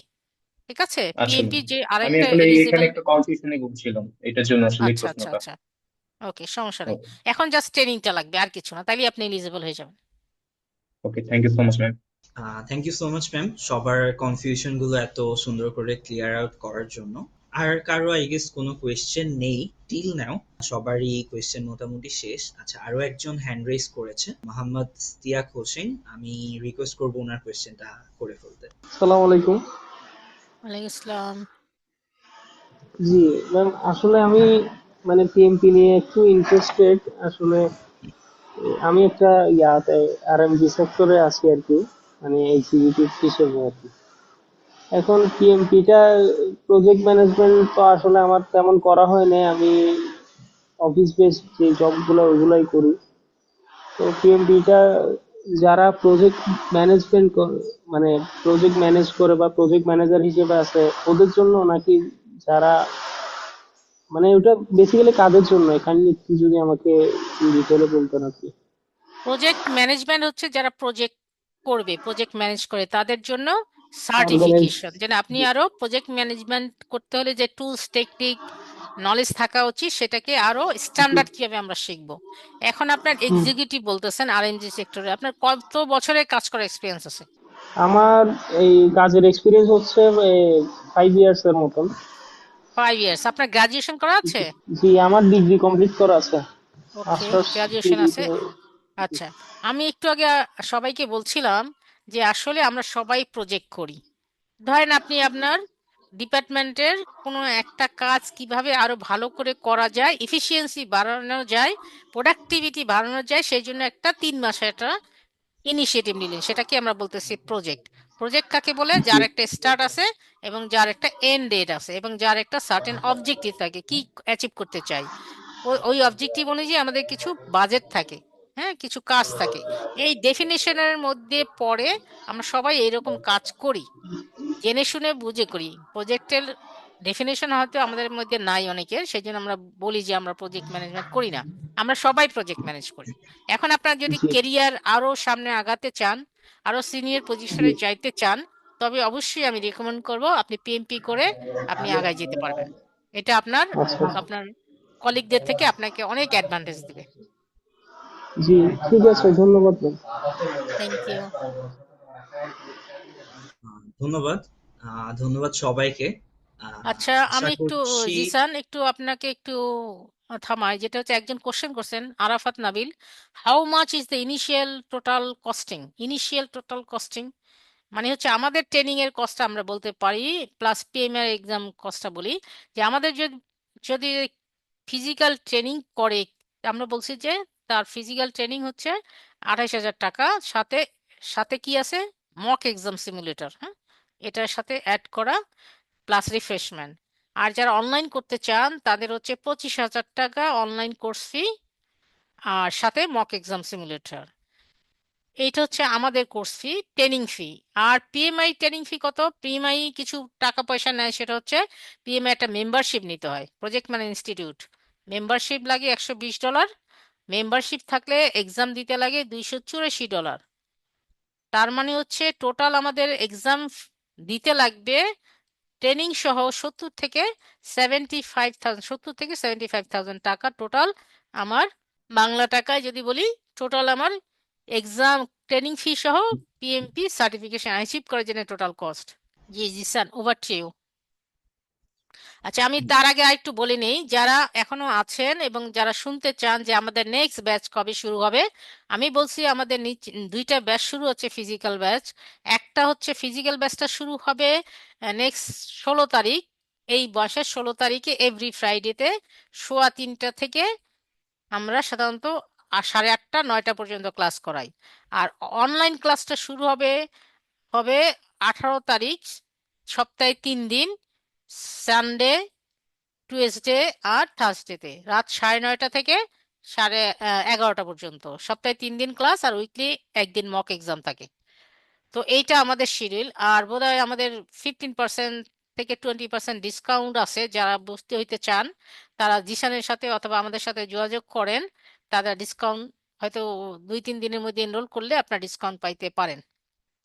ঠিক আছে? আচ্ছা পিএমপি ম্যাম, যে আমি আরেকটা আসলে এখানে এলিজিবল। একটা কনফিউশনে ভুগছিলাম, এটার জন্য আসলে এই আচ্ছা আচ্ছা প্রশ্নটা। আচ্ছা, ওকে, সমস্যা নেই। ওকে এখন জাস্ট ট্রেনিংটা লাগবে, আর কিছু না, তাইলে আপনি এলিজিবল হয়ে যাবেন। Okay, thank you so much ma'am. Thank you so much ma'am সবার কনফিউশন গুলো এত সুন্দর করে ক্লিয়ার আউট করার জন্য। আর কারো আই গেস কোনো কোয়েশ্চেন নেই টিল নাও, সবারই কোয়েশ্চেন মোটামুটি শেষ। আচ্ছা, আরো একজন হ্যান্ড রেজ করেছে, মোহাম্মদ ইস্তিয়াক হোসেন, আমি রিকোয়েস্ট করবো ওনার কোয়েশ্চেনটা করে ফেলতে। আসসালামু আলাইকুম। ওয়ালাইকুম আসসালাম। জি ম্যাম, আসলে আমি মানে পিএমপি নিয়ে একটু ইন্টারেস্টেড। আসলে আমি একটা ইয়াতে আরএমজি সেক্টরে আছি আর কি, মানে এক্সিকিউটিভ হিসেবে আর কি। এখন পিএমপিটা প্রজেক্ট ম্যানেজমেন্ট তো আসলে আমার তেমন করা হয় না, আমি অফিস বেসড যে জবগুলো ওগুলাই করি। তো পিএমপিটা যারা প্রজেক্ট ম্যানেজমেন্ট মানে প্রজেক্ট ম্যানেজ করে বা প্রজেক্ট ম্যানেজার হিসেবে আছে ওদের জন্য নাকি যারা, মানে ওটা বেসিক্যালি কাদের জন্য এখানে একটু যদি আমাকে ডিটেলে বলতেন আপনি। প্রজেক্ট ম্যানেজমেন্ট হচ্ছে যারা প্রজেক্ট করবে, প্রজেক্ট ম্যানেজ করে তাদের জন্য অর্গানাইজ। সার্টিফিকেশন, যেন আপনি আরো প্রজেক্ট ম্যানেজমেন্ট করতে হলে যে টুলস টেকনিক নলেজ থাকা উচিত সেটাকে আরো স্ট্যান্ডার্ড কিভাবে আমরা শিখবো। এখন আপনার এক্সিকিউটিভ বলতেছেন আরএমজি সেক্টরে, আপনার কত বছরের কাজ করার এক্সপিরিয়েন্স আছে? আমার এই কাজের এক্সপিরিয়েন্স হচ্ছে 5 ইয়ার্স এর মতন। 5 ইয়ার্স। আপনার গ্রাজুয়েশন করা আছে? জি, আমার ডিগ্রি কমপ্লিট করা আছে, ওকে, মাস্টার্স গ্রাজুয়েশন ডিগ্রি। আছে। আচ্ছা, আমি একটু আগে সবাইকে বলছিলাম যে আসলে আমরা সবাই প্রজেক্ট করি। ধরেন আপনি আপনার ডিপার্টমেন্টের কোনো একটা কাজ কিভাবে আরো ভালো করে করা যায়, এফিসিয়েন্সি বাড়ানো যায়, প্রোডাক্টিভিটি বাড়ানো যায়, সেই জন্য একটা 3 মাসের একটা ইনিশিয়েটিভ নিলেন, সেটাকে আমরা বলতেছি প্রজেক্ট। প্রজেক্ট কাকে বলে? জি যার একটা স্টার্ট আছে এবং যার একটা এন্ড ডেট আছে এবং যার একটা সার্টেন অবজেক্টিভ থাকে, কি অ্যাচিভ করতে চাই। ওই অবজেক্টিভ অনুযায়ী আমাদের কিছু বাজেট থাকে, হ্যাঁ, কিছু কাজ থাকে। এই ডেফিনেশনের মধ্যে পড়ে আমরা সবাই এইরকম কাজ করি, জেনে শুনে বুঝে করি। প্রজেক্টের ডেফিনেশন হয়তো আমাদের মধ্যে নাই অনেকের, সেই জন্য আমরা বলি যে আমরা প্রজেক্ট ম্যানেজমেন্ট করি না। আমরা সবাই প্রজেক্ট ম্যানেজ করি। এখন আপনারা যদি জি কেরিয়ার আরো সামনে আগাতে চান, আরো সিনিয়র জি। পজিশনে যাইতে চান, তবে অবশ্যই আমি রেকমেন্ড করব আপনি পিএমপি করে আপনি আগায় যেতে পারবেন। এটা আপনার আচ্ছা আপনার কলিগদের থেকে আপনাকে অনেক অ্যাডভান্টেজ দিবে। জি, ঠিক আছে, ধন্যবাদ ম্যাম। Thank you. ধন্যবাদ। ধন্যবাদ সবাইকে। আচ্ছা, আশা আমি একটু করছি জিসান আপনাকে একটু থামাই, যেটা হচ্ছে একজন কোশ্চেন করছেন Arafat Nabil, how much is the initial total costing, মানে হচ্ছে আমাদের ট্রেনিং এর কস্টটা আমরা বলতে পারি প্লাস পিএমআই এক্সাম কস্টটা বলি, যে আমাদের যদি যদি ফিজিক্যাল ট্রেনিং করে, আমরা বলছি যে তার ফিজিক্যাল ট্রেনিং হচ্ছে 28,000 টাকা, সাথে সাথে কি আছে, মক এক্সাম সিমুলেটর, হ্যাঁ, এটার সাথে অ্যাড করা প্লাস রিফ্রেশমেন্ট। আর যারা অনলাইন করতে চান তাদের হচ্ছে 25,000 টাকা অনলাইন কোর্স ফি আর সাথে মক এক্সাম সিমুলেটর। এইটা হচ্ছে আমাদের কোর্স ফি, ট্রেনিং ফি। আর পিএমআই ট্রেনিং ফি কত, পিএমআই কিছু টাকা পয়সা নেয়, সেটা হচ্ছে পিএমআই একটা মেম্বারশিপ নিতে হয়, প্রজেক্ট মানে ইনস্টিটিউট মেম্বারশিপ লাগে $120, মেম্বারশিপ থাকলে এক্সাম দিতে লাগে $284। তার মানে হচ্ছে টোটাল আমাদের এক্সাম দিতে লাগবে ট্রেনিং সহ 70 থেকে 75,000 টাকা টোটাল। আমার বাংলা টাকায় যদি বলি, টোটাল আমার এক্সাম ট্রেনিং ফি সহ পিএমপি সার্টিফিকেশন অ্যাচিভ করার জন্য টোটাল কস্ট। জি জি স্যার, ওভার টু ইউ। আচ্ছা, আমি তার আগে আরেকটু বলে নেই, যারা এখনো আছেন এবং যারা শুনতে চান যে আমাদের নেক্সট ব্যাচ কবে শুরু হবে, আমি বলছি আমাদের দুইটা ব্যাচ শুরু হচ্ছে ফিজিক্যাল ব্যাচ। একটা হচ্ছে ফিজিক্যাল ব্যাচটা শুরু হবে নেক্সট 16 তারিখ, এই মাসের 16 তারিখে এভরি ফ্রাইডেতে 3:15 থেকে আমরা সাধারণত 8:30 9টা পর্যন্ত ক্লাস করাই। আর অনলাইন ক্লাসটা শুরু হবে হবে 18 তারিখ, সপ্তাহে 3 দিন, সানডে, টুয়েসডে আর থার্সডেতে রাত 9:30 থেকে 11:30 পর্যন্ত, সপ্তাহে 3 দিন ক্লাস আর উইকলি একদিন মক এক্সাম থাকে। তো এইটা আমাদের শিডিউল। আর বোধহয় আমাদের 15% থেকে 20% ডিসকাউন্ট আছে, যারা ভর্তি হইতে চান তারা জিসানের সাথে অথবা আমাদের সাথে যোগাযোগ করেন, তারা ডিসকাউন্ট হয়তো 2-3 দিনের মধ্যে এনরোল করলে আপনার ডিসকাউন্ট পাইতে পারেন।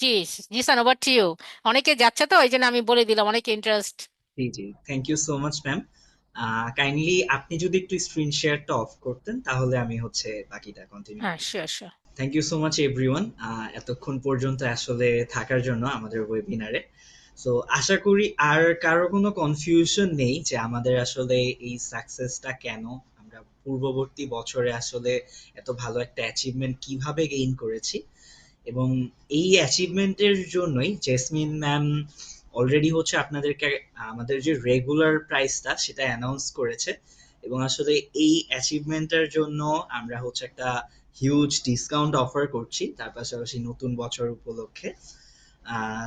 জি, জিসান, ওভার টু ইউ। অনেকে যাচ্ছে তো এই জন্য আমি বলে দিলাম, অনেকে ইন্টারেস্ট। জি জি, thank you so much ma'am. Kindly আপনি যদি একটু স্ক্রিন শেয়ারটা অফ করতেন তাহলে আমি হচ্ছে বাকিটা কন্টিনিউ হ্যাঁ, করতে। Sure sure. Thank you so much everyone, এতক্ষণ পর্যন্ত আসলে থাকার জন্য আমাদের ওয়েবিনারে। সো আশা করি আর কারো কোনো কনফিউশন নেই যে আমাদের আসলে এই সাকসেসটা কেন, আমরা পূর্ববর্তী বছরে আসলে এত ভালো একটা অ্যাচিভমেন্ট কিভাবে গেইন করেছি। এবং এই অ্যাচিভমেন্টের জন্যই জেসমিন ম্যাম অলরেডি হচ্ছে আপনাদেরকে আমাদের যে রেগুলার প্রাইসটা সেটা অ্যানাউন্স করেছে। এবং আসলে এই অ্যাচিভমেন্টের জন্য আমরা হচ্ছে একটা হিউজ ডিসকাউন্ট অফার করছি তার পাশাপাশি নতুন বছর উপলক্ষে।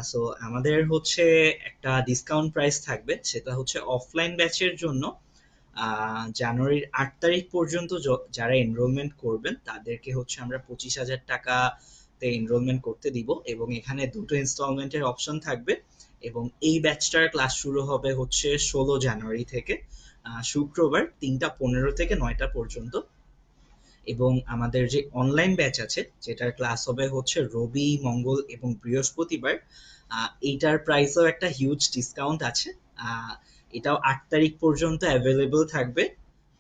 সো আমাদের হচ্ছে একটা ডিসকাউন্ট প্রাইস থাকবে, সেটা হচ্ছে অফলাইন ব্যাচের জন্য জানুয়ারির 8 তারিখ পর্যন্ত যারা এনরোলমেন্ট করবেন তাদেরকে হচ্ছে আমরা 25,000 টাকাতে এনরোলমেন্ট করতে দিব, এবং এখানে দুটো ইনস্টলমেন্টের অপশন থাকবে। এবং এই ব্যাচটার ক্লাস শুরু হবে হচ্ছে 16 জানুয়ারি থেকে, শুক্রবার 3:15 থেকে 9টা পর্যন্ত। এবং আমাদের যে অনলাইন ব্যাচ আছে যেটার ক্লাস হবে হচ্ছে রবি, মঙ্গল এবং বৃহস্পতিবার, এইটার প্রাইসেও একটা হিউজ ডিসকাউন্ট আছে। এটাও 8 তারিখ পর্যন্ত অ্যাভেলেবল থাকবে।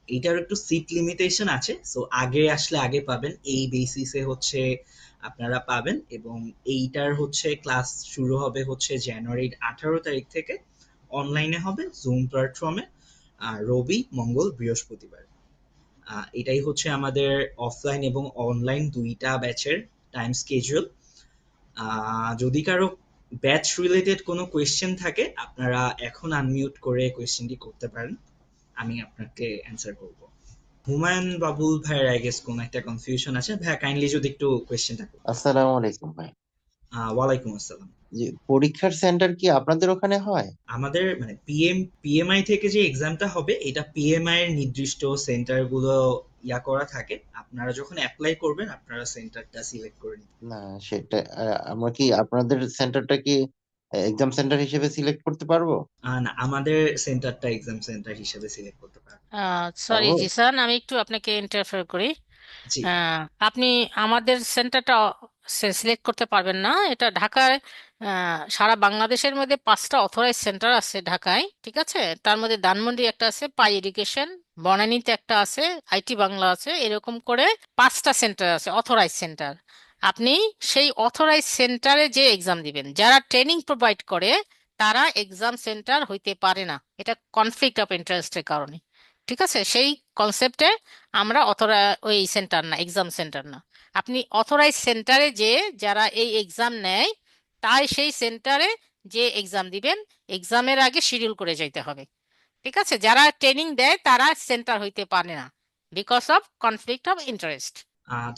এইটার একটু সিট লিমিটেশন আছে, সো আগে আসলে আগে পাবেন, এই বেসিসে হচ্ছে আপনারা পাবেন। এবং এইটার হচ্ছে ক্লাস শুরু হবে হচ্ছে জানুয়ারির 18 তারিখ থেকে, অনলাইনে হবে জুম প্ল্যাটফর্মে, রবি, মঙ্গল, বৃহস্পতিবার। এটাই হচ্ছে আমাদের অফলাইন এবং অনলাইন দুইটা ব্যাচের টাইম স্কেজুয়াল। যদি কারো ব্যাচ রিলেটেড কোনো কোয়েশ্চেন থাকে আপনারা এখন আনমিউট করে কোয়েশ্চেনটি করতে পারেন, আমি আপনাকে অ্যান্সার করব। হুমায়ুন বাবুল ভাইয়ের আই গেস কোনো একটা কনফিউশন আছে, ভাইয়া কাইন্ডলি যদি একটু কোয়েশ্চেনটা করুন। আসসালামু আলাইকুম ভাই। ওয়ালাইকুম আসসালাম। জি, পরীক্ষার সেন্টার কি আপনাদের ওখানে হয়? আমাদের মানে পিএমআই থেকে যে এক্সামটা হবে এটা পিএমআই এর নির্দিষ্ট সেন্টার গুলো করা থাকে, আপনারা যখন অ্যাপ্লাই করবেন আপনারা সেন্টারটা সিলেক্ট করে নিন। না, সেটা আমরা কি আপনাদের সেন্টারটা কি এক্সাম সেন্টার হিসেবে সিলেক্ট করতে পারবো? না, আমাদের সেন্টারটা এক্সাম সেন্টার হিসেবে সিলেক্ট করতে পারবেন। সরি পারবো? জিসান, আমি একটু আপনাকে ইন্টারফেয়ার করি। জি আপনি আমাদের সেন্টারটা সিলেক্ট করতে পারবেন না। এটা ঢাকায় সারা বাংলাদেশের মধ্যে 5টা অথরাইজ সেন্টার আছে ঢাকায়, ঠিক আছে? তার মধ্যে ধানমন্ডি একটা আছে, পাই এডুকেশন, বনানীতে একটা আছে, আইটি বাংলা আছে, এরকম করে 5টা সেন্টার আছে অথরাইজ সেন্টার। আপনি সেই অথরাইজ সেন্টারে যে এক্সাম দিবেন, যারা ট্রেনিং প্রোভাইড করে তারা এক্সাম সেন্টার হইতে পারে না, এটা কনফ্লিক্ট অফ ইন্টারেস্টের কারণে। ঠিক আছে, সেই কনসেপ্টে আমরা ওই সেন্টার না, এক্সাম সেন্টার না। আপনি অথরাইজ সেন্টারে যে যারা এই এক্সাম নেয়, তাই সেই সেন্টারে যে এক্সাম দিবেন, এক্সামের আগে শিডিউল করে যাইতে হবে। ঠিক আছে, যারা ট্রেনিং দেয় তারা সেন্টার হইতে পারে না, because of conflict of interest.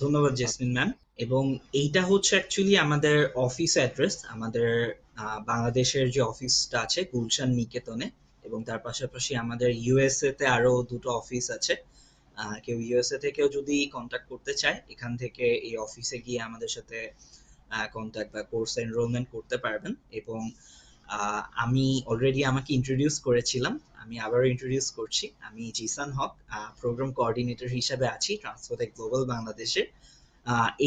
ধন্যবাদ জেসমিন ম্যাম। এবং এইটা হচ্ছে অ্যাকচুয়ালি আমাদের অফিস অ্যাড্রেস, আমাদের বাংলাদেশের যে অফিসটা আছে গুলশান নিকেতনে, এবং তার পাশাপাশি আমাদের ইউএসএ তে আরো 2টো অফিস আছে। কেউ ইউএসএ থেকেও যদি কন্ট্যাক্ট করতে চায়, এখান থেকে এই অফিসে গিয়ে আমাদের সাথে কন্ট্যাক্ট বা কোর্স এনরোলমেন্ট করতে পারবেন। এবং আমি অলরেডি আমাকে ইন্ট্রোডিউস করেছিলাম, আমি আবারও ইন্ট্রোডিউস করছি, আমি জিসান হক, প্রোগ্রাম কোঅর্ডিনেটর হিসাবে আছি ট্রান্সফোটেক গ্লোবাল বাংলাদেশে।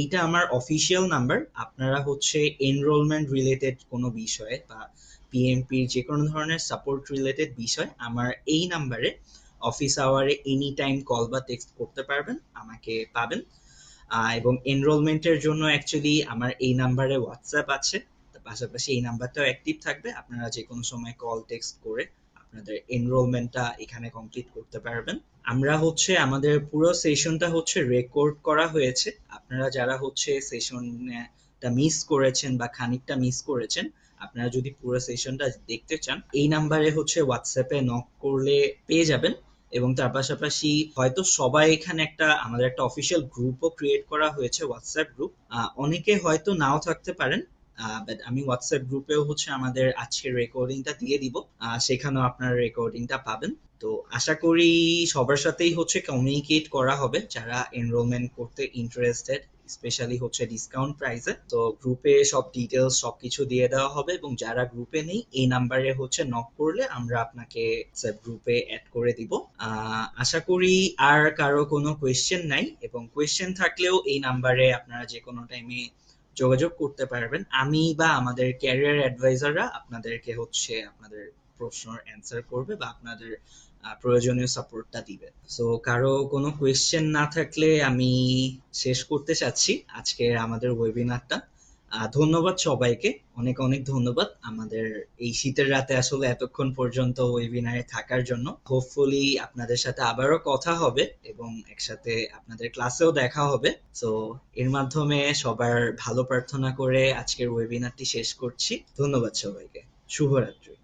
এইটা আমার অফিসিয়াল নাম্বার। আপনারা হচ্ছে এনরোলমেন্ট রিলেটেড কোনো বিষয়ে বা পিএমপির যে কোনো ধরনের সাপোর্ট রিলেটেড বিষয় আমার এই নাম্বারে অফিস আওয়ারে এনি টাইম কল বা টেক্সট করতে পারবেন, আমাকে পাবেন। এবং এনরোলমেন্টের জন্য অ্যাকচুয়ালি আমার এই নাম্বারে হোয়াটসঅ্যাপ আছে, তার পাশাপাশি এই নাম্বারটাও অ্যাক্টিভ থাকবে, আপনারা যে কোনো সময় কল টেক্সট করে আপনাদের এনরোলমেন্টটা এখানে কমপ্লিট করতে পারবেন। আমরা হচ্ছে আমাদের পুরো সেশনটা হচ্ছে রেকর্ড করা হয়েছে। আপনারা যারা হচ্ছে সেশনটা মিস করেছেন বা খানিকটা মিস করেছেন, আপনারা যদি পুরো সেশনটা দেখতে চান, এই নাম্বারে হচ্ছে হোয়াটসঅ্যাপে নক করলে পেয়ে যাবেন। এবং তার পাশাপাশি হয়তো সবাই এখানে আমাদের একটা অফিসিয়াল গ্রুপও ক্রিয়েট করা হয়েছে, হোয়াটসঅ্যাপ গ্রুপ। অনেকে হয়তো নাও থাকতে পারেন, বাট আমি হোয়াটসঅ্যাপ গ্রুপেও হচ্ছে আমাদের আজকের রেকর্ডিংটা দিয়ে দিব, সেখানেও আপনারা রেকর্ডিংটা পাবেন। তো আশা করি সবার সাথেই হচ্ছে কমিউনিকেট করা হবে যারা এনরোলমেন্ট করতে ইন্টারেস্টেড, স্পেশালি হচ্ছে ডিসকাউন্ট প্রাইসে। তো গ্রুপে সব ডিটেলস সবকিছু দিয়ে দেওয়া হবে, এবং যারা গ্রুপে নেই এই নাম্বারে হচ্ছে নক করলে আমরা আপনাকে গ্রুপে অ্যাড করে দিব। আশা করি আর কারো কোনো কোয়েশ্চেন নাই, এবং কোয়েশ্চেন থাকলেও এই নাম্বারে আপনারা যে কোনো টাইমে যোগাযোগ করতে পারবেন। আমি বা আমাদের ক্যারিয়ার অ্যাডভাইজাররা আপনাদেরকে হচ্ছে আপনাদের প্রশ্নের অ্যান্সার করবে বা আপনাদের প্রয়োজনীয় সাপোর্টটা দিবে। সো কারো কোনো কোয়েশ্চেন না থাকলে আমি শেষ করতে চাচ্ছি আজকে আমাদের ওয়েবিনারটা। ধন্যবাদ সবাইকে, অনেক অনেক ধন্যবাদ আমাদের এই শীতের রাতে আসলে এতক্ষণ পর্যন্ত ওয়েবিনারে থাকার জন্য। হোপফুলি আপনাদের সাথে আবারও কথা হবে এবং একসাথে আপনাদের ক্লাসেও দেখা হবে। সো এর মাধ্যমে সবার ভালো প্রার্থনা করে আজকের ওয়েবিনারটি শেষ করছি। ধন্যবাদ সবাইকে, শুভরাত্রি।